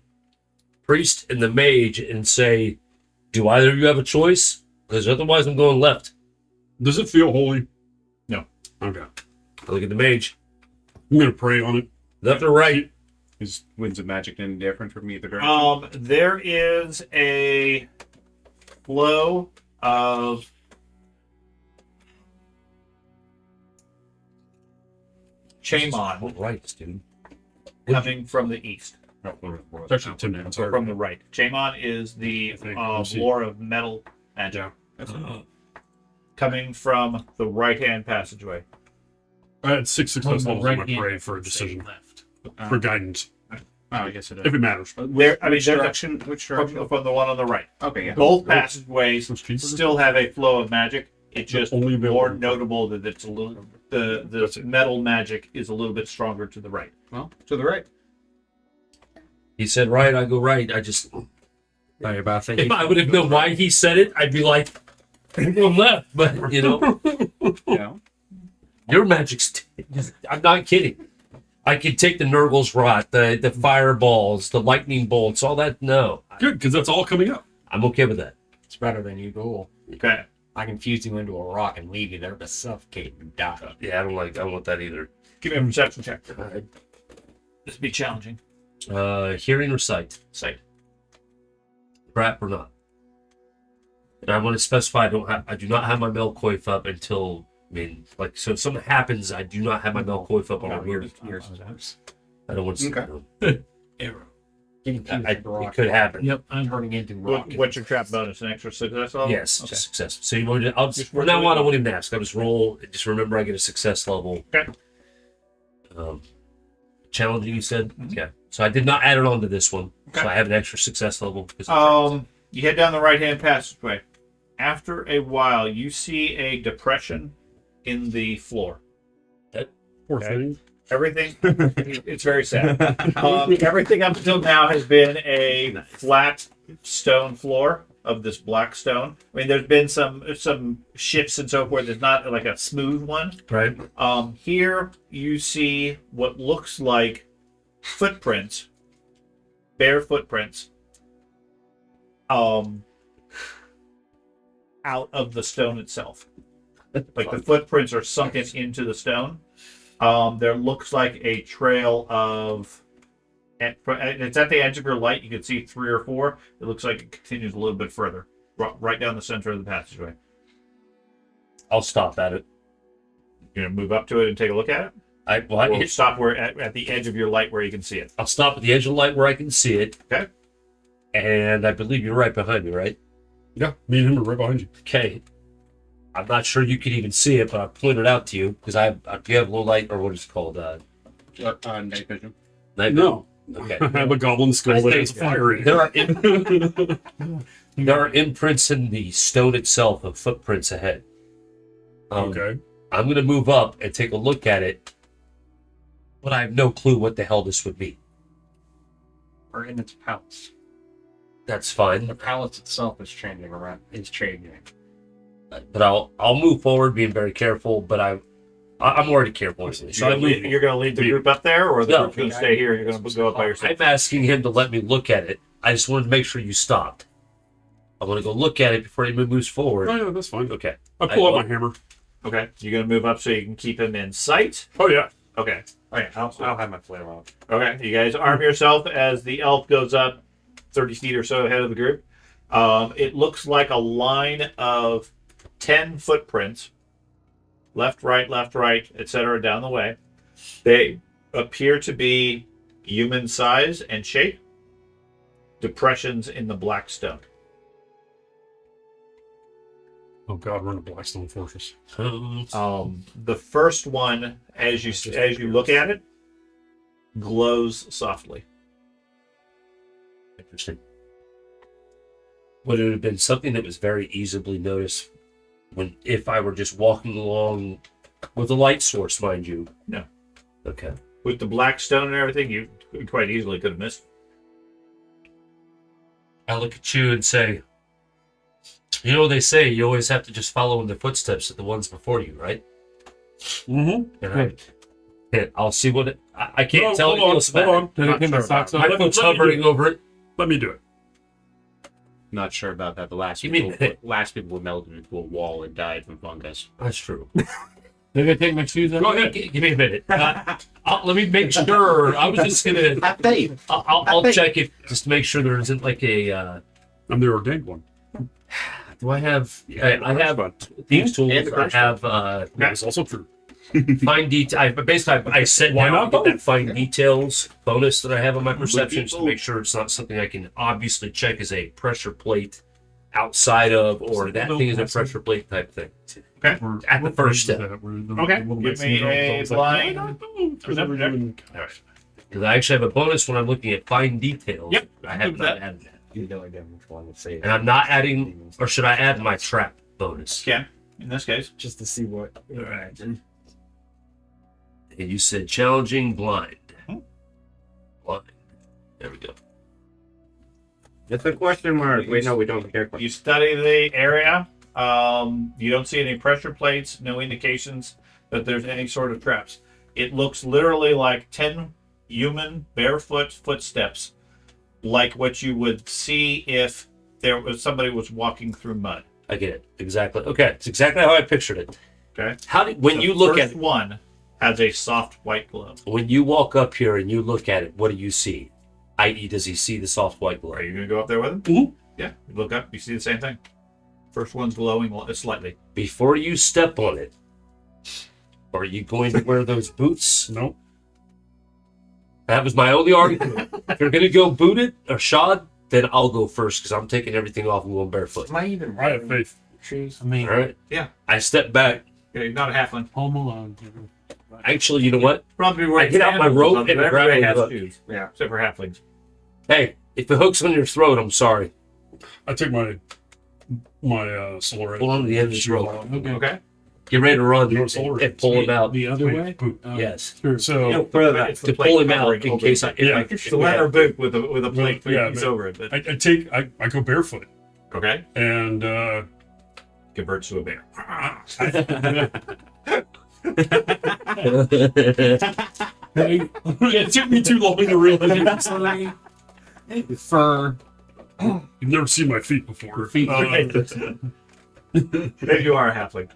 priest and the mage and say, "Do either of you have a choice? Because otherwise, I'm going left." Does it feel holy? No. Okay. I look at the mage, I'm gonna pray on it. left or right. Is winds of magic any different from either direction? There is a flow of Chamon Right, dude. coming from the east. It's actually 10 minutes. So from the right. Chamon is the lore of metal magic. Coming from the right-hand passageway. I had 6 success levels on my hand pray for a say decision, left. for guidance, Oh, I guess it is. if it matters. There, I mean, Which there's direction? Which direction? from the one on the right. Okay, yeah. Both passageways What's cheaper? still have a flow of magic. It's just Only available- more notable that it's a little the metal magic is a little bit stronger to the right. Well, to the right. He said right, I go right. I just, Sorry about if I would have known why he said it, I'd be like, I'm going left. But, you know, Yeah. your magic's, I'm not kidding. I could take the Nurgle's Rot, the fireballs, the lightning bolts, all that. No, Good, because that's all coming up. I'm okay with that. It's better than you go. Okay. I can fuse you into a rock and leave you there to suffocate and die. Yeah, I don't want that either. Give me a perception check. All right. This would be challenging. Hearing or sight? Sight. Trap or not? And I want to specify I do not have my Melkoif up until, I mean, like, so if something happens, I do not have my Melkoif up on a weird. I don't want to see it. Arrow. Getting fused into a It rock. could happen. Yep, I'm Turning into rock. What's your trap bonus? An extra success level? Yes, Okay. just success. So you want to? I'll just Just from work now with on, I it. won't even ask. I just roll. Just remember, I get a success level. Okay. Challenging, you said. Okay. So I did not add it on to this one. So Okay. I have an extra success level. Because of You head down the right-hand passageway. After a while, you see a depression in the floor. Poor Okay. thing. Everything, it's very sad. Everything up until now has been a flat stone floor of this black stone. I mean, there's been some shifts and so forth. There's not like a smooth one. right. Here you see what looks like footprints, bare footprints, out of the stone itself. Like the footprints are sunken into the stone. There looks like a trail of. It's at the edge of your light. You can see 3 or 4. It looks like it continues a little bit further, right down the center of the passageway. I'll stop at it. You're gonna move up to it and take a look at it. Or stop where at the edge of your light where you can see it. I'll stop at the edge of the light where I can see it. Okay. And I believe you're right behind me, right? Yeah, me and him are right behind you. Okay. I'm not sure you could even see it, but I pointed out to you because I do you have low light or what is it called? Night vision. Night No. Okay. I have a goblin skull that has fire in it. There are imprints in the stone itself of footprints ahead. Okay. I'm going to move up and take a look at it, but I have no clue what the hell this would be. Or in its palace. That's fine, The palace itself is changing around. It's changing. but I'll move forward, being very careful. But I'm already careful, so You're going to lead the group up there, or the No. group's going to stay here? You're going to go up by yourself. I'm asking him to let me look at it. I just wanted to make sure you stopped. I want to go look at it before he moves forward. Oh, yeah, that's fine. Okay. I pull out my hammer. Okay, you're going to move up so you can keep him in sight. Oh, yeah. Okay. Oh yeah, I'll have my flare on. Okay, you guys arm yourself as the elf goes up 30 feet or so ahead of the group. It looks like a line of 10 footprints, left, right, etc., down the way. They appear to be human size and shape, depressions in the black stone. Oh, God, we're in a Blackstone Fortress. The first one, as you look at it, glows softly. Interesting. Would it have been something that was very easily noticed if I were just walking along with a light source, mind you? No. Okay. With the black stone and everything, you quite easily could have missed. I look at you and say, you know, they say you always have to just follow in the footsteps of the ones before you, right? Mm-hmm. And I'll see what I can't tell you. Hold on. Did I get my socks on? My foot's hovering over it. Let me do it. Not sure about that. The last You mean- people were melted into a wall and died from fungus. That's true. Did I take my shoes off? Go ahead. Give me a minute. Let me make sure. I was just gonna. Have faith. I'll check it just to make sure there isn't like a. I'm the ordained one. Do I have? I have thieves tools. And the I have That's also true. fine detail. Basically, I set Why down not to get that both? fine details bonus that I have on my perception just to make sure it's not something I can obviously check as a pressure plate outside of, or that thing is a pressure plate type thing. Okay. At the first step. Okay, give me a blind perception check. Because I actually have a bonus when I'm looking at fine details. Yep, I have do not that. added that. You know again which one to say. And I'm not adding, or should I add my trap bonus? Can, in this case. Just to see what. All right. And you said challenging blind. Blind. There we go. It's a question mark. Wait, no, we don't care. You study the area. You don't see any pressure plates, no indications that there's any sort of traps. It looks literally like 10 human barefoot footsteps, like what you would see if there was somebody was walking through mud. I get it. Exactly. Okay. It's exactly how I pictured it. Okay. How do, when The you look at first one has a soft white glow. when you walk up here and you look at it, what do you see? I.e., does he see the soft white glow? Are you going to go up there with him? Mhm. Yeah. You look up, you see the same thing. First one's glowing slightly. Before you step on it, are you going to wear those boots? Nope. That was my only argument. If you're going to go booted or shod, then I'll go first because I'm taking everything off and going barefoot. Am I even? I have faith. Shoes. I mean, All right. Yeah. I step back. Okay, not a halfling. Home Alone. Actually, you know what? Probably wearing I get out my sandals or rope something, and but grab everybody the has hook. shoes. Yeah. Except for halflings. Hey, if the hook's on your throat, I'm sorry. I took my solar. Pull on the end of this rope. Okay. Okay. Get ready to run You know and, solar and pull him out. The other Wait, way? boot. Oh, Yes. Sure. So It's the To plate pull him out covering in over case it. Yeah. It's the leather boot with a plate Yeah, piece but- over it. But, I go barefoot okay. and Converts to a bear. it took me too long to realize it. Fur. You've never seen my feet before. Feet. Maybe you are a halfling.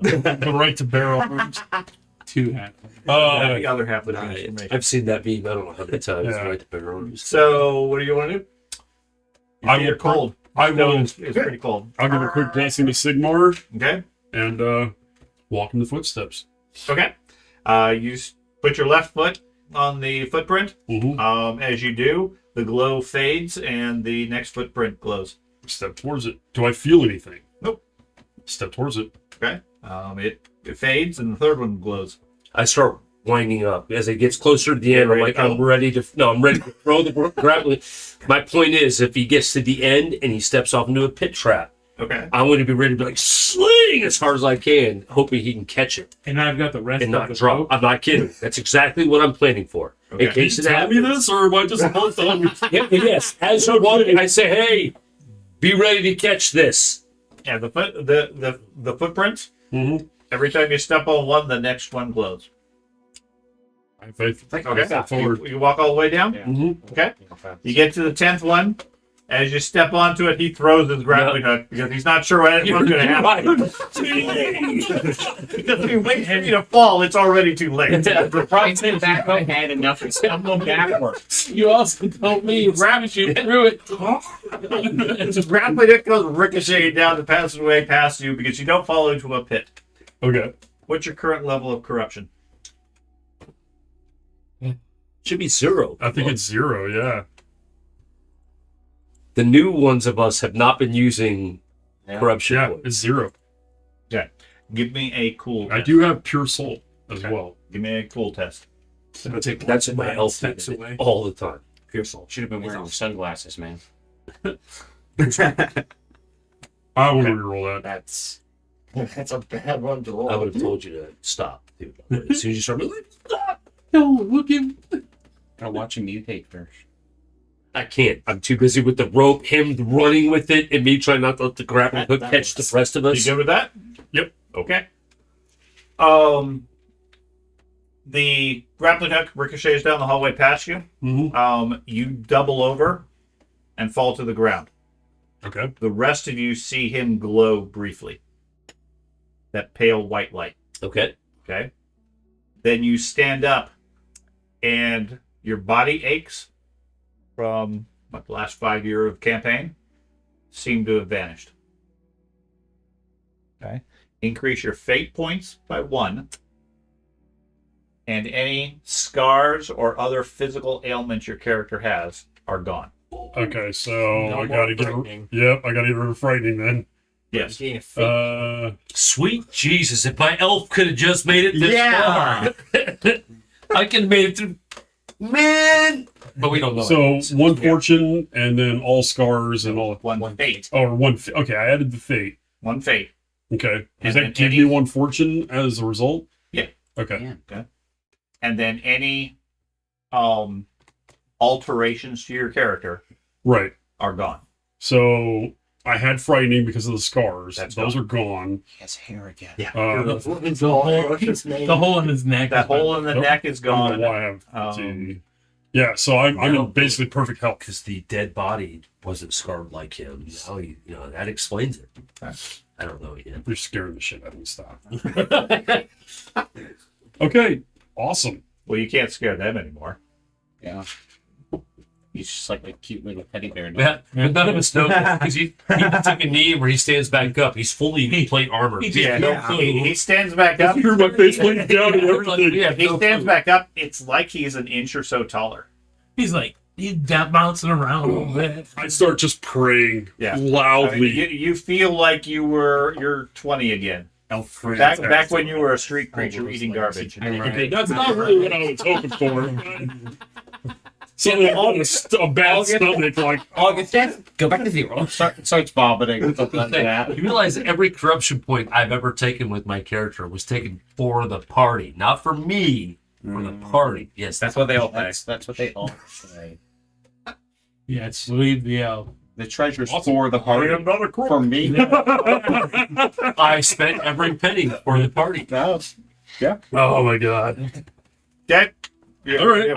The right to bear arms. Two hats. The other halfling transformation. I've seen that meme. I don't know how many times. Yeah. Right to bear arms. So, what do you want to do? I You're will cold. I will. It's pretty cold. I'll give a quick blessing to Sigmar Okay. and walk in the footsteps. Okay. You put your left foot on the footprint. Mm-hmm. As you do, the glow fades and the next footprint glows. Step towards it. Do I feel anything? Nope. Step towards it. Okay. It fades, and the third one glows. I start winding up as it gets closer to the end. I'm ready like, to go? I'm ready to throw the grappling. My point is, if he gets to the end and he steps off into a pit trap, Okay. I'm going to be ready to be like sling as hard as I can, hoping he can catch it And I've got the rest and of not the drop. rope. I'm not kidding. That's exactly what I'm planning for. Okay. In case it Tell me happens. this, or am I just supposed to? Yes, as you're walking, I say, "Hey, be ready to catch this." Yeah, the footprints. Mm-hmm. Every time you step on one, the next one glows. I have faith. Okay. Forward. You walk all the way down. Mm-hmm. Okay. You get to the 10th one. As you step onto it, he throws his grappling hook because he's not sure what's going to happen. Because if he waits for you to fall, it's already too late. Probably sit back my head enough and stumble backwards. You also told me rabbit you through it. The grappling hook goes ricocheting down the passageway past you because you don't fall into a pit. Okay. What's your current level of corruption? Should be 0. I think it's 0. Yeah. The new ones of us have not been using corruption Yeah. points. It's 0. Give me a cool test. I do have pure soul as Okay. well. Give me a cool test. That's what my elf steps did away. all the time. Should have been wearing sunglasses, man. I want to reroll that. That's a bad one to roll. I would have told you to stop, dude. As soon as you start moving, No, look him. I'll watch him mutate first. I can't. I'm too busy with the rope, him running with it, and me trying not to let the grappling hook That catch works. the rest of You us. good with that? Yep. Okay. The grappling hook ricochets down the hallway past you. Mm-hmm. You double over and fall to the ground. Okay. The rest of you see him glow briefly. That pale white light. Okay. Okay. Then you stand up and your body aches from the last 5 years of campaign seem to have vanished. Okay. Increase your fate points by 1. And any scars or other physical ailments your character has are gone. Okay. So No I more gotta get. frightening. Yep. I gotta get rid of frightening then. Yes. Sweet Jesus, if my elf could have just made it this far. I could have made it through. Man! But we don't know. So one fortune and then all scars and all. One fate. Oh, one. Okay, I added the fate. One fate. Okay. Does And that then give any- me one fortune as a result? Yeah. Okay. And then any alterations to your character Right. are gone. So I had frightening because of the scars. That's Those are gone. He has hair again. The hole in his neck. That hole in the Nope. neck is I don't gone. know why I have. Um, Yeah. So I'm in basically perfect health. Because the dead body wasn't scarred like him. Now that explains it. I don't know yet. You're scaring the shit out of me. Stop. Okay. Awesome. Well, you can't scare them anymore. Yeah. He's just like a cute little teddy bear. now. Yeah, but none of us know because he took a knee where he stands back up. He's fully plate armor. He We have no clue. He stands back up. Hear my face laying down and everything. We have He no stands clue. back up. It's like he's an inch or so taller. He's bouncing around a little bit. I start just praying Yeah. loudly. You feel like you're 20 again. Back when you were a street creature eating garbage. That's not really what I was hoping for. Something on a bad stomach, like August, go back to 0. Starts vomiting. Something like that. You realize that every corruption point I've ever taken with my character was taken for the party, not for me, for the party. Yes, That's what they all. That's what they all say. Yeah, it's leave the elf. The treasure's for the party. I'm not a crook. For me. I spent every penny for the party. No. Oh my god. That, All right.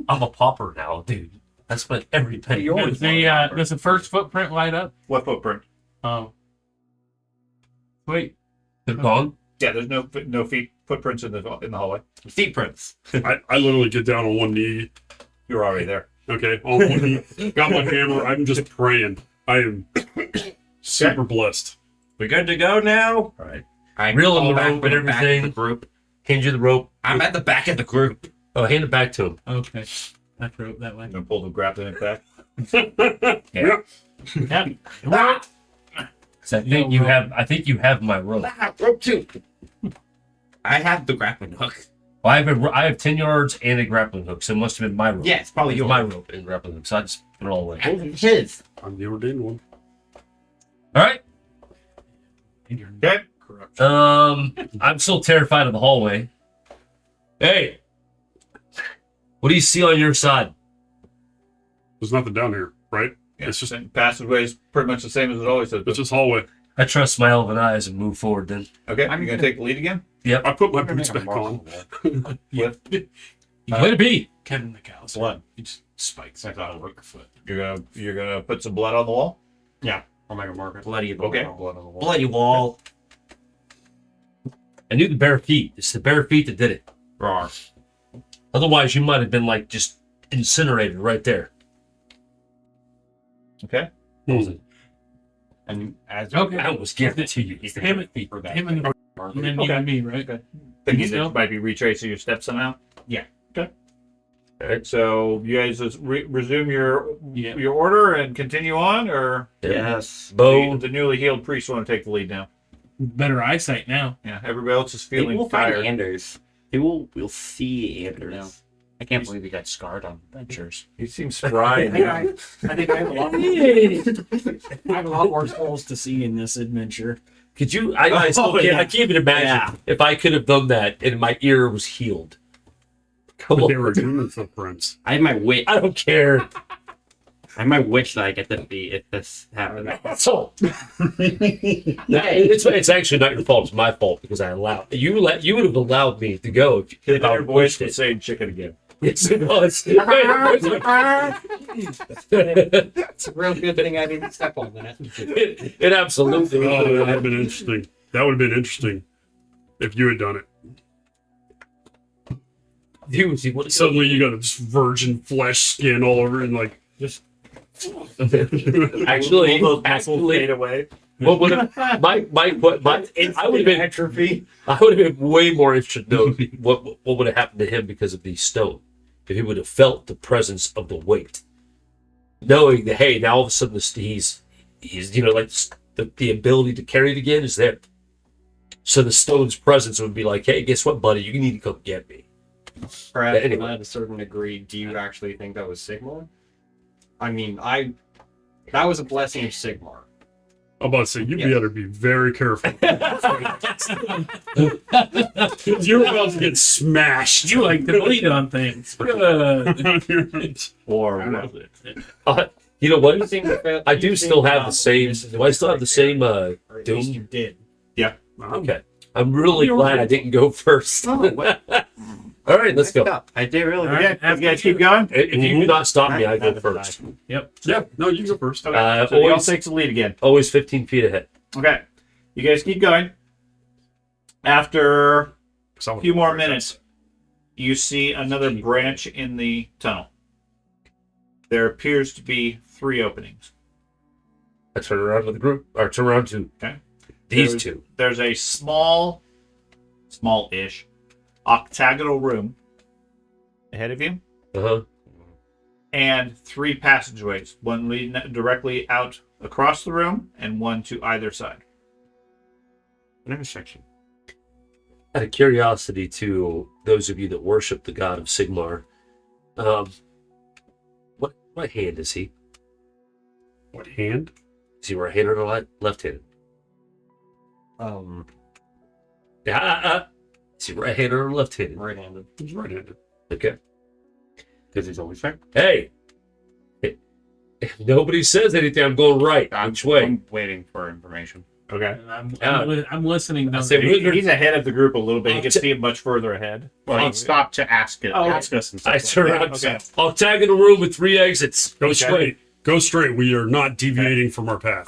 I'm a pauper now, dude. I spent every penny. Does the first footprint light up? What footprint? Oh. Wait. They're gone. Yeah, there's no feet footprints in the hallway. Feet prints. I literally get down on one knee. You're already there. Okay, on one knee. Got my hammer. I'm just praying. I am super blessed. We good to go now? All right. I Reel in the back rope to and the back of everything. the group. Hand you the rope. I'm at the back of the group. Oh, hand it back to him. Okay. I throw it that way. I'm gonna pull the grappling hook back. Yeah. Yeah. 'Cause I think you have my rope. Rope 2. I have the grappling hook. Well, I have 10 yards and a grappling hook, so it must have been my rope. Yeah, it's probably yours. my rope and grappling hook. So I just put it all away. His. I'm the ordained one. All right. And you're Okay. corrupt. I'm still terrified of the hallway. Hey, what do you see on your side? There's nothing down here, right? Yeah, It's just passageway is pretty much the same as it always has been. it's just hallway. I trust my elven eyes and move forward. Then Okay, you're gonna take the lead again. I put my I'm gonna boots make a back mark on. the wall. way to be. Kevin McAllister. Blood. He just spikes it out of Rookfoot. You're gonna put some blood on the wall. I'll make a marker. Bloody, Okay. Blood on the wall. bloody wall. I knew the bare feet. It's the bare feet that did it. Rawr. Otherwise, you might have been like just incinerated right there. Okay. And as Okay. I almost gave it to you. you can Him, have it for that. him and you and Okay. me, right? Think you Still? might be retracing your steps somehow. Yeah. Okay. All right. So you guys just resume your Yeah. your order and continue on, or Yes. Bo, the newly healed priest want to take the lead now? Better eyesight now. Yeah. Everybody else is Maybe feeling we'll find tired. Anders. We'll see Anders. No. I can't believe he got scarred on adventures. He seems spry. I think I have a lot. I have a lot more souls to see in this adventure. could you? I still can't. yeah. I can't even imagine if I could have done that and my ear was healed. Come But they were on. human footprints. I have my witch. I don't care. I have my witch that I get to be if this happens. That's all. It's actually not your fault. It's my fault because I allowed you. You would have allowed me to go if I Your voice wished was it. saying chicken again. Yes, it was. It's a real good thing I didn't step on that. It absolutely Oh, that would was. have been interesting. That would have been interesting if you had done it. Dude, see, what, Suddenly you got a just virgin flesh skin all over and like just. actually, All those muscles actually, fade away. what would have my I would have been Atrophy. I would have been way more interested to know what would have happened to him because of the stone. If he would have felt the presence of the weight, knowing that hey, now all of a sudden he's like the ability to carry it again is there. So the stone's presence would be like, hey, guess what, buddy? You need to come get me. Perhaps Anyway. at a certain degree, do you actually think that was Sigmar? I mean, that was a blessing of Sigmar. I'm about to say you Yeah. better be very careful. You're about to get smashed. You like to bleed on things. Good. Or was it? You know what? I I do still have the same. Do I still have the same? Or at least Doom? you did. Okay. I'm really glad I didn't go first. Oh, what? All right, let's go. I did really All good. right. You guys keep going. If you do not stop me, I go first. Yep. Yeah, no, you go first. So he all Always, takes the lead again. always 15 feet ahead. Okay. You guys keep going. After a few more minutes, you see another branch in the tunnel. There appears to be 3 openings. I turn around to the group, or turn around to Okay. these There's- two. There's a small-ish, octagonal room ahead of you, Uh-huh. and 3 passageways, one leading directly out across the room and one to either side. An intersection. Out of curiosity to those of you that worship the god of Sigmar, what hand is he? What hand? Is he right-handed or left-handed? Is he right-handed or left-handed? Right-handed. He's right-handed. Okay. Because he's always right. Hey, if nobody says anything, I'm going right. Which way? I'm waiting for information. Okay. And I'm listening. I Now. say wizard. He's ahead of the group a little bit. You can see him much further ahead. Well, he stopped to ask okay. us and stuff. I turn around. Okay. I'll tag in a room with 3 exits. Go Okay. straight. Go straight. We are not deviating from our path.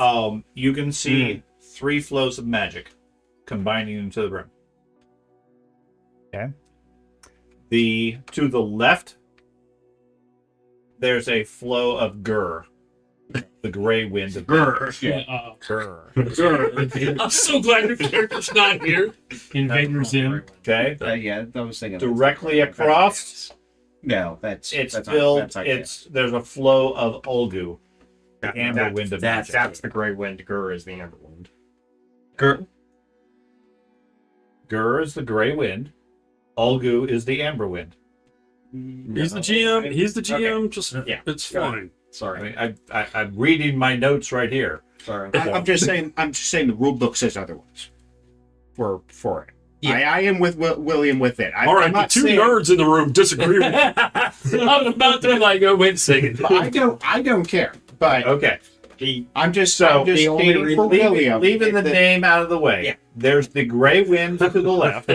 You can see 3 flows of magic combining into the room. Okay. To the left, there's a flow of gur, the gray wind of gur. Gur. I'm so glad your character's not here. Invaders in. Okay. Yeah, I was thinking Directly across, No, that's it's that's filled. Not, that's not There's a flow of olgu, The amber wind of magic. That's the gray wind. Gur is the amber wind. Gur is the gray wind. Ulgu is the amber wind. He's the GM. He's the GM. Okay. Just Yeah. it's fine. I Sorry. mean, I'm reading my notes right here. Sorry. I'm just saying. I'm just saying the rule book says otherwise. For it. Yeah. I am with William with it. All right, I'm the not two saying, nerds in the room disagree with me. I'm about to like go wincing. I don't care. But Okay. I'm just So, I'm just the only stating reason- for William. Leaving the that- name out of the way. Yeah. There's the gray wind to the left.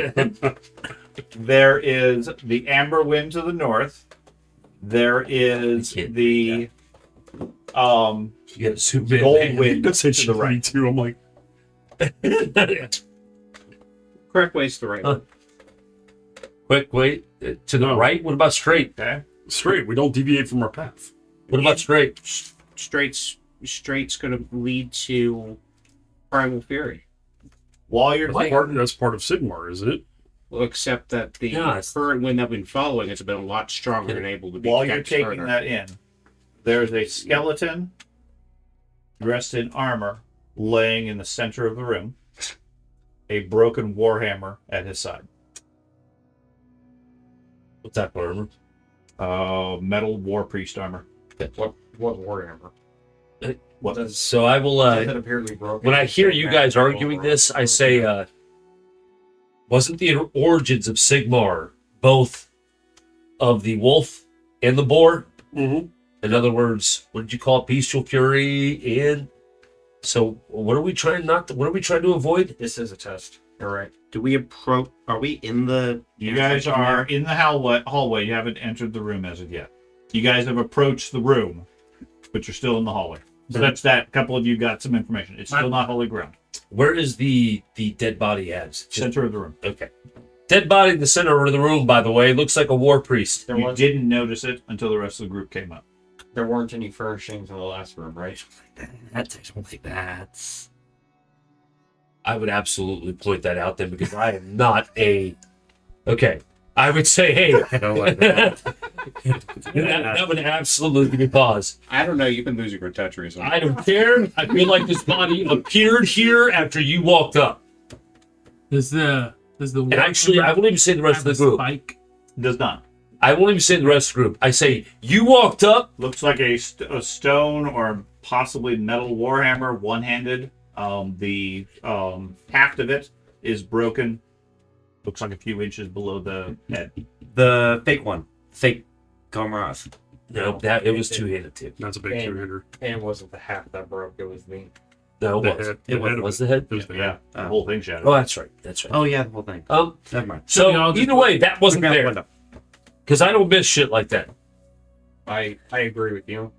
There is the amber wind to the north. There is Kid, the You got zoom in, gold man. wind That said to the right. too. I'm like, correct way is the right. Huh. Quick, wait. To the No. right? What about straight? Okay. straight. We don't deviate from our path. What about straight? Straight's going to lead to Primal Fury. While you're thinking, That's part of Sigmar, isn't it? Well, except that the Yeah, it's- current wind I've been following has been a lot stronger and able to be while you're kept taking further. that in, there's a skeleton dressed in armor laying in the center of the room. A broken warhammer at his side. What's that armor? Metal war priest armor. What Warhammer? What is So I will. Does it appear to be broken? When I hear you guys Magical arguing or- this, I say, wasn't the origins of Sigmar both of the wolf and the boar? Mm-hmm. In other words, what did you call it? Bestial fury and so what are we trying to avoid? This is a test. You're right. Do we approach? Are we in the? You guys are in the hallway. You haven't entered the room as of yet. You guys have approached the room, but you're still in the hallway. So that's that. A couple of you got some information. It's still not holy ground. Where is the dead body at? Is it just- Center of the room. Okay. Dead body in the center of the room, by the way, looks like a war priest. There You was didn't notice it until the rest of the group came up. there weren't any furnishings in the last room, right? That's like that. I would absolutely point that out then because I am not a. Okay, I would say, hey, I don't like that. that would absolutely be pause. I don't know. You've been losing your touch recently. I don't care. I feel like this body appeared here after you walked up. Does the And actually, I won't even say the rest of the group. spike? Does not. I won't even say the rest of the group. I say you walked up. Looks like a stone or possibly metal warhammer, one-handed. The haft of it is broken. Looks like a few inches below the head. The fake one. Fake Gomraz. No, that it was two-handed too. That's a big And- two-hander. And it wasn't the half that broke. It was the. No, The it was. head- It the head was of the head. It was the Yeah, the Oh. whole thing shattered. Oh, that's right. That's right. Oh yeah, the whole thing. Never mind. So we all just- either way, that wasn't Look out the there window. because I don't miss shit like that. I agree with you.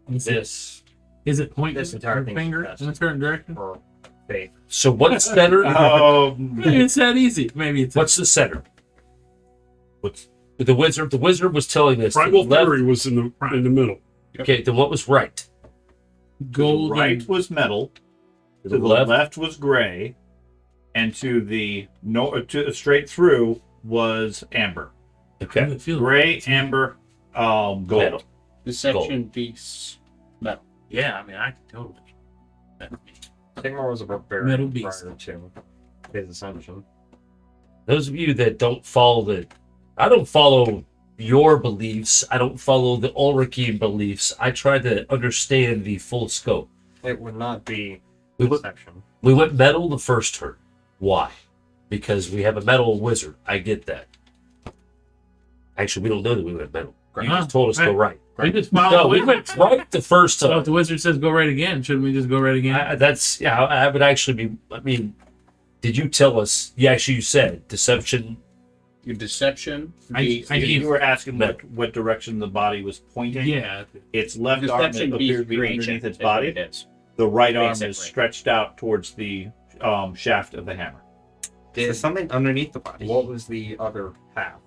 This Is it pointing This entire your thing's finger best. in a certain direction? for faith. So what's center? Maybe it's that easy. Maybe it's What's the center? What's The wizard. The wizard was telling us. Primal the left- Fury was in the middle. Okay, then what was right? gold. the right was metal, to the left was gray, and to the straight through was amber. Okay. Gray, amber, gold. Metal. Deception beasts. Yeah, I mean, I could totally. Sigmar was a barbarian Metal beast. prior to his ascension. Those of you that don't follow I don't follow your beliefs. I don't follow the Ulrichian beliefs. I try to understand the full scope. It would not be We went, deception. we went metal the first turn. Why? Because we have a metal wizard. I get that. Actually, we don't know that we went metal. You just told us to go right. We just No, follow we it. went right the first So if time. the wizard says go right again, shouldn't we just go right again? I would actually be. I mean, did you tell us? Yeah, actually, you said deception. Your deception. I You were asking what direction the body was pointing. yeah. Its left arm Deception appears to be beast underneath its is body. what it is. The right arm is Basically. stretched out towards the shaft of the hammer. There's something underneath the body. What was the other path?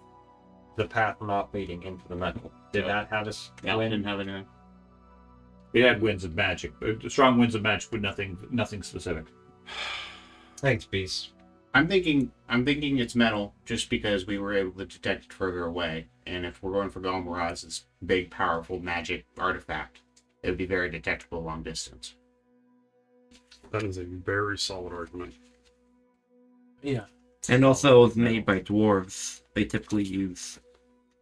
The path not leading into the metal. Did that have us Yeah, win? didn't have any. It had winds of magic, strong winds of magic, but nothing specific. Thanks, Beast. I'm thinking it's metal just because we were able to detect it further away, and if we're going for Golmaraz, it's big, powerful magic artifact. it would be very detectable long distance. That is a very solid argument. Yeah. And also, it's made by dwarves. They typically use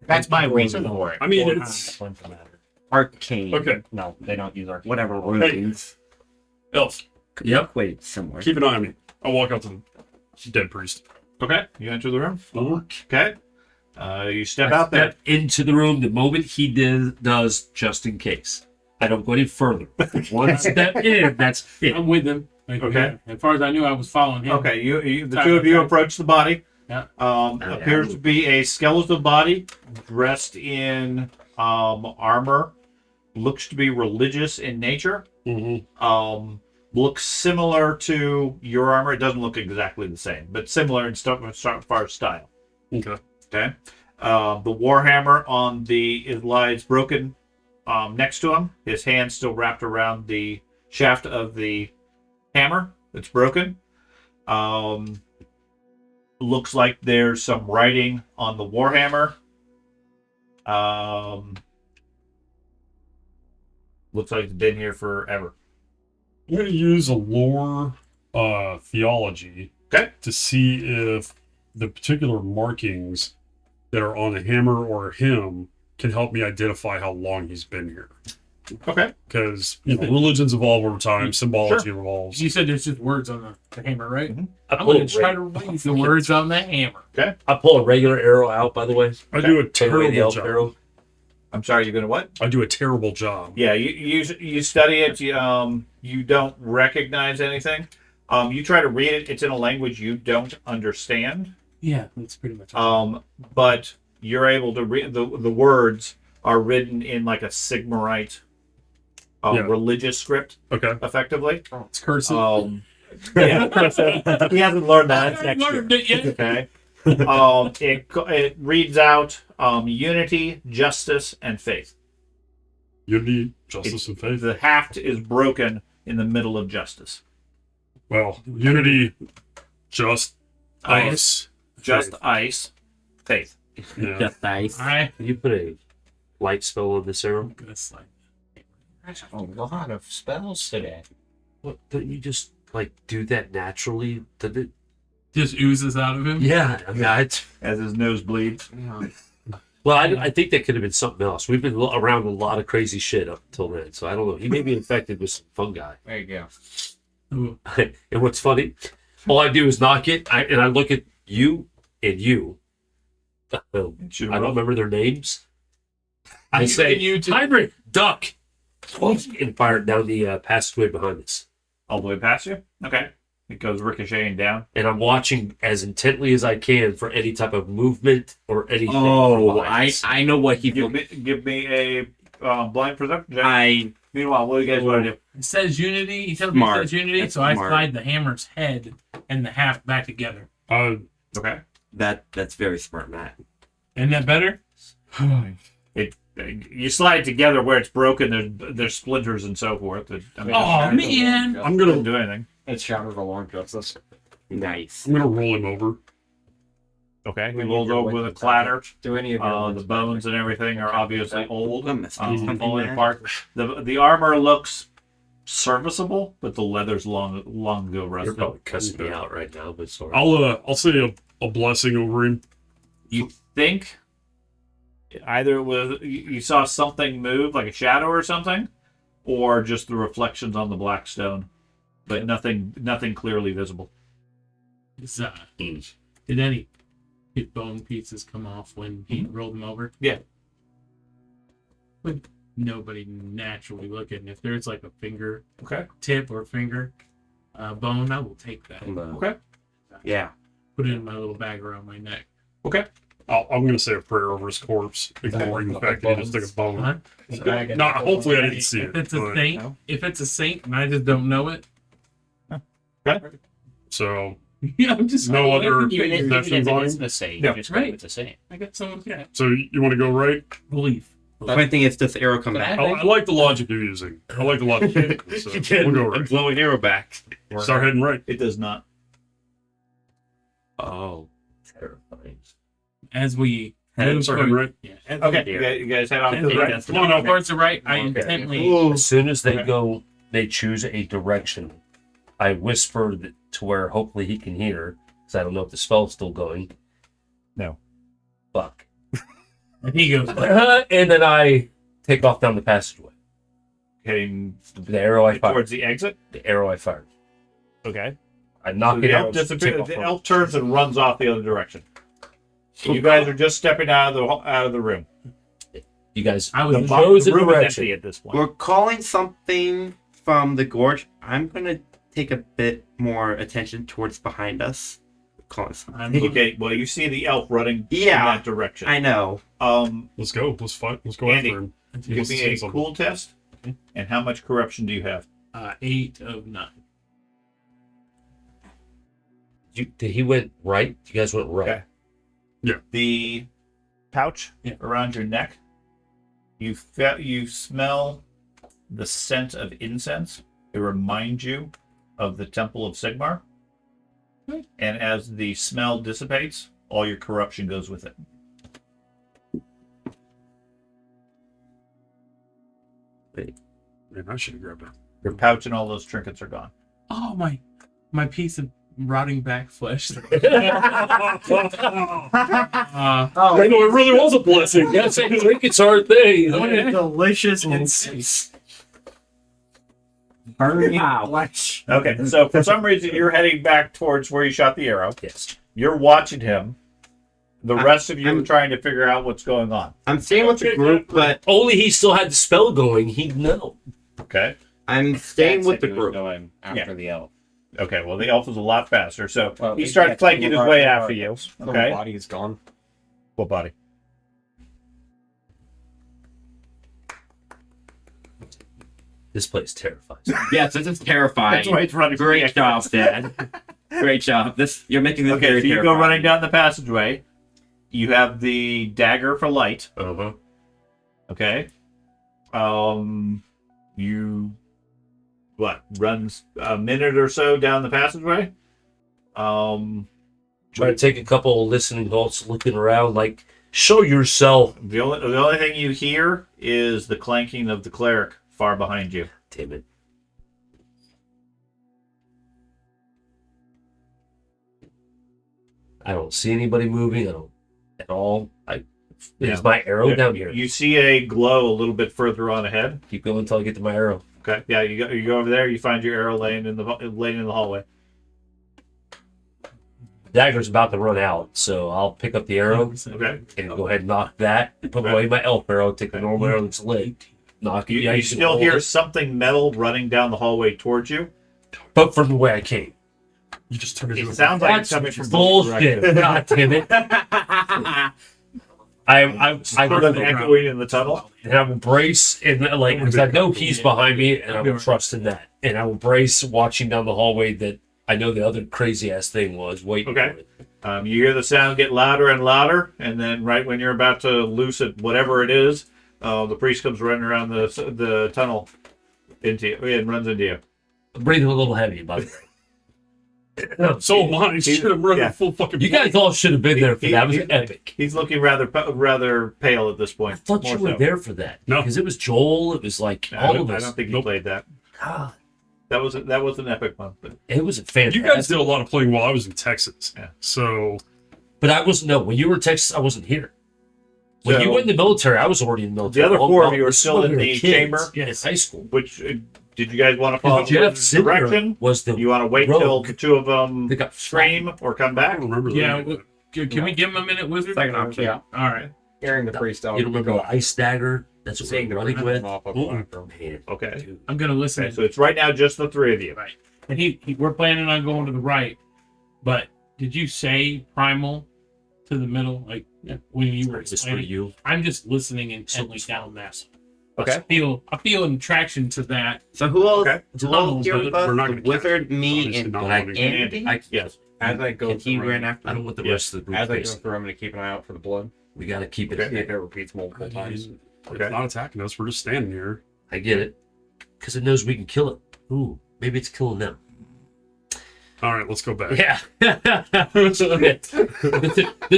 That's my reason for it. I mean, Warhammer it's wouldn't matter. arcane. okay. No, they don't use our Whatever Hey. runes. Elf, Yep. Wait, somewhere. keep an eye on me. I'll walk out to the dead priest. Okay. You enter the room. Uh-huh. Okay. You step out there. Step into the room the moment he does, just in case. I don't go any further. One step in, that's it. I'm with him. Like, Okay. yeah, as far as I knew, I was following him. Okay. The two of you approach the body. Yeah. Appears to be a skeletal body dressed in armor. Looks to be religious in nature. Mm-hmm. Looks similar to your armor. It doesn't look exactly the same, but similar in as far as style. Okay. Okay. The warhammer on lies broken next to him. His hand still wrapped around the shaft of the hammer. It's broken. Looks like there's some writing on the warhammer. Looks like it's been here forever. I'm going to use a lore theology to see if the particular markings that are on the hammer or him can help me identify how long he's been here. Okay. Because religions evolve over time, symbology evolves. You said there's just words on the hammer, right? I I'm pull, going a to try to reg- read the words on the hammer. I pull a regular arrow out, by the way. I do a Take away the terrible elf job. arrow. I'm sorry. You're gonna what? I do a terrible job. Yeah. You study it. You don't recognize anything. You try to read it. It's in a language you don't understand. Yeah, that's pretty much. But you're able to read the words are written in like a Sigmarite Yeah. religious script, Okay. effectively. It's cursive. Yeah. He hasn't learned that. It's I next year. learned it yet. Okay. It reads out unity, justice, and faith. Unity, justice, and faith. The haft is broken in the middle of justice. Well, unity, just us. Just faith. ice, faith. Yeah. Just nice. I Can you put a light spell on this arrow? I'm gonna slide. There's a lot of spells today. What, don't you just do that naturally? Did it? Just oozes out of him. Yeah, I mean, As his nose bleeds. I think that could have been something else. We've been around a lot of crazy shit up until then, so I don't know. He may be infected with some fungi. There you go. Ooh. And what's funny, all I do is knock it, and I look at you and you. I don't remember their names. I say, you too. hybrid, duck, and fire it down the passageway behind us. All the way past you? Okay. It goes ricocheting down. And I'm watching as intently as I can for any type of movement or anything. Oh, from behind us. I know what he Give me a blind perception check. Meanwhile, what do you guys want to do? It says unity. He tells me it Smart. says unity, That's so I smart. slide the hammer's head and the haft back together. Okay. that's very smart, Matt. Isn't that better? You slide together where it's broken. There's splinters and so forth. Oh man! I'm Doesn't gonna do anything. It's shattered along justice. Nice. roll him over. Okay. He When you rolls do over it with a with the clatter. Do any of your The bones and everything are obviously old, I'm missing something, falling Matt. apart. The armor looks serviceable, but the leather's long ago You're rusted. probably cussing me out right now, but sorry. I'll say a blessing over him. You think either it was you saw something move like a shadow or something, or just the reflections on the black stone, but nothing clearly visible. Did any bone pieces come off when he rolled them over? Yeah. Would nobody naturally looking? If there's like a finger Okay. tip or finger bone, I will take that. Okay. Yeah. Put it in my little bag around my neck. Okay. I'm gonna say a prayer over his corpse, ignoring the fact that he just took a bone. Huh? No, hopefully I didn't see If it. it's a but- saint, if it's a saint and I just don't know it, So yeah, I'm just no other Even if possessions it on isn't him. a saint, No. you just Right. it's a saint. I got someone's got So you want to go right? belief. The funny thing is, this arrow come back. I like the logic you're using. I like the logic. You're using, so we'll go A right. glowing arrow back. Start heading right. It does not. Oh, terrifying. As we Heads are heading right. Yeah. Okay, you guys head off to the right. Come on, Alpha. Towards the right. I Okay. intently. As soon as they Okay. go, they choose a direction. I whisper to where hopefully he can hear, because I don't know if the spell's still going. No. Fuck. And he goes. And then I take off down the passageway. Heading The arrow I fired. towards the exit. The arrow I fired. Okay. I knock So it the out. elf disappears. The elf turns and runs off the other direction. You guys are just stepping out of the room. You guys I was The, in bo- the room is direction. empty at this point. We're calling something from the gorge. I'm gonna take a bit more attention towards behind us. Calling something. I'm Okay. Well, you see the elf running Yeah, in that direction. I know. Let's go. Let's fight. Let's go Andy. after him. Give Let's me say a something. cool test. And how much corruption do you have? 8 of 9. He went right. You guys went right. Okay. Yeah. The pouch around your neck. You smell the scent of incense. It reminds you of the Temple of Sigmar. And as the smell dissipates, all your corruption goes with it. Man, I should have grabbed it. Your pouch and all those trinkets are gone. Oh my piece of rotting back flesh. I know it really was a blessing. Yeah, saying trinkets are a thing. What a delicious incense. Burning flesh. Okay, so for some reason you're heading back towards where you shot the arrow. Yes. You're watching him. The rest of you are trying to figure out what's going on. I'm staying with the group, but Only he still had the spell going. He'd know. Okay. I'm staying with the He was group. going after the elf. Okay, well, the elf is a lot faster, so Well, he yeah, starts flanking his way right, after right. you. The Okay. body is gone. What body? This place terrifies. Yes, this is terrifying. That's why it's running. Great job, Dad. Great job. You're making this Okay, very so you go terrifying. running down the passageway. You have the dagger for light. Uh-huh. Okay. You runs a minute or so down the passageway. Try to take a couple of listening halts, looking around, like, show yourself. The only thing you hear is the clanking of the cleric far behind you. Damn it. I don't see anybody moving. I don't at all. Is my arrow down here? You see a glow a little bit further on ahead. Keep going until I get to my arrow. Okay. Yeah, you go over there. You find your arrow laying in the hallway. Dagger's about to run out, so I'll pick up the arrow Okay. and go ahead and knock that. Put away my elf arrow. Take the normal arrow that's lit. Knock it. You can still hold hear it, something metal running down the hallway towards you. but from the way I came. You just turned into It a sounds like it's That's coming from both bullshit. directions. God damn it. I Sort of echoing in the tunnel. and I will brace and like because I know he's behind me and I will trust in that. And I will brace watching down the hallway that I know the other crazy ass thing was waiting Okay. for it. You hear the sound get louder and louder, and then right when you're about to loose it, whatever it is, the priest comes running around the tunnel into you and runs into you. I'm breathing a little heavy, by the way. So am I. Should have run Yeah. the full fucking. You guys all should have been there for that. It was epic. He's looking rather pale at this point. I thought More you were so. there for that. No. Because it was Joel. It was like I all don't, of I us. don't think you Nope. played that. God, That was an epic one. But it was a fantastic. You guys did a lot of playing while I was in Texas. Yeah. So But I wasn't. No, when you were in Texas, I wasn't here. When So- you went in the military, I was already in the military. The other Well, four of well, you are this is still when in we were the kids. chamber? Yes, high school. which did you guys want to follow Jeff the Sidner direction? was the You want to wait rogue. till the two of them They got scream or come I back? don't remember. Yeah, that. can we give him a minute, Wizard? Second option. Yeah. All right. Hearing the priest out. You remember the ice dagger? That's what Seeing we're the running priest with. come off of Mm-mm. after him. Man, Okay. dude. I'm gonna listen. Okay, so it's right now just the three of you. Right. And we're planning on going to the right, but did you say primal to the middle? Like when you were It's for explaining? you. I'm just listening intently down that. Okay. I feel an attraction to that. So who else? Okay. Who else here with us? We're not The gonna catch wizard, me, Obviously and not But I- wanting- Andy. Yes. As I go And he through, ran after I me. don't want the Yes. rest of the group as I go facing. through, I'm going to keep an eye out for the blood. We got to keep it. See if it repeats multiple times. Okay. It's not attacking us. We're just standing here. I get it. Because it knows we can kill it. Ooh, maybe it's killing them. All right, let's go back. Yeah. the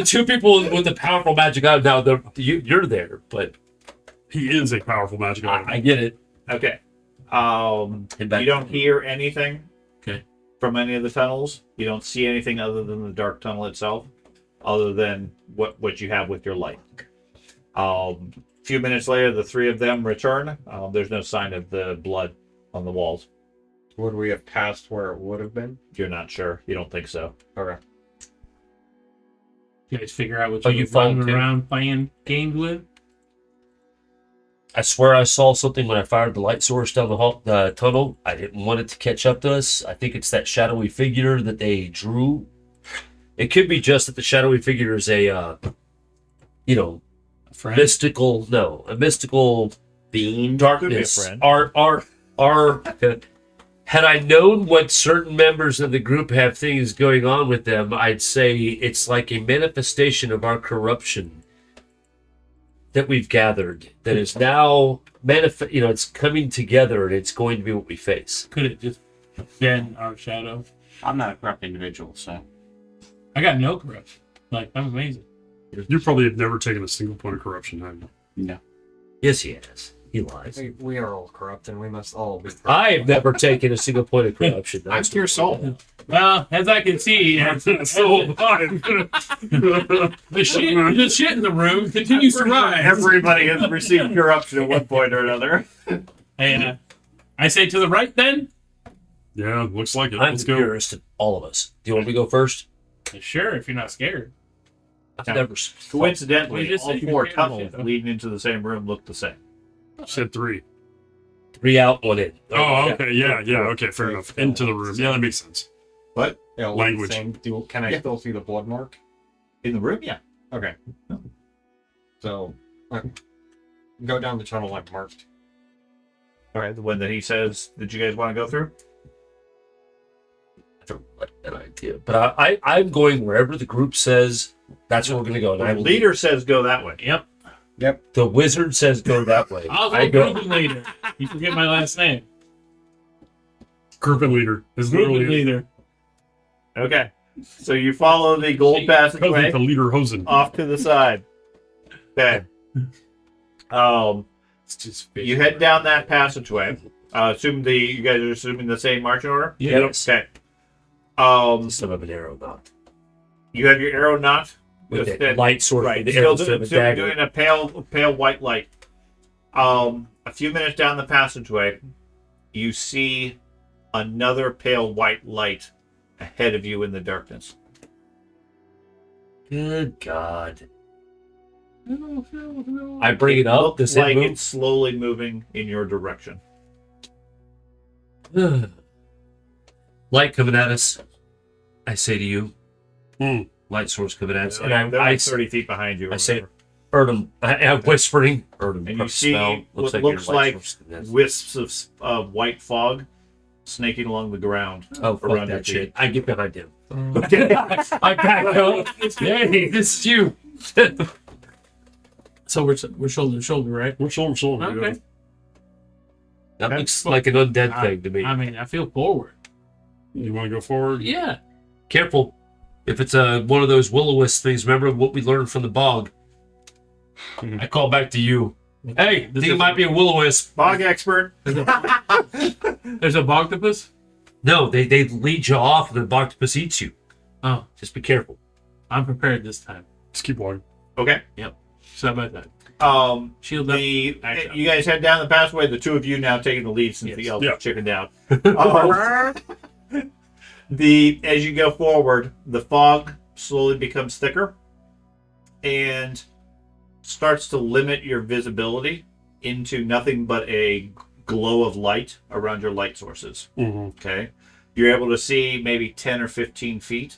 two people with the powerful magic item now, you're there, but He is a powerful magic item. I get it. Okay. Head back. You don't hear anything. Okay. From any of the tunnels. You don't see anything other than the dark tunnel itself, other than what you have with your light. A few minutes later, the three of them return. There's no sign of the blood on the walls. Would we have passed where it would have been? You're not sure. You don't think so. Okay. You guys figure out what Oh, you're you followed running him? around playing games with? I swear I saw something when I fired the light source down the tunnel. I didn't want it to catch up to us. I think it's that shadowy figure that they drew. It could be just that the shadowy figure is a A friend? a mystical being. Darkness. friend. Our had I known what certain members of the group have things going on with them, I'd say it's like a manifestation of our corruption that we've gathered that is now it's coming together, and it's going to be what we face. Could it just been our shadow? I'm not a corrupt individual, so I got no corruption. Like, I'm amazing. You probably have never taken a single point of corruption, have you? no. Yes, he has. He lies. We are all corrupt, and we must all be corrupt. I have never taken a single point of corruption. I'm pure soul. Well, as I can see, So the shit in the room continues to rise. Everybody has received corruption at one point or another. Hey, I say to the right then? yeah, looks like it. I'm Let's the go. purest of all of us. Do you want me to go first? Sure, if you're not scared. I've never. Coincidentally, We just all said you four were scared of tunnels shit. leading into the same room look the same. Said 3. 3 out, 1 in. Oh, okay. Yeah. Okay. Fair enough. Into the room. Yeah, that makes sense. What? Yeah, Language. Can I still see the blood mark? In the room? Yeah. Okay. So, go down the tunnel I've marked. All right, the one that he says that you guys want to go through? I don't like that idea, but I'm going wherever the group says. That's where we're going to go. And The I leader says go that way. Yep. The wizard says go that way. I'll I go go. group leader. You forget my last name. Group and leader is Group literally leader. Okay. So you follow the gold passageway the leader Hosen. off to the side. Okay. It's just You head down that passageway. You guys are assuming the same marching order? Yes. Okay. Some of an arrow knot You have your arrow knot. with Just the that- light sword. Right. The Still, arrow instead of a still dagger. doing a pale white light. A few minutes down the passageway, you see another pale white light ahead of you in the darkness. Good God! I bring it up. Looks Does it like move? it's slowly moving in your direction. Light coming at us. I say to you, Hmm. light source coming at us, They're and like I 30 feet behind you. or I say, whatever. Erdem. I'm whispering. Erdem. And you see smell. what your looks light like source coming at us. wisps of white fog snaking along the ground. Oh, fuck around your that feet. shit! I get behind him. I back up. Hey, this is you. So we're shoulder to shoulder, right? We're shoulder. Okay. That looks like an undead thing to me. I mean, I feel forward. You want to go forward? Yeah. Careful. If it's one of those will-o-wisp things, remember what we learned from the bog. I call back to you. Hey, think it might be a will-o-wisp. Bog expert. There's a bogtopus? No, they lead you off, and the octopus eats you. Oh, Just be careful. I'm prepared this time. Just keep walking. Okay. So how about that? Shield up. Action. You guys head down the passageway. The two of you now taking the lead since Yes. the elf Yeah. chickened out. As you go forward, the fog slowly becomes thicker and starts to limit your visibility into nothing but a glow of light around your light sources. Mm-hmm. Okay, you're able to see maybe 10 or 15 feet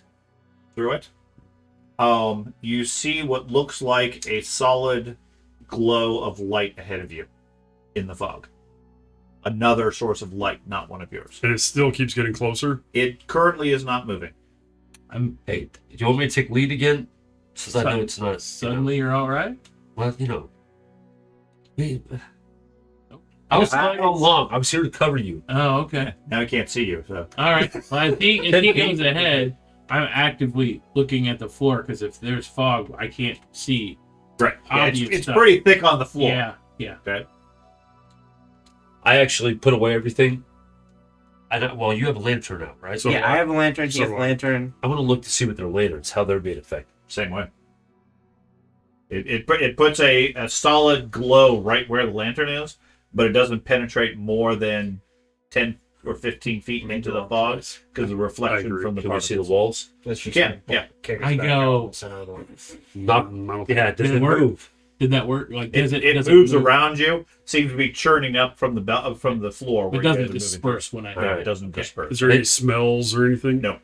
through it. You see what looks like a solid glow of light ahead of you in the fog. Another source of light, not one of yours. And it still keeps getting closer. It currently is not moving. Hey, do you want me to take lead again? Since I know it's not. Suddenly you're all right? Well, I was flying all along. I was here to cover you. Oh, okay. Now I can't see you. So All right. Well, if he goes ahead, I'm actively looking at the floor because if there's fog, I can't see. right, yeah, Obvious it's stuff. pretty thick on the floor. Yeah. Yeah. Okay. I actually put away everything. Well, you have a lantern out, right? So yeah, I have a lantern. He So has a do I. lantern. I want to look to see with their lanterns how they're being affected. Same way. It puts a solid glow right where the lantern is, but it doesn't penetrate more than 10 or 15 feet into the fog because of the reflection agree. from the Can we see the particles. walls? Let's You just can, yeah. kick us I back go- out and center of the- Not. I don't Yeah, it Did doesn't it work? move. Did that work? Like, It, does it? it does moves move? around you, seems to be churning up from the floor. It where you doesn't guys are moving disperse when I. through. No, it doesn't disperse. Is there any smells or anything? No.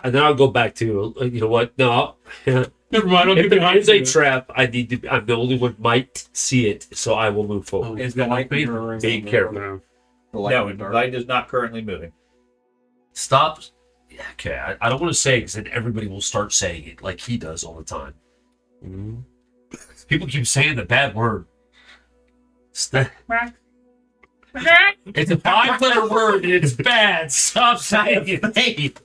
And then I'll go back to, you know what? No. Never mind. I'll If give there you is a trap, I'm the only one might see it, so I will move forward. Is the light mirroring Be the- careful. No. The light No, in the the dark? light is not currently moving. Stop. Yeah, okay, I don't want to say it because then everybody will start saying it like he does all the time. People keep saying the bad word. It's a 5-letter word and it's bad. Stop saying it.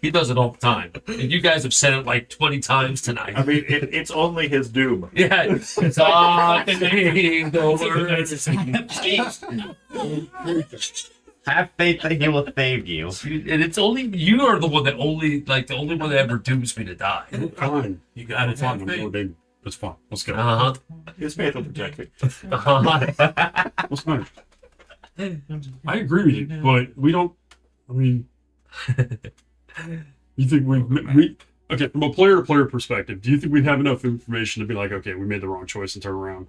He does it all the time. And you guys have said it like 20 times tonight. I mean, it's only his doom. Yeah. Stop saying the word. Have faith that he will save you. And it's only you are the one that the only one that ever dooms me to die. Fine. You got it. Fine. I'm ordained. That's fine. Let's go. Uh-huh. His faith will protect me. Uh-huh. What's fine? I agree with you, but we don't. I mean, you think we okay from a player-to-player perspective? Do you think we'd have enough information to be like, okay, we made the wrong choice and turn around?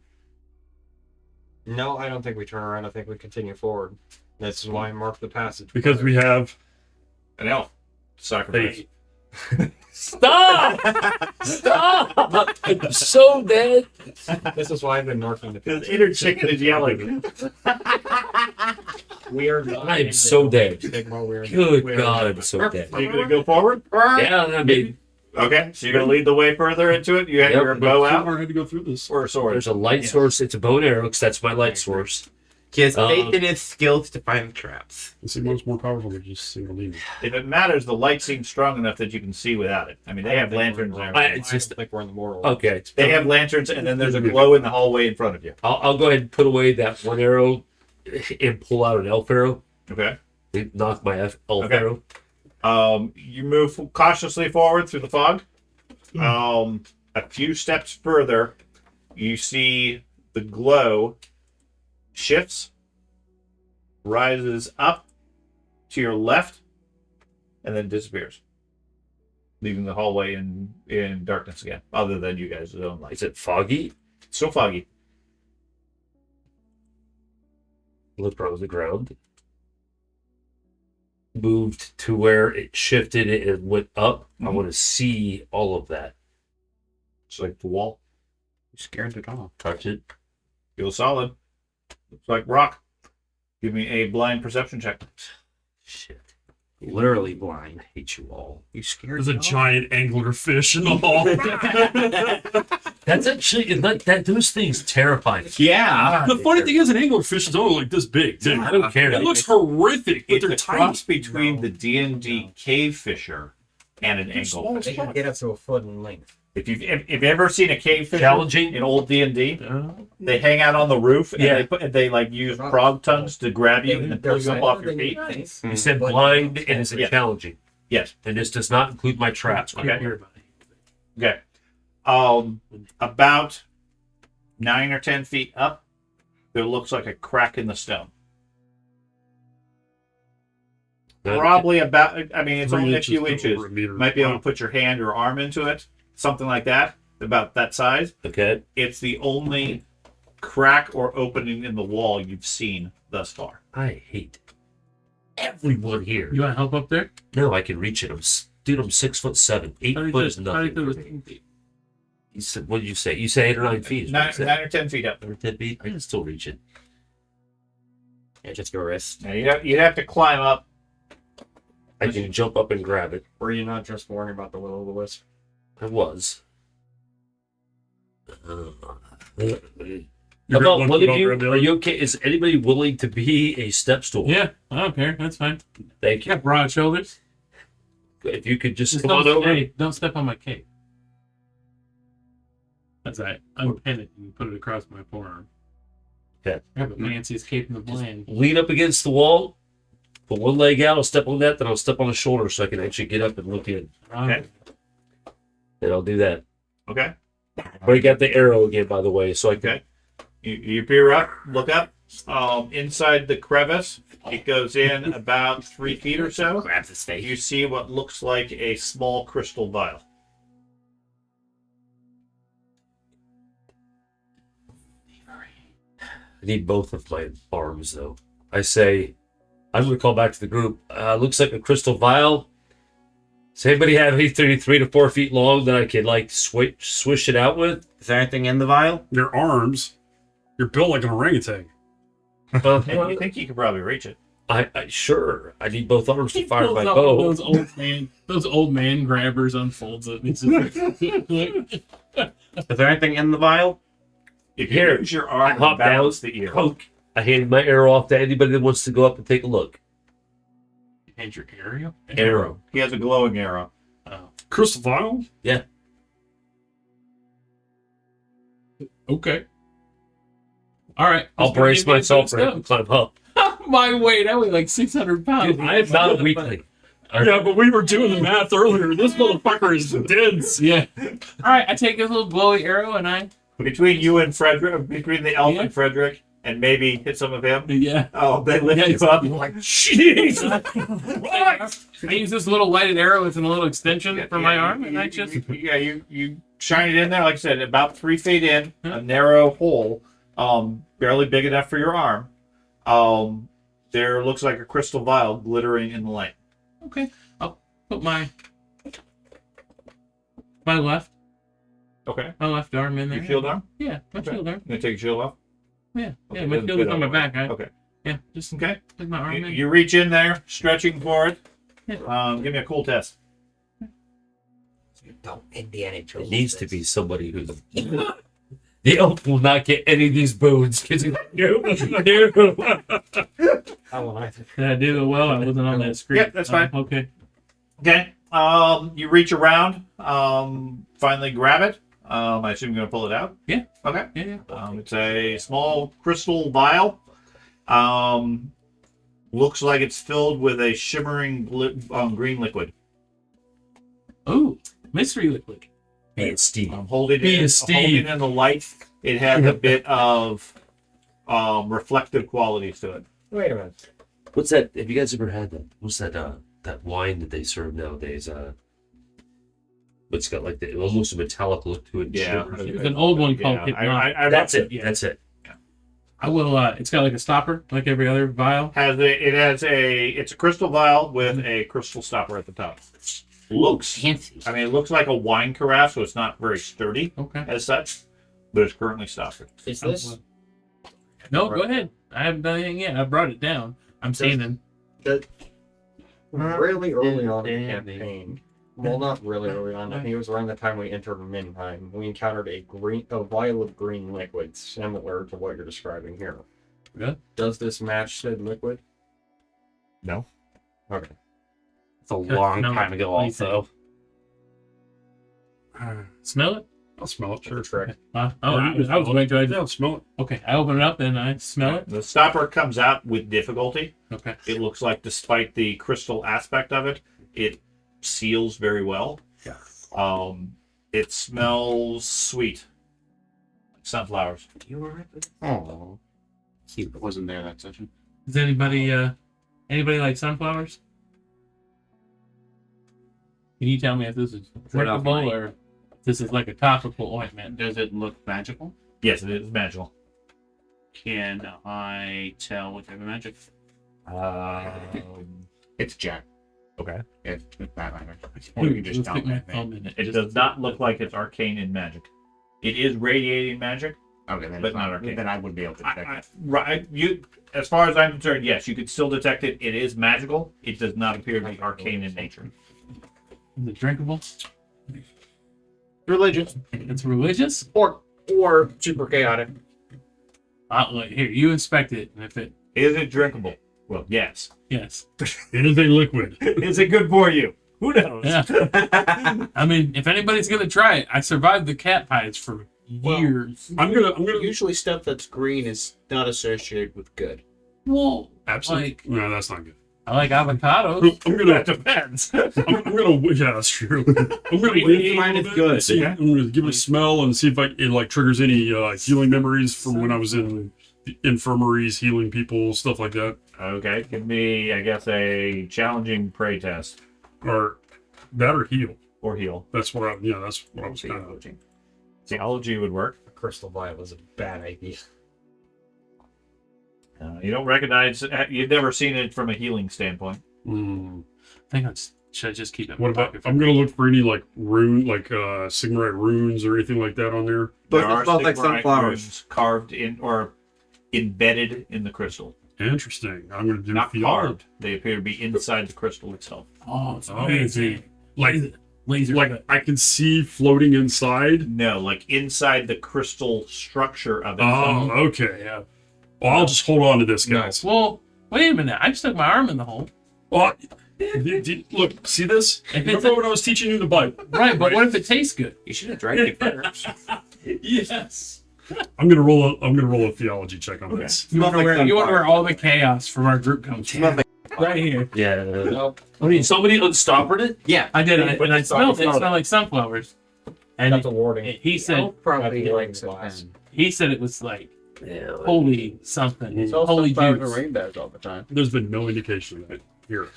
No, I don't think we turn around. I think we continue forward. This is why I marked the passage. Because we have An elf. Sacrifice. faith. Stop! Stop! I'm so dead. This is why I've been marking the His passage. inner chicken is yelling. We are not. I am so dead. Sigma, we are Good we are God, not. I'm so dead. Are you going to go forward? Yeah, I mean, Okay, so you're going to lead the way further into it? You have Yep. your bow out I had to go through this. or a sword? there's a light source. It's a bow and arrow because that's my light source. He has faith in his skills to find traps. And Sigma's more powerful than just single demon. If it matters, the light seems strong enough that you can see without it. I mean, they have lanterns there. It's I just- don't think we're in the mortal. Okay, They have lanterns, and then there's a glow in the hallway in front of you. I'll go ahead and put away that one arrow and pull out an elf arrow. Okay. Knock my elf Okay. arrow. You move cautiously forward through the fog. A few steps further, you see the glow shifts, rises up to your left, and then disappears, leaving the hallway in darkness again, other than you guys' own light. Is it foggy? Still foggy. Looked on the ground. Moved to where it shifted and went up. I Mhm. want to see all of that. It's like the wall. You scared it off. Touch it. Feels solid. Looks like rock. Give me a blind perception check. Shit. Literally blind. I hate you all. You scared There's a it off. giant angler fish in the hall. That's actually that those things terrify me. Yeah. The funny thing is, an angler fish is only like this big, too. I don't care. It looks horrific, but It's they're a tiny. cross between the D&D cave fisher and an anglefish. They can get up to a foot in length. If you've ever seen a cave fisher Challenging. in old D&D, they hang out on the roof and Yeah. they like use frog tongues to grab you and then pull you up off your feet. You said blind and is it Yeah. challenging? Yes. And this does not include my traps. Okay. Okay. About 9 or 10 feet up, there looks like a crack in the stone. Probably about, I mean, it's 3 only a inches few to inches. over a meter. Might be able to Wow. put your hand or arm into it, something like that, about that size. Okay. It's the only crack or opening in the wall you've seen thus far. I hate everyone here. You want help up there? No, I can reach it. Dude, I'm 6'7". 8 foot is nothing. For me. You said, what did you say? You said 8 or 9 feet. Is what you 9 said. or 10 feet up. 9 or 10 feet. I can still reach it. Yeah, just your wrist. Now, you'd have to climb up. I can jump up and grab it. Were you not just worrying about the will-o'-the-wisp? I was. How about one of you? grab the Are other. you okay? Is anybody willing to be a step stool? Yeah, I don't care. That's fine. Thank you. Got broad shoulders. If you could just Just come on don't, over. hey, don't step on my cape. That's right. Unpin it and put it across my forearm. Okay. I have the fanciest cape in the land. Lean up against the wall. Put one leg out. I'll step on that. Then I'll step on the shoulder so I can actually get up and look in. Okay. And I'll do that. Okay. Break out the arrow again, by the way, so I can. Okay. You peer up, look up. Inside the crevice, it goes in about 3 feet or so. Grab the stake. You see what looks like a small crystal vial. I need both of my arms, though. I say, I'm going to call back to the group. Looks like a crystal vial. Does anybody have anything 3 to 4 feet long that I could, like, swish it out with? Is there anything in the vial? Your arms. You're built like an orangutan. And you think you could probably reach it. Sure. I need both arms to fire Pulls my out bow. those old man grabbers, unfolds it. It's just, Is there anything in the vial? If Here, you use your I arm hop to balance down, the ear. poke. I hand my arrow off to anybody that wants to go up and take a look. and your area? Arrow. He has a glowing arrow. Oh, Crystal vial? okay. All right. I'll brace myself for and climb up. My weight, I weigh like 600 pounds. Dude, I am not a weakling. Yeah, but we were doing the math earlier. This motherfucker is dense. Yeah. All right, I take this little glowy arrow and I. Between you and Frederick, between the elf Yeah. and Frederick, and maybe hit some of him. Yeah. Oh, they lift Yeah, you up. You're like, jeez. I use this little lighted arrow as a little extension for my arm, and I just. You shine it in there, like I said, about 3 feet in, a narrow hole, barely big enough for your arm. There looks like a crystal vial glittering in the light. Okay. I'll put my left arm in there. Your shield arm? Yeah, my Okay. shield arm. You gonna take your shield off? Yeah. Okay, Yeah, my that's shield good is on my over back. Okay. Yeah, just Okay. put my arm in. You reach in there, stretching for it. Yeah. Give me a cool test. Don't Indiana Jones. It needs to be somebody who's. The elf will not get any of these boons because he's no. I won't either. Did I do it well? I wasn't on that screen. Yeah, that's fine. Okay. Okay. You reach around, finally grab it. I assume you're gonna pull it out. Yeah. Okay. Yeah. It's a small crystal vial. Looks like it's filled with a shimmering green liquid. Oh, mystery liquid. Be it Steve. I'm holding Be it. a Steve. Holding it in the light. It has a bit of reflective qualities to it. Wait a minute. What's that? Have you guys ever had that? What's that? That wine that they serve nowadays? It's got like almost a metallic look to it. Yeah. There's an old one called Hypnotic. That's it. Yeah. That's it. I will. It's got like a stopper, like every other vial. It's a crystal vial with a crystal stopper at the top. Looks Fancy. I mean, it looks like a wine carafe, so it's not very sturdy Okay. as such, but it's currently stoppered. Is this No, go ahead. I haven't done anything yet. I brought it down. I'm standing. really early on in the Damn, campaign? Well, not really early on. I think it was around the time we entered Minheim. We encountered a vial of green liquid similar to what you're describing here. Yeah. Does this match said liquid? No. Okay. It's a long No, time ago, what do you think? also. Smell it? I'll smell it. Sure. Correct. I was going to. Yeah, I'll smell it. Okay, I open it up and I smell it. The stopper comes out with difficulty. Okay. It looks like, despite the crystal aspect of it, it seals very well. Yeah. It smells sweet, like sunflowers. You were right. Oh, it wasn't there that session. Does anybody like sunflowers? Can you tell me if this is Right off drinkable my- or if this is like a topical ointment? Does it look magical? Yes, it is magical. Can I tell what type of magic? It's Jack. Okay. If that matters. Or you can just Let's tell stick my me. thumb in it. It does not look like it's arcane in magic. It is radiating magic. Okay, then, But it's not arcane. then I would be able to detect it. Right. As far as I'm concerned, yes, you could still detect it. It is magical. It does not appear to be arcane in nature. Is it drinkable? Religious It's religious? or super chaotic. Look, here, you inspect it, and if it, Is it drinkable? Well, yes. yes. It is a liquid. Is it good for you? Who knows? Yeah. I mean, if anybody's gonna try it, I survived the cat pies for years. I'm gonna Usually, stuff that's green is not associated with good. Well, absolutely. like, No, that's not good. I like avocados. I'm gonna. That depends. I'm gonna. Yeah, that's true. I'm gonna wait Mine a is little bit. good. See, I'm gonna give it a smell and see if it like triggers any healing memories from when I was in the infirmaries, healing people, stuff like that. Okay, give me, I guess, a challenging prey test Or that or heal. or heal. That's what I. Yeah, that's what I was kind of. Theology would work. A crystal vial was a bad idea. You don't recognize. You've never seen it from a healing standpoint. Mm. I think should I just keep it. in What my about? pocket for- I'm gonna look for any like rune, like Sigmarite runes or anything like that on there. But There it are smells like Sigmarite sunflowers. runes carved in or embedded in the crystal. Interesting. I'm gonna do Not theology. carved. They appear to be inside the crystal itself. Oh, it's Oh, amazing. Like Laser. like I can see floating inside. No, like inside the crystal structure of it. Oh, okay. Yeah. Well, I'll just hold on to this, guys. Well, wait a minute. I stuck my arm in the hole. Oh, look, see this? If it's Remember when I was teaching you the bite? Right, but what if it tastes good? You should have drank it first. Yes. I'm gonna roll a theology check on this. You want to wear all the chaos from our group comes Smells like right here. Yeah. Nope. I mean, somebody unstoppered it. yeah. I did, Yeah, and but I it's not- smelled it's it. It not- smelled like sunflowers. And That's a warning. he said Probably That's likes it glass. then. he said it was like Yeah. holy something, It's also holy flowers and juice. rainbows all the time. There's been no indication of it here.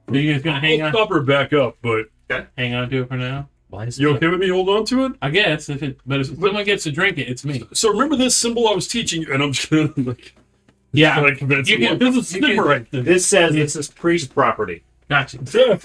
Are you guys gonna hang I'll on? stop her back up, but Hang on to it for now. Why is you it? okay with me holding on to it? I guess but if someone gets to drink it, it's me. So remember this symbol I was teaching you, and I'm just gonna like, Yeah, like convince you you. can- This is you can- Sigmarite. then. This says this is priest property. gotcha. Yeah.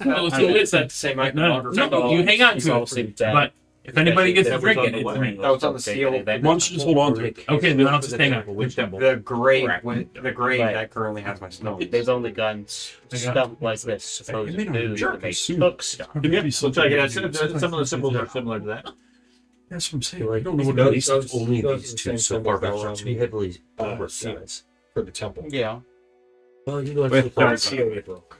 Oh, so it's that. Same No, iconography. no, you hang on to it. But if anybody gets to drink it, it's me. That was on the seal. Why don't you just hold on to it? Okay, then I'll just hang on. Which temple? The grave, Correct. the grave that currently has my snow. They've only done stuff like this supposed It may to not be do. jerk, They assume. took stuff. It may be Looks something. like it has, some of the symbols are similar to that. That's what I'm saying. Like, I don't know what those- it at is. least it's only those these are the two same so far, symbols that but were they're on too heavily over seals for the temple. Yeah. Well, you know, it's With the the seal they broke.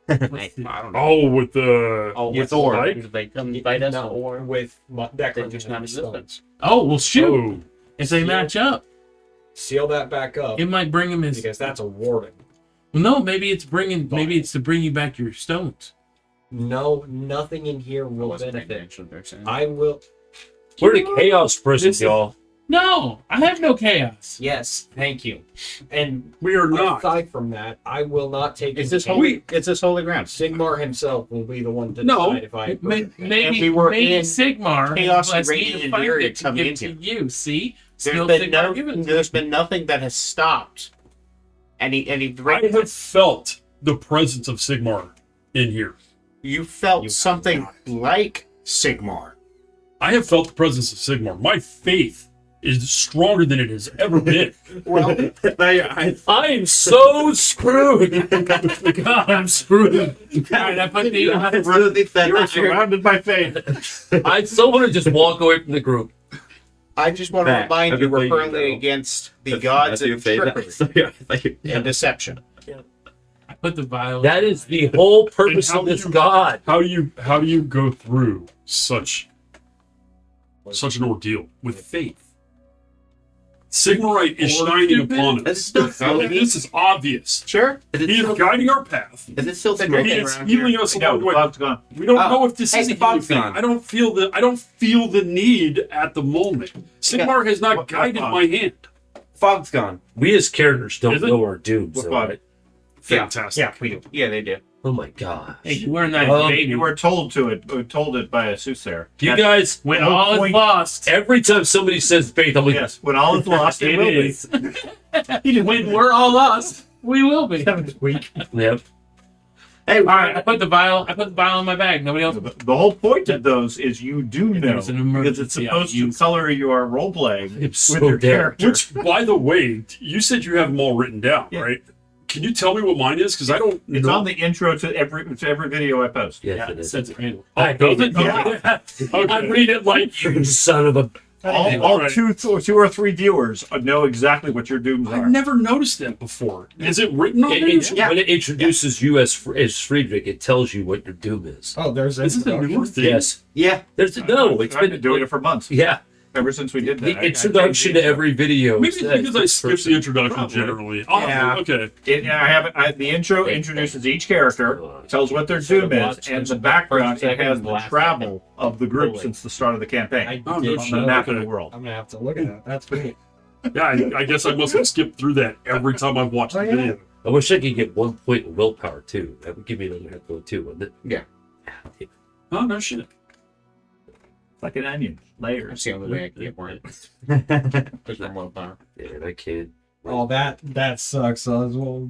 I don't know. Oh, with the Oh, Yes, with Thor. like- They come fight us, No, or with that they just not existent. Oh well, shoot! oh, If they match up, Seal that back up it might bring them as. because that's a warning. No, maybe it's bringing. Maybe it's to bring you back your stones. No, nothing in here will benefit. Actually, they're saying. I will. we're the chaos prison, This is- y'all. No, I have no chaos. Yes, thank you. And we are not. aside from that, I will not take. It's into this account- holy. It's this holy ground. Sigmar himself will be the one to No. decide if I. Maybe we were maybe in Sigmar chaos has me radiated to find area it to coming give to into. you. See, There's still been Sigmar giving it to there's been nothing that has stopped any I have felt the presence of Sigmar in here. You felt something like Sigmar. I have felt the presence of Sigmar. My faith is stronger than it has ever been. Well, I am so screwed. God, I'm screwed. All right, I put the. You're surrounded by faith. I so want to just walk away from the group. I just want to Back. remind you, we're Everything currently you know. against the gods That's your of favorite. trickery and deception. I put the vial. That is the whole purpose And how of this you- god. How do you go through such an ordeal with faith? Sigmarite is shining upon Is it us. still smoking? This is obvious. Sure. Is it He is still, guiding our path. is it still He smoking is around healing here? us No, along the way. fog's gone. We don't Oh. know if this Hey, is a the healing fog's thing. gone. I don't feel the need at the moment. Sigmar has not What guided fog? my hand. Fog's gone. We as characters don't Is it? know our dooms, What though, fog? right? Fantastic. Yeah, we do. Yeah, they do. Oh my god. Hey, you wearing that Oh, baby. You were told it by a soothsayer. You guys, When the whole all is point- lost, every time somebody says faith, I'm like, Yes, when all is lost, it it will be. is. When we're all lost, we will be. All yep. right, I put the vial. I put the vial in my bag. Nobody else. The whole point of those is you do know there's an because it's emergency, supposed I'll to color your role playing I'm with so your dead. character. Which, by the way, you said you have them all written down, Yeah. right? Can you tell me what mine is? Because I don't It's know. on the intro to every video I post. Yes, Yeah, it it is. says it right. Oh, does it? Yeah. Okay. I read it like you son of a. all two or three viewers know exactly what your dooms I've are. never noticed that before. Is it written on It, there? When it introduces you as Friedrich, it tells you what your doom is. Oh, there's This is a newer thing. Yes. Yeah. There's no. It's I've been doing it for months. Yeah. Ever since we did that. The introduction to every video. Maybe it's says because I this skipped person- the introduction Probably. generally. Yeah. Oh, okay. The intro introduces each character, tells what their doom is, and the background it has the travel of the group since the start of the campaign Oh, no did shit. on the map of Okay. the world. I'm gonna have to look at that. That's pretty. Yeah, I guess I must have skipped through that every time I've watched the video. I wish I could get 1 point of willpower too. That would give me another hit point too, wouldn't it? Oh, no shit. Like an onion, layers. That's the only way I can get more. Because I'm well power. Yeah, I can't. Oh, that sucks. Well,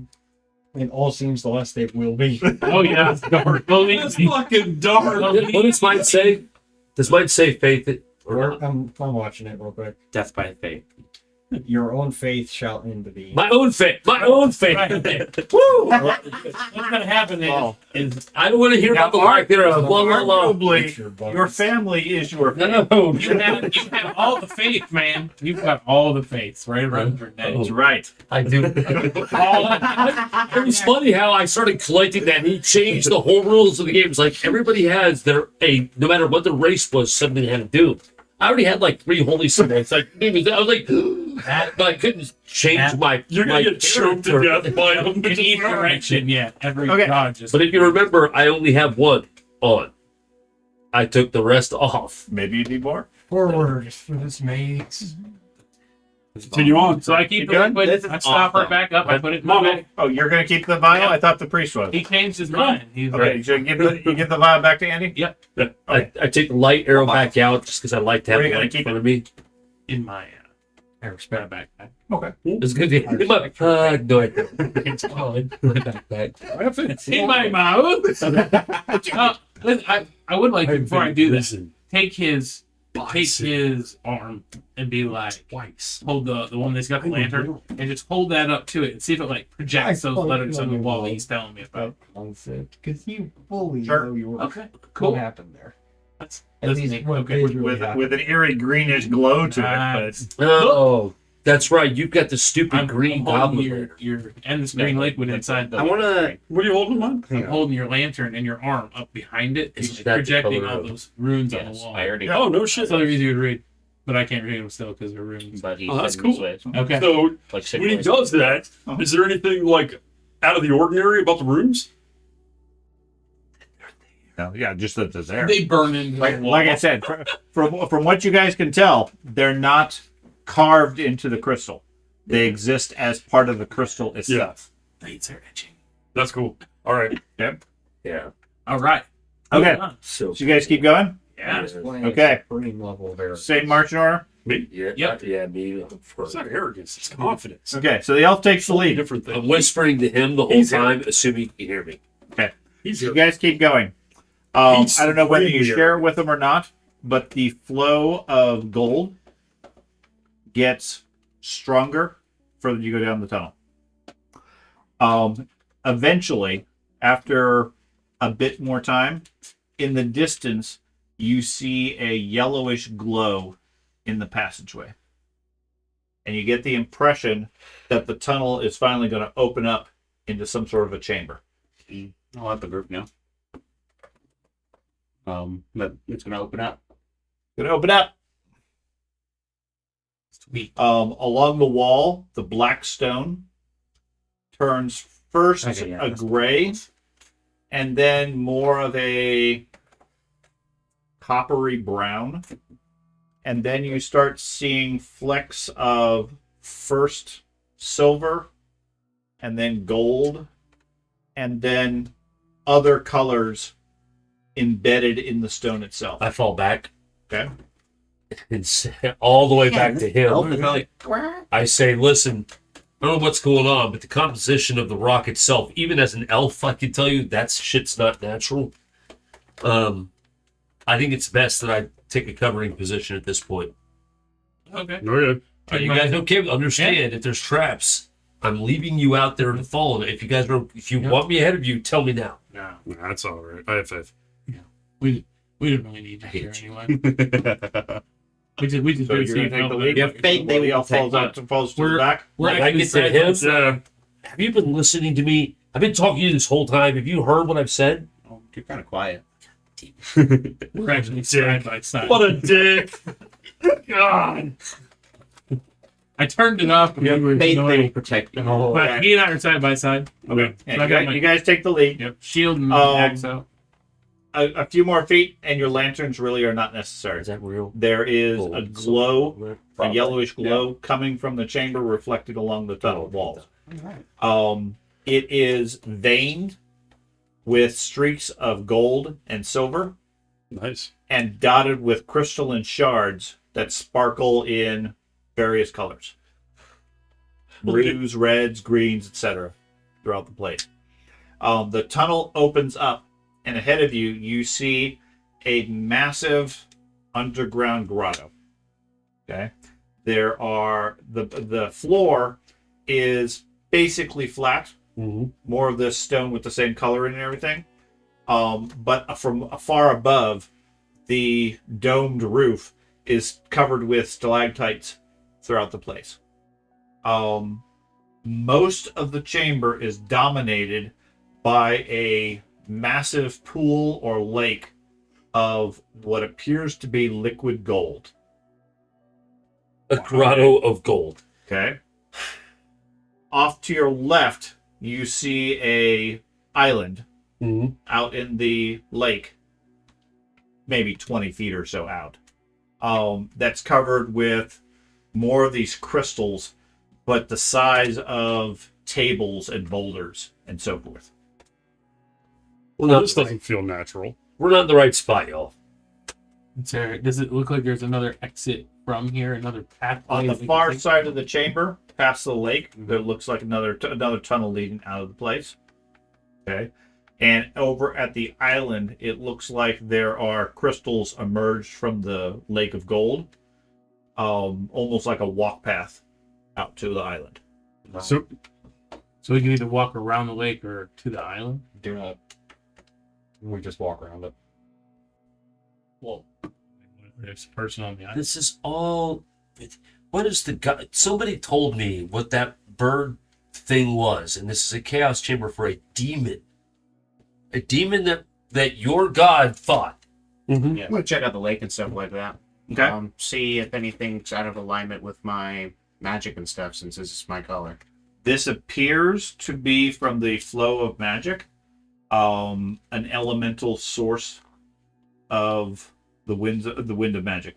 it all seems the less they will be. Oh yeah, it's dark. Well, That's fucking dark. What does mine say? Does mine say faith it or not? I'm watching it real quick. Death by fate. Your own faith shall end thee. My own faith. My own faith. Woo! what's gonna happen is I don't want to hear about the lack thereof. Blah, blah, blah. Arguably, your family is your No. you have all the faith, man. You've got all the faiths right around your neck. That's right. I do. It was funny how I started collecting that. He changed the whole rules of the game. It's like everybody has no matter what the race was, something had to do. I already had like 3 holy symbols. I was like, but I couldn't change my. You're gonna my get choked to character. death by them. In each direction, yeah. Every Okay. god just. But if you remember, I only have 1 on. I took the rest off. Maybe you need more. Forward for this mate. Continue on. So I keep You the good? liquid. I stop her back up. I put it in my Mama. bag. Oh, you're gonna keep the vial? I thought the priest was. He changed his mind. He's Okay, like, so you give the vial back to Andy? yep, I take the light arrow back out just because I like to have Where are it you gonna right in keep front of me. in my respect backpack. Okay. It's good. In my no, I don't. It's fine. My backpack. In my mouth. Listen, I would like to, before I do this, take his arm and be like, hold the one that's got the lantern and just hold that up to it and see if it like projects those letters on the wall that he's telling me about. Concept, because you fully Sure. know your Okay, what cool. happened there. That's least neat. what Okay. did really happen. With an eerie greenish glow to Nice. it, Oh, that's right. You've got the stupid I'm green holding goblin. your and this green liquid inside I the. want to. What are you holding, man? I'm holding your lantern and your arm up behind it, Isn't it's that the projecting color all of- those runes on the Yes, wall. I already. Oh, no shit. So they're easier to read, but I can't read them still because they're runes. But he Oh, that's said his cool. ways. Okay. So Like when he ways. does that, Uh-huh. is there anything like out of the ordinary about the rooms? yeah, just that they're there. They burn into the wall. Like I said, from what you guys can tell, they're not carved into the crystal. They exist as part of the crystal itself. Blades are etching. That's cool. All right. Yeah. All right. Okay, Moving on. So so you guys keep going. Yeah. Okay. Supreme level there. Same marching order. Me? Yep. yeah, me. I'm It's first. not arrogance. It's confidence. Okay, so the elf takes the lead. Different I'm thing. whispering to him the whole He's here. time, assuming you hear me. He's You here. guys keep going. He's I don't know whether you really share it with them or not, but the flow of gold gets stronger further you go down the tunnel. Eventually, after a bit more time, in the distance, you see a yellowish glow in the passageway. And you get the impression that the tunnel is finally going to open up into some sort of a chamber. I'll let the group know. That it's gonna open up. Going to open up. Sweet. Along the wall, the black stone turns first Okay, yeah, a that's- gray and then more of a coppery brown. And then you start seeing flecks of first silver and then gold and then other colors embedded in the stone itself. I fall back Okay. and say, all the way back to him. I say, listen, I don't know what's going on, but the composition of the rock itself, even as an elf, I can tell you that shit's not natural. I think it's best that I take a covering position at this point. Okay. Okay. Are you guys okay? Understand if there's traps, I'm leaving you out there to fall. And if you guys if you want me ahead of you, tell me now. No, Nah, that's all right. I have faith. we don't really need you here anyway. We just So did you're see gonna take the it. lead. Yep. They Well, the elf will falls take out, falls to the We're- back. We're Like, I actually get to side by him? side. Have you been listening to me? I've been talking to you this whole time. Have you heard what I've said? Oh, you're kind of quiet. We're actually side by side. What a dick! God. I turned it off, but we were They will ignoring. protect you. But he and I are side by side. Okay. Yeah, So I you, got guys, my- you guys take the lead. Yep. Shield and Um, axe out. A few more feet, and your lanterns really are not necessary. Is that real? There is Oh, a glow, a Probably. yellowish glow coming from the chamber, reflected along the tunnel walls. Alright. It is veined with streaks of gold and silver, Nice. and dotted with crystalline shards that sparkle in various colors: blues, reds, greens, etc. throughout the place. The tunnel opens up, and ahead of you, you see a massive underground grotto. Okay, there are the floor is basically flat. Mm-hmm. More of this stone with the same color and everything. But from far above, the domed roof is covered with stalactites throughout the place. Most of the chamber is dominated by a massive pool or lake of what appears to be liquid gold. A grotto of gold. Okay. Off to your left, you see a island Mm-hmm. out in the lake, maybe 20 feet or so out. That's covered with more of these crystals, but the size of tables and boulders and so forth. We're This not, doesn't feel natural. we're not in the right spot, y'all. Sarah, does it look like there's another exit from here, another path? On the far side of the chamber, past the lake, there looks like another tunnel leading out of the place. Okay. And over at the island, it looks like there are crystals emerged from the lake of gold, almost like a walk path out to the island. So So we can either walk around the lake or to the island. Do not. We just walk around it. Well, there's a person on the island. This is all. What is the god? Somebody told me what that bird thing was, and this is a chaos chamber for a demon. A demon that your god fought. mhm. Yeah, I'm gonna check out the lake and stuff like that. Okay. See if anything's out of alignment with my magic and stuff, since this is my color. This appears to be from the flow of magic, an elemental source of the wind of magic,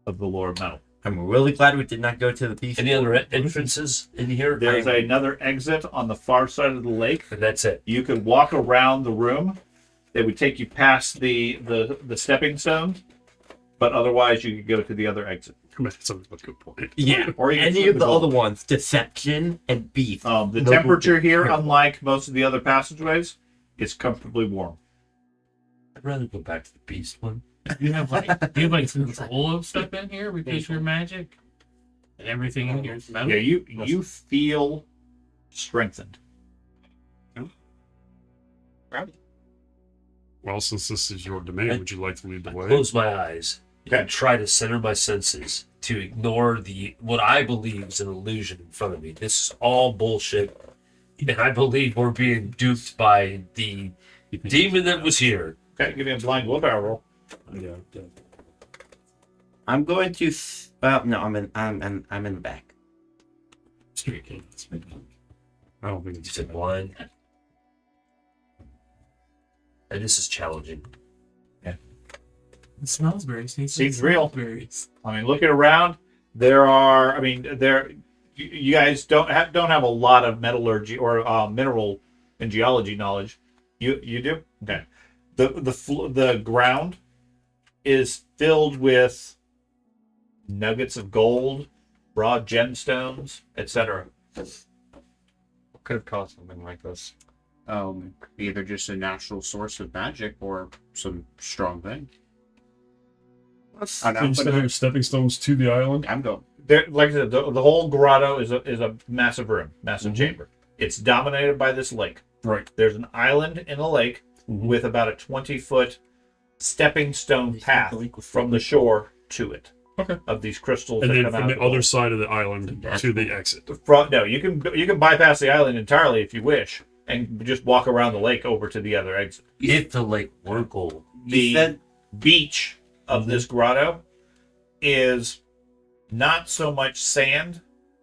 of the lore of metal. I'm really glad we did not go to the beast. Any other entrances in here? There's another exit on the far side of the lake. And that's it. You could walk around the room. It would take you past the stepping stones, but otherwise you could go to the other exit. Come on, that's a good point. Yeah. Or you can Any flip of the gold. other ones, deception and beast. The No temperature good. here, unlike most of the other passageways, is comfortably warm. I'd rather go back to the beast one. You have like control of stuff in here because you're magic, and everything in here is metal. Yeah, you feel strengthened. Well, since this is your domain, would you like to lead the I way? close my eyes Okay. and try to center my senses to ignore what I believe is an illusion in front of me. This is all bullshit, and I believe we're being duped by the demon that was here. Okay, give me a blind willpower roll. Yeah. I'm going to. Well, no, I'm in the back. Straight cadence. I don't think You it's said blind. And this is challenging. It smells berries. Seems real. Berries. I mean, looking around, there are. I mean, you guys don't have a lot of metallurgy or mineral and geology knowledge. You do? Okay. The ground is filled with nuggets of gold, raw gemstones, etc. What could have caused something like this? Either just a natural source of magic or some strong thing. I So know, you but still have stepping stones to the island? I'm going. There, like I said, the whole grotto is a massive room, massive chamber. It's dominated by this lake. Right. There's an island in a lake with about a 20-foot stepping stone path from the shore to it. Okay. of these crystals. And that then come from out the of other gold. side of the island to the exit. No, you can bypass the island entirely if you wish, and just walk around the lake over to the other exit. If the lake were gold. The said- beach of this grotto is not so much sand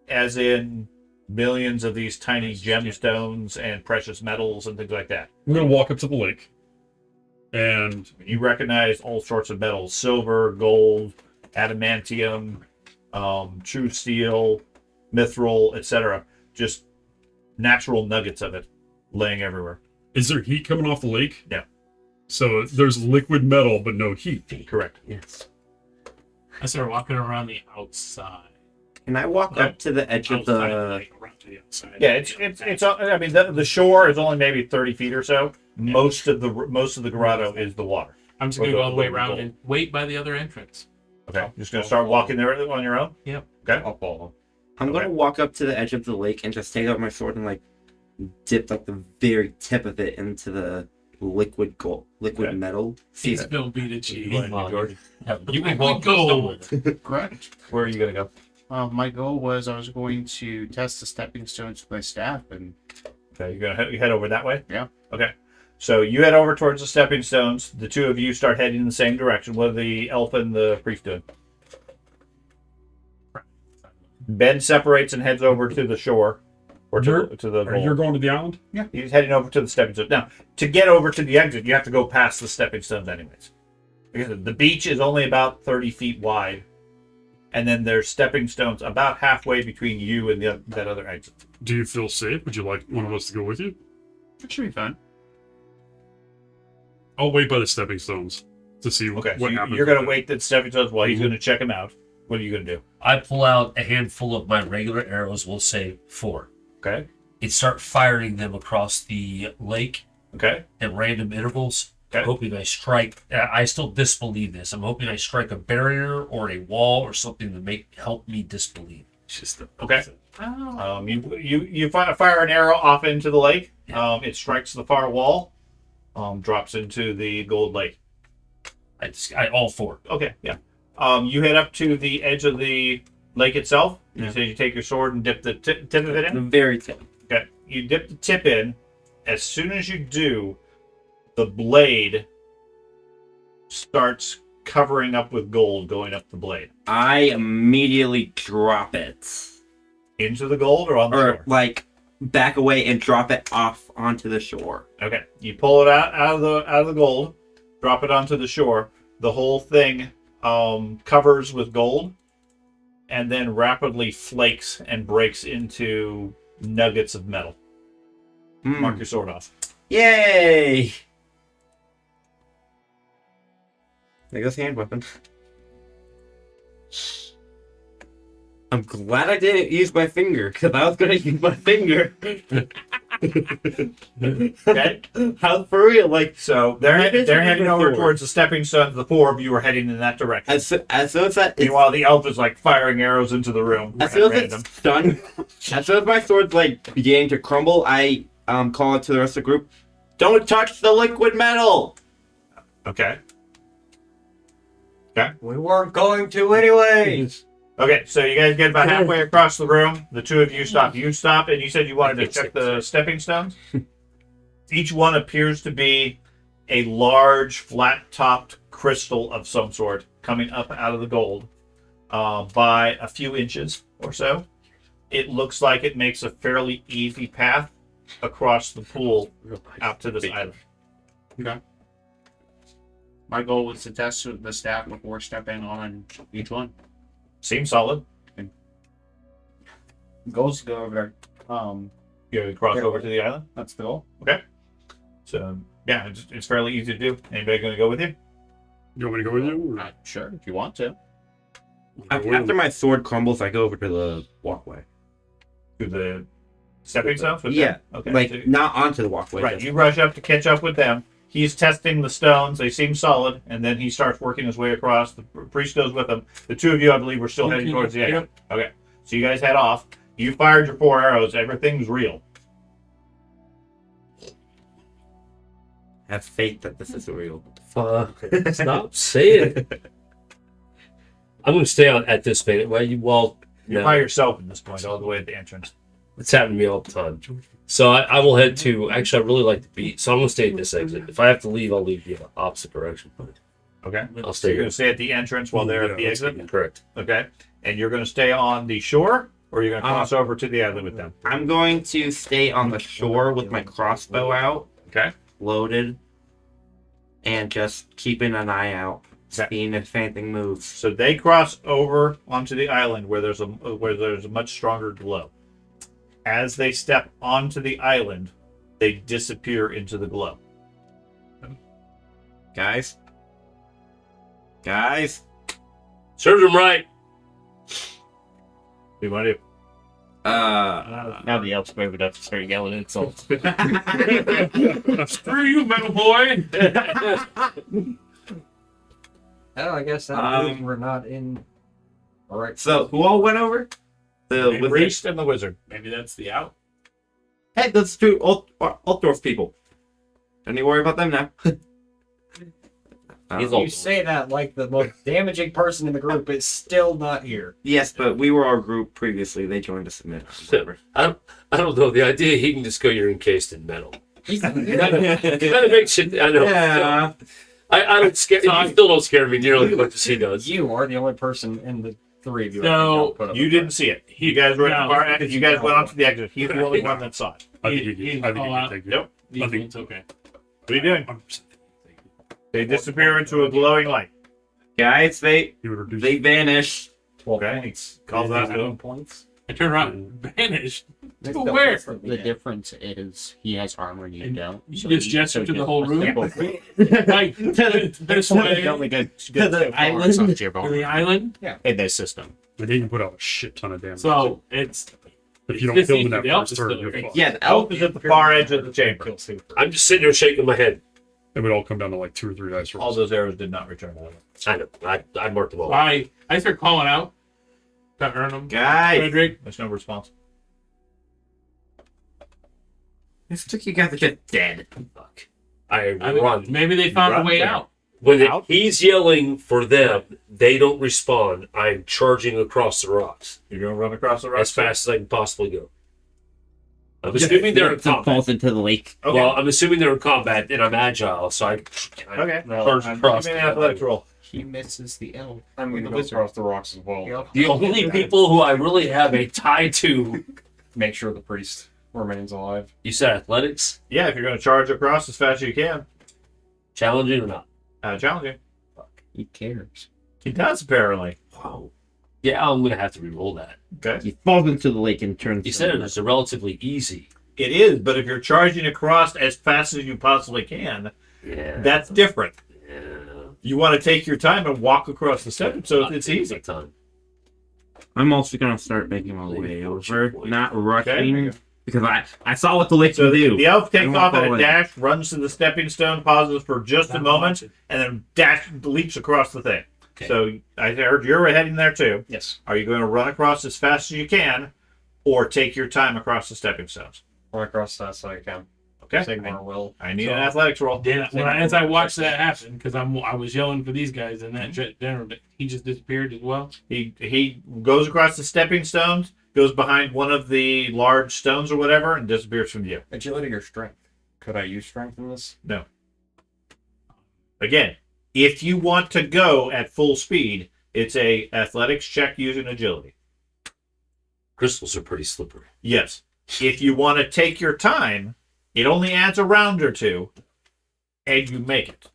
as in millions of these tiny gemstones and precious metals and things like that. I'm going to walk up to the lake. And You recognize all sorts of metals: silver, gold, adamantium, true steel, mithril, etc. Just natural nuggets of it laying everywhere. is there heat coming off the lake? No. So there's liquid metal, but no heat. Correct. Yes. I started walking around the outside. Can I walk up to the edge of Outside the? lake, around to the outside. Yeah, it's. I mean, the shore is only maybe 30 feet or so. Most of the grotto is the water. I'm just Or gonna go the- all the way the around gold. and wait by the other entrance. Okay, you're just gonna start walking there on your own. Yep. Okay. I'll follow. I'm gonna walk up to the edge of the lake and just take out my sword and like dip like the very tip of it into the liquid Okay. metal. See He's that? Bill beat a cheese. Come on, George. You can Liquid walk gold. Correct. Where are you gonna go? My goal was I was going to test the stepping stones with my staff, and Okay, you're gonna head over that way. Yeah. Okay. So you head over towards the stepping stones. The two of you start heading in the same direction. What are the elf and the priest doing? Ben separates and heads over to the shore, or to the You're goal. going to the island? He's heading over to the stepping stones. Now, to get over to the exit, you have to go past the stepping stones, anyways. Because the beach is only about 30 feet wide, and then there's stepping stones about halfway between you and that other exit. Do you feel safe? Would you like one of us to go with you? it should be fun. I'll wait by the stepping stones to see Okay, what so happens. you're going to wait at stepping stones while he's going to check them out. What are you going to do? I pull out a handful of my regular arrows, we'll say 4, Okay. and start firing them across the lake Okay. at random intervals. Okay. Hoping I strike. I still disbelieve this. I'm hoping I strike a barrier or a wall or something to help me disbelieve. It's just the Okay. Oh. You fire an arrow off into the lake. It strikes the far wall. Drops into the gold lake. I all 4. Okay. Yeah. You head up to the edge of the lake itself. Yeah. You say you take your sword and dip the tip of it The in. very tip. Okay. You dip the tip in. As soon as you do, the blade starts covering up with gold going up the blade. I immediately drop it, Into the gold or on the or shore? like back away and drop it off onto the shore. Okay. You pull it out of the gold, drop it onto the shore. The whole thing covers with gold, and then rapidly flakes and breaks into nuggets of metal. Mark your sword off. Yay! There goes hand weapon. I'm glad I didn't use my finger, because I was gonna use my finger. Okay. How for real? Like, So they're Maybe it's heading a over sword. towards the stepping stones. The 4 of you are heading in that direction. as soon as that is, Meanwhile, the elf is like firing arrows into the room as at soon as random. it's done, as soon as my sword's like beginning to crumble, I call it to the rest of the group. Don't touch the liquid metal. Okay. We weren't going to anyways. Okay, so you guys get about halfway across the room. The two of you stop. You stop, and you said you wanted to check the stepping stones. Each one appears to be a large, flat-topped crystal of some sort coming up out of the gold by a few inches or so. It looks like it makes a fairly easy path across the pool out to this island. My goal was to test the staff before stepping on each one. Seems solid. Goals to go over there. You gonna cross over to the island? That's the goal. So yeah, it's fairly easy to do. Anybody gonna go with you? You want me to go with you? Or? Sure, if you want to. After my sword crumbles, I go over to the walkway. To the stepping stones? with Yeah, them? Okay. like so- not onto the walkway. right. just- You rush up to catch up with them. He's testing the stones. They seem solid, and then he starts working his way across. The priest goes with him. The two of you, I believe, were still heading towards the exit. Okay. So you guys head off. You fired your 4 arrows. Everything's real. Have faith that this is real. Stop saying it. I'm going to stay on at this minute. Well, You're no, by yourself at this point, all the way at the entrance. it's happened to me all the time. So I will head to. Actually, I really like the beat. So I'm going to stay at this exit. If I have to leave, I'll leave the opposite direction. Okay. I'll So stay you're here. going to stay at the entrance while they're at the that's exit. Correct. Okay. And you're going to stay on the shore, or you're going to cross over to the island with them. I'm going to stay on the shore with my crossbow out, Okay. loaded, and just keeping an eye out, Okay. seeing if anything moves. So they cross over onto the island where there's a much stronger glow. As they step onto the island, they disappear into the glow. Guys, Serves him right. What do you want to do? Now the elves would have to start yelling insults. Screw you, metal boy. Oh, I guess that means we're not in. All right. so who all went over? The The wizard. priest and the wizard. Maybe that's the out. Hey, those two Altdorf people. Don't you worry about them now. He's You say that like the most damaging person in the group is still not here. Yes, but we were our group previously. They joined us in whatever. I don't know. The idea he can just go, you're encased in metal. Kind of makes it. I know. Yeah. I don't scare. You still don't scare me nearly as much as he does. You are the only person in the three of you. So, that don't put up You a didn't fight. see it. You guys were at the No. far end. You guys went onto the exit. He's the only one that saw it. I think He- you he can. I think you call can out. take it. Nope. I think- It's okay. What are you doing? They disappear into a glowing light. Guys, they You would reduce. vanish. 12 Okay. points. Calls out to 15 him. points. I turn around and vanish. It's To the where? difference. The difference is he has armor and you And don't. you So just he- gesture so to the just- whole room? Yeah. Like, this way. You only get To good the so far, island. so it's your In the island. in this system. But they can put out a shit ton of damage. So it's. if you don't this kill them easy. in The that elf first is turn, still you're okay. fucked. Yeah, the Elf is at the far edge of the chamber. I'm just sitting here shaking my head. It would all come down to like 2 or 3 dice All rolls. those arrows did not return. I know. I marked them all. I start calling out to earn them. Guys, Frederick. There's no response. this took you guys to get dead. Fuck. I I mean, run. maybe they found Run a way where? out. When Out? he's yelling for them, they don't respond. I'm charging across the rocks You're going to run across the as rocks. fast as I can possibly go. I'm assuming they're in combat. falls into the lake. Okay. Well, I'm assuming they're in combat and I'm agile, so I Okay. charge I'm- across. Give me an athletics roll. He misses the elf. I'm going The to go wizard. across the rocks as well. Yep. The only people who I really have a tie to. Make sure the priest remains alive. You said athletics, Yeah, if you're going to charge across as fast as you can. challenging or not? Challenging. He cares. He does, apparently. Wow. Yeah, I'm gonna have to re-roll that. Okay. He falls into the lake and turns. You said it was a relatively easy. It is, but if you're charging across as fast as you possibly can, Yeah. that's different. Yeah. You want to take your time and walk across the step, so it's easy. Time. I'm also gonna start making my way over, not rushing, Okay. because I saw what the lake So can do. the elf takes I won't off at follow a it. dash, runs to the stepping stone, pauses for just a I'm moment, watching. and then leaps across the thing. Okay. So I heard you're heading there too. Yes. Are you going to run across as fast as you can, or take your time across the stepping stones? Run across that so I can. Okay. Sigmar will. I need So- an athletics roll. Then, as I watched that happen, because I was yelling for these guys, and that dinner, he just disappeared as well. He goes across the stepping stones, goes behind one of the large stones or whatever, and disappears from view. Agility or strength? Could I use strength in this? Again, if you want to go at full speed, it's a athletics check using agility. Crystals are pretty slippery. Yes. If you want to take your time, it only adds a round or two, and you make it.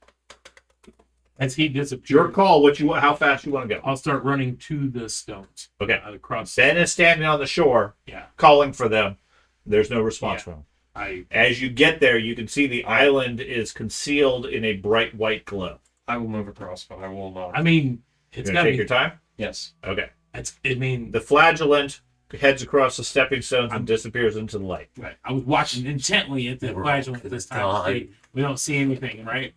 As he It's your disappeared, call. How fast you want to go. I'll start running to the stones. Okay. Across. Ben is standing on the shore, Yeah. calling for them. There's no response Yeah. from him. I As you get there, you can see the island is concealed in a bright white glow. I will move across, but I will not. mean, You're it's gonna got to take be. your time. Yes. Okay. I mean, The flagellant heads across the stepping stones and disappears into the light. right. I was watching intently at the We're flagellant all this gonna time. die. See, we don't see anything, right?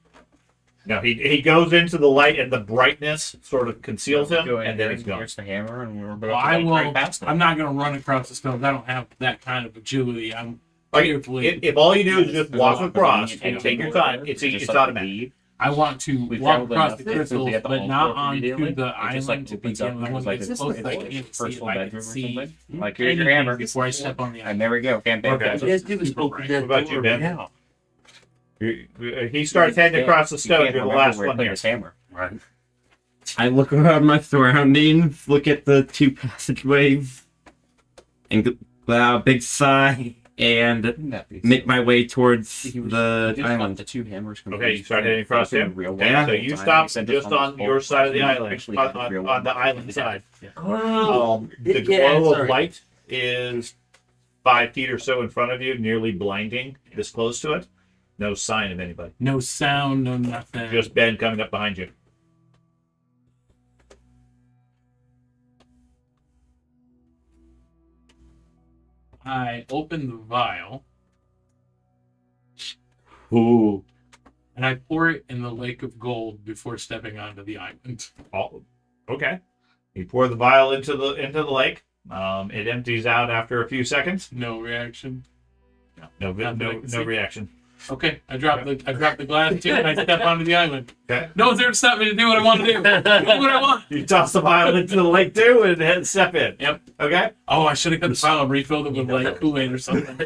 No, he goes into the light and the brightness sort of conceals him, and then he's gone. Here's the hammer, and we're about Well, to I go will. right past I'm him. not going to run across the stones. I don't have that kind of agility. I'm Like, fearfully. if all you do is just walk Walk across along and and take your go time, over, it's just it's like automatic. leave. I want to We walk traveled across enough the to crystals, get the but whole not floor onto immediately. the It just, like, island to opens up begin with. I and want to like, get it's close like so I can see personal if I can bedroom or see something. Like, here's your anything hammer. before I step on the And island. there we go. Can't pay Okay. for All you guys do is open What that about door. you, Ben? Yeah. He starts heading across the stone. You're the last one here. His hammer. Right. I look around my surroundings, look at the 2 passageways, and let out a big sigh, and make my way towards the island. The 2 hammers. Okay, you start heading across here. Yeah. So you stop just on your side of the island, on the island side. Oh, The yeah, glow of sorry. light is 5 feet or so in front of you, nearly blinding. This close to it, no sign of anybody. No sound, no nothing. Just Ben coming up behind you. I open the vial Ooh. and I pour it in the lake of gold before stepping onto the island. Oh, okay. You pour the vial into the lake. It empties out after a few seconds. No reaction. No Not that I can see. reaction. Okay, I drop the glass too, and I step onto the island. Okay. No one's there to stop me to do what I want to do. Do what I want. You toss the vial into the lake too, and head step in. Yep. Okay. Oh, I should have got the vial and refilled it with like Kool-Aid or something.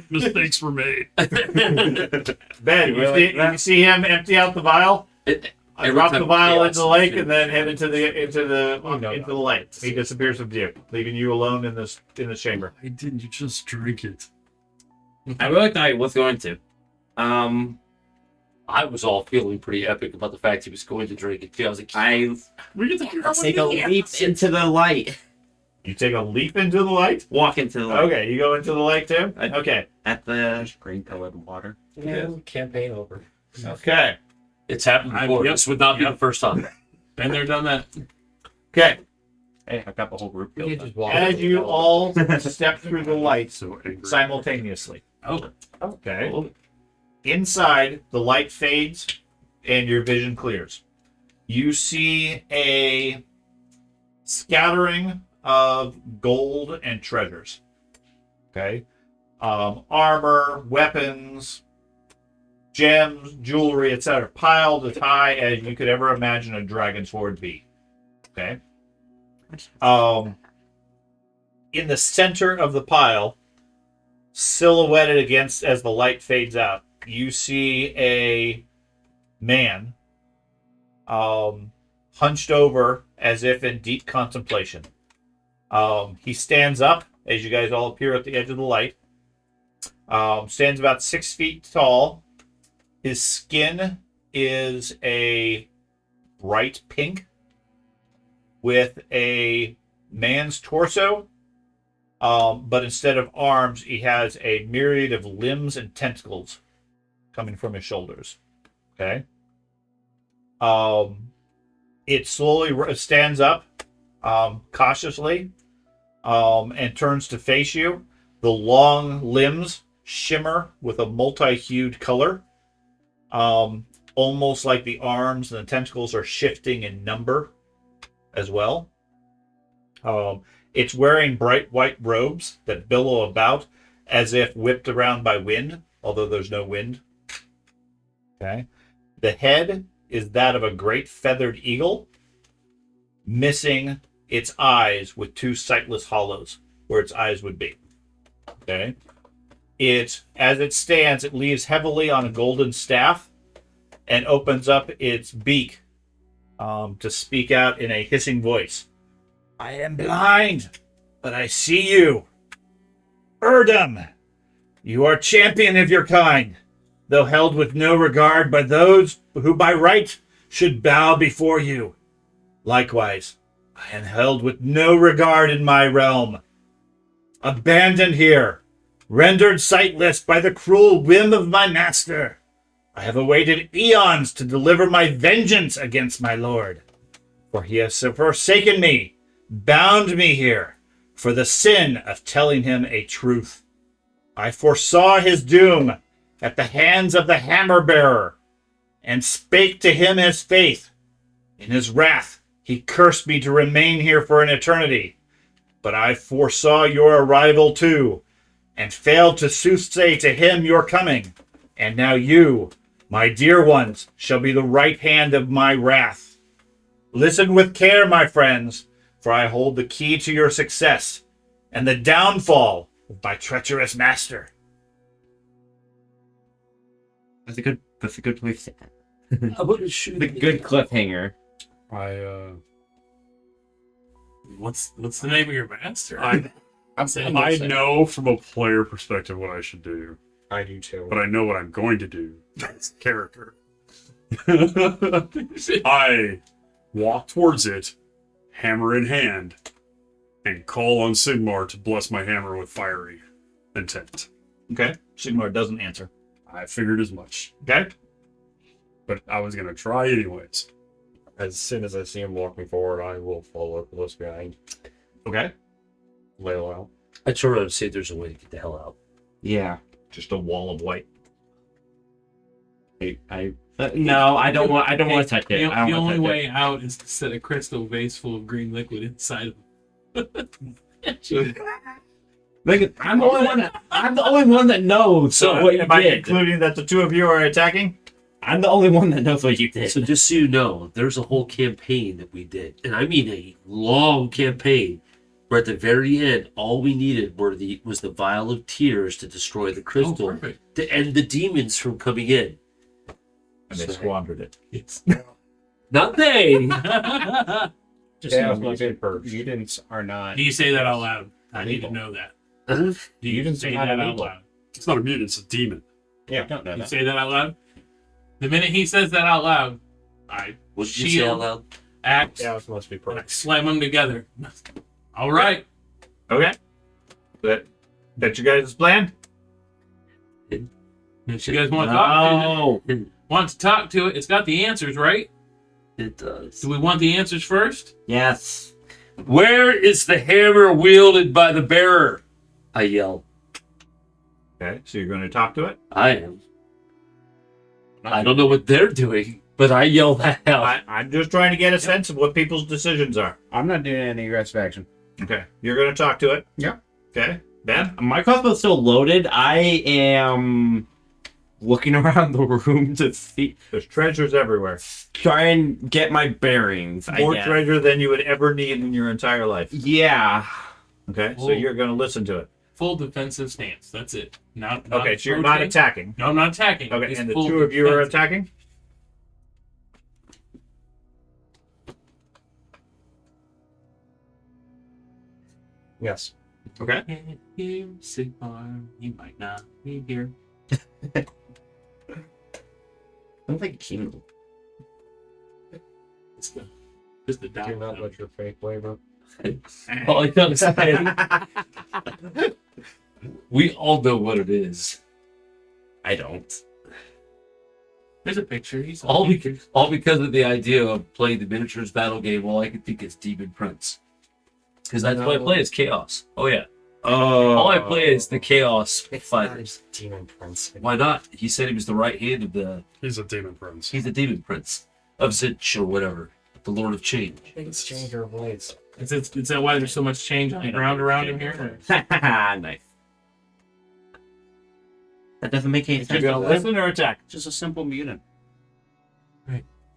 Mistakes were made. Ben, you see him empty out the vial. I drop the vial into the lake and then head into the lake. He disappears from view, leaving you alone in this chamber. Why didn't you just drink it? I really thought he was going to. I was all feeling pretty epic about the fact he was going to drink it. I was like, I We get to hear take a leap into the light. You take a leap into the light. Walk into the light. Okay, you go into the lake too. Okay. At the Green-colored water. Yeah, campaign over. Okay. it's happened before. Yep. This would not be the first time. Been there, done that. Okay. Hey, I've got the whole group We killed. could just walk As over you the all step through the light so angry. simultaneously. Oh, Okay. Inside, the light fades and your vision clears. You see a scattering of gold and treasures. Okay. Armor, weapons, gems, jewelry, etc. Piled as high as you could ever imagine a dragon's hoard be. Okay. In the center of the pile, silhouetted against as the light fades out, you see a man hunched over as if in deep contemplation. He stands up as you guys all appear at the edge of the light. Stands about 6 feet tall. His skin is a bright pink with a man's torso. But instead of arms, he has a myriad of limbs and tentacles coming from his shoulders. Okay. It slowly stands up cautiously and turns to face you. The long limbs shimmer with a multi-hued color, almost like the arms and the tentacles are shifting in number as well. It's wearing bright white robes that billow about as if whipped around by wind, although there's no wind. Okay. The head is that of a great feathered eagle, missing its eyes with 2 sightless hollows where its eyes would be. Okay. As it stands, it leans heavily on a golden staff and opens up its beak to speak out in a hissing voice. I am blind, but I see you. Erdem, you are champion of your kind, though held with no regard by those who by right should bow before you. Likewise, I am held with no regard in my realm. Abandoned here, rendered sightless by the cruel whim of my master, I have awaited eons to deliver my vengeance against my lord. For he has forsaken me, bound me here, for the sin of telling him a truth. I foresaw his doom at the hands of the hammer bearer, and spake to him his faith. In his wrath, he cursed me to remain here for an eternity. But I foresaw your arrival too, and failed to soothsay to him your coming. And now you, My dear ones shall be the right hand of my wrath. Listen with care, my friends, for I hold the key to your success and the downfall of my treacherous master. That's a good place to end. How about a shoot? The good cliffhanger. What's the name of your master? I saying I this. know from a player perspective what I should do, I do too. but I know what I'm going to do. That's character. I walk towards it, hammer in hand, and call on Sigmar to bless my hammer with fiery intent. Okay. Sigmar doesn't answer. I figured as much, Okay. but I was going to try anyways. As soon as I see him walking forward, I will follow close behind. Okay. Lay low. I turn around and see if there's a way to get the hell out. Yeah. Just a wall of white. No, I don't want to touch it. The, I don't the wanna only touch way out is to set a crystal vase full of green liquid inside of it. Like, I'm the only one that knows So what you am I did. concluding that the two of you are attacking? I'm the only one that knows what you did. So just so you know, there's a whole campaign that we did, and I mean a long campaign. Where at the very end, all we needed was the vial of tears to destroy the crystal perfect. to end the demons from coming in. And they So- squandered it. It's Not they. Just Yeah, know mutants. mutants are not. Do you say that out loud? I need to know that. Do you Mutants say are not that out illegal. loud? It's not a mutant, it's a demon. I don't know You that. say that out loud? The minute he says that out loud, I What did you say out shield, loud? axe, Yeah, it must be and I perfect. slam them together. All right. Okay. That you guys' plan? If you guys want to talk to it, No. want to talk to it, it's got the answers, right? It does. Do we want the answers first? Yes. Where is the hammer wielded by the bearer? I yell. Okay. So you're going to talk to it? I am. I don't know what they're doing, but I yell that out. I'm just trying to get a sense of what people's decisions are. I'm not doing any aggressive action. Okay. You're going to talk to it? Yeah. Okay. Ben? My crossbow's still loaded. I am looking around the room to see, There's treasures everywhere. try and get my bearings. More I guess. treasure than you would ever need in your entire life. Yeah. Okay. So Oh. you're going to listen to it. Full defensive stance. That's it. Not Okay. So you're not approaching. attacking. No, I'm not attacking. Okay. Just And the full two of you are defensive. attacking? Yes. Okay. Here, Sigmar, you might not be here. Sounds like a kingdom. Just the Do down. not let your faith waver. All I gotta say, we all know what it is. I don't. There's a picture. He's All because of the idea of playing the miniatures battle game. All I can think is Demon Prince, because that's what I play as Chaos. Oh yeah, Oh. all I play is the Chaos It's not fighters. a demon prince. Why not? He said he was the right hand of the. He's a demon prince. He's the Demon Prince of Zich or whatever, the Lord of Change. It's changer of blades. Is that why there's so much change on the ground around him here? Nice. That doesn't make any You're sense. going to listen or attack? Just a simple mutant.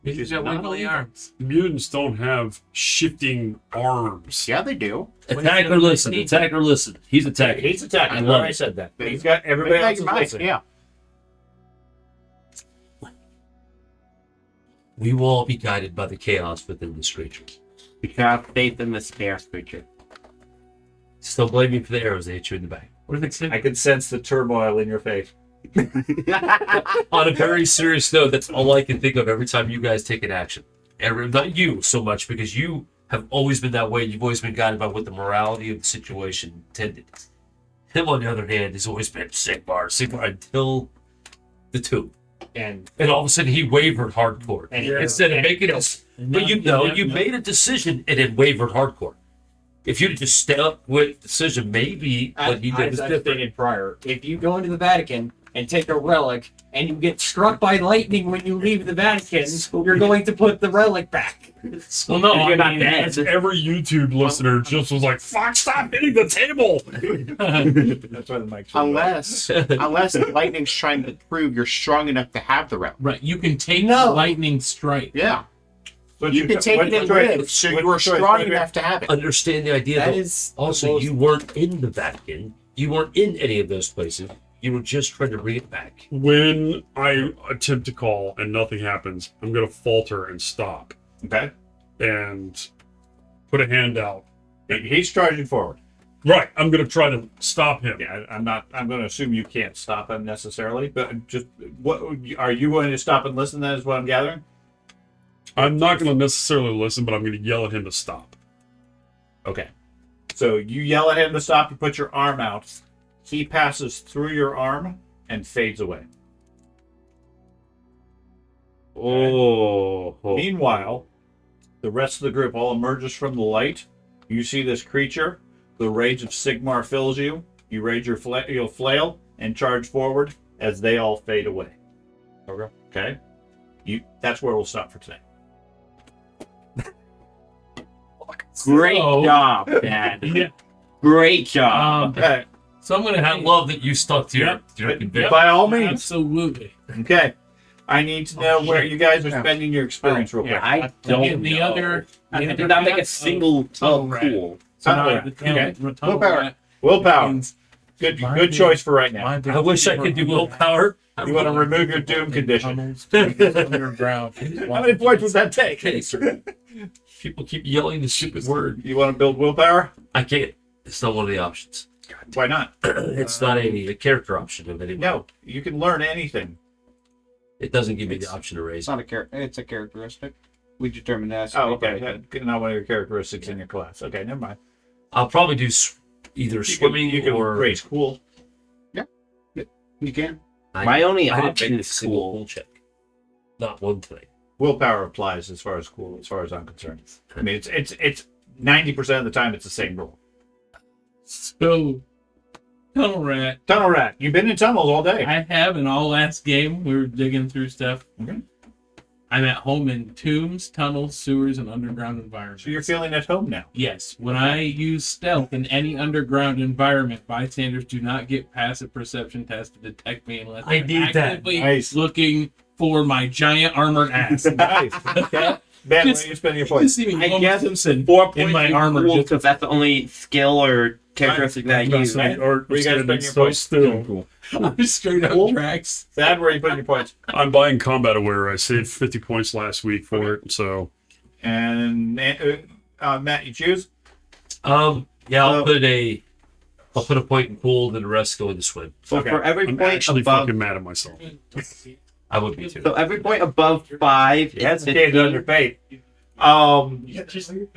He's Just got not wiggly illegal. arms. Mutants don't have shifting arms. Yeah, they do. Attack or listen. Attack or listen. He's attacking. He's attacking. I love I it. said that. He's got everybody else is listening. Yeah. We will all be guided by the chaos within this creature. We have faith in the scarce creature. Still blame me for the arrows they hit you in the back. What if it's I can sense the turmoil in your face. On a very serious note, that's all I can think of every time you guys take an action. Not you so much, because you have always been that way. You've always been guided by what the morality of the situation intended. Him, on the other hand, has always been Sigmar until the two. And And all of a sudden, he wavered hardcore. And- Instead of making us. But you know, you Yeah. made a decision and it wavered hardcore. If you'd just stuck with decision, maybe what he did was As I different. stated prior, if you go into the Vatican and take a relic, and you get struck by lightning when you leave the Vatican, you're going to put the relic back. Well, no, You're not I mean, dead. That's every YouTube listener just was like, "Fuck! Stop hitting the table." That's why the mic's Unless the lightning's trying to prove you're strong enough to have the relic. right, you can take No. lightning strike. Yeah. What's You your can cho- take what's it your and choice? live, so What's you are your choice, strong baby? enough to have it. Understand the idea. That though. is the Also, most- you weren't in the Vatican. You weren't in any of those places. You were just trying to bring it back. When I attempt to call and nothing happens, I'm gonna falter and stop Okay. and put a hand out. He's charging forward. Right, I'm gonna try to stop him. Yeah, I'm not. I'm going to assume you can't stop him necessarily, but just what are you going to stop and listen? Then is what I'm gathering. I'm not gonna necessarily listen, but I'm gonna yell at him to stop. Okay. So you yell at him to stop. You put your arm out. He passes through your arm and fades away. Oh. Meanwhile, the rest of the group all emerges from the light. You see this creature. The rage of Sigmar fills you. You raise your flail and charge forward as they all fade away. Okay. That's where we'll stop for today. Great So- job, Dad. Yeah. Great job. Okay. So I'm gonna. And I love that you stuck to your But conviction. by all means. Absolutely. Okay. I need to know where you guys are spending your experience real quick. I don't And the know. other. I the did not make a half of single Tunnel tub Rat. cool. So Tunnel now Rat. the tunnel- Okay. tunnel Willpower. rat Willpower. means Good my good choice for right now. my I wish I could do willpower. You want to remove your doom condition. tunnels underground. How many points would that take? Okay, sir. People keep yelling the stupid word. You want to build willpower? I can't. It's not one of the options. Why not? It's not a character option of any. No, you can learn anything. It doesn't give me the option to raise. It's not a character. It's a characteristic. We determined that. Oh, okay. That's not one of your characteristics in your class. Okay, never mind. I'll probably do either swimming you can or raise cool. You can. My only I didn't option make a is single cool. pull check. Not one thing. Willpower applies as far as cool, as far as I'm concerned. I mean, it's 90% of the time it's the same rule. So, tunnel rat. Tunnel rat. You've been in tunnels all day. I have in all last game. We were digging through stuff. Okay. I'm at home in tombs, tunnels, sewers, and underground environments. So you're feeling at home now. Yes. When I use stealth in any underground environment, bystanders do not get passive perception tests to detect me unless I they're need that. actively Nice. looking for my giant armored ass. Nice. Okay. Ben, where are you spending your You can points? see me, I Homer guess Simpson, 4 in points my is armor. cool Just because that's the only skill or characteristic that I use. Right. Or Where you guys spending your so points? still. straight up tracks. Sad, where are you putting your points? I'm buying combat aware. I saved 50 points last week for it, so And Matt, you choose? Yeah, I'll put a point in pool, then the rest go into swim. So Okay. for every I'm point actually above, fucking mad at myself. I would be too. so every point above 5 That's is the game's 15. under fate.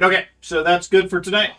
Okay, so that's good for tonight.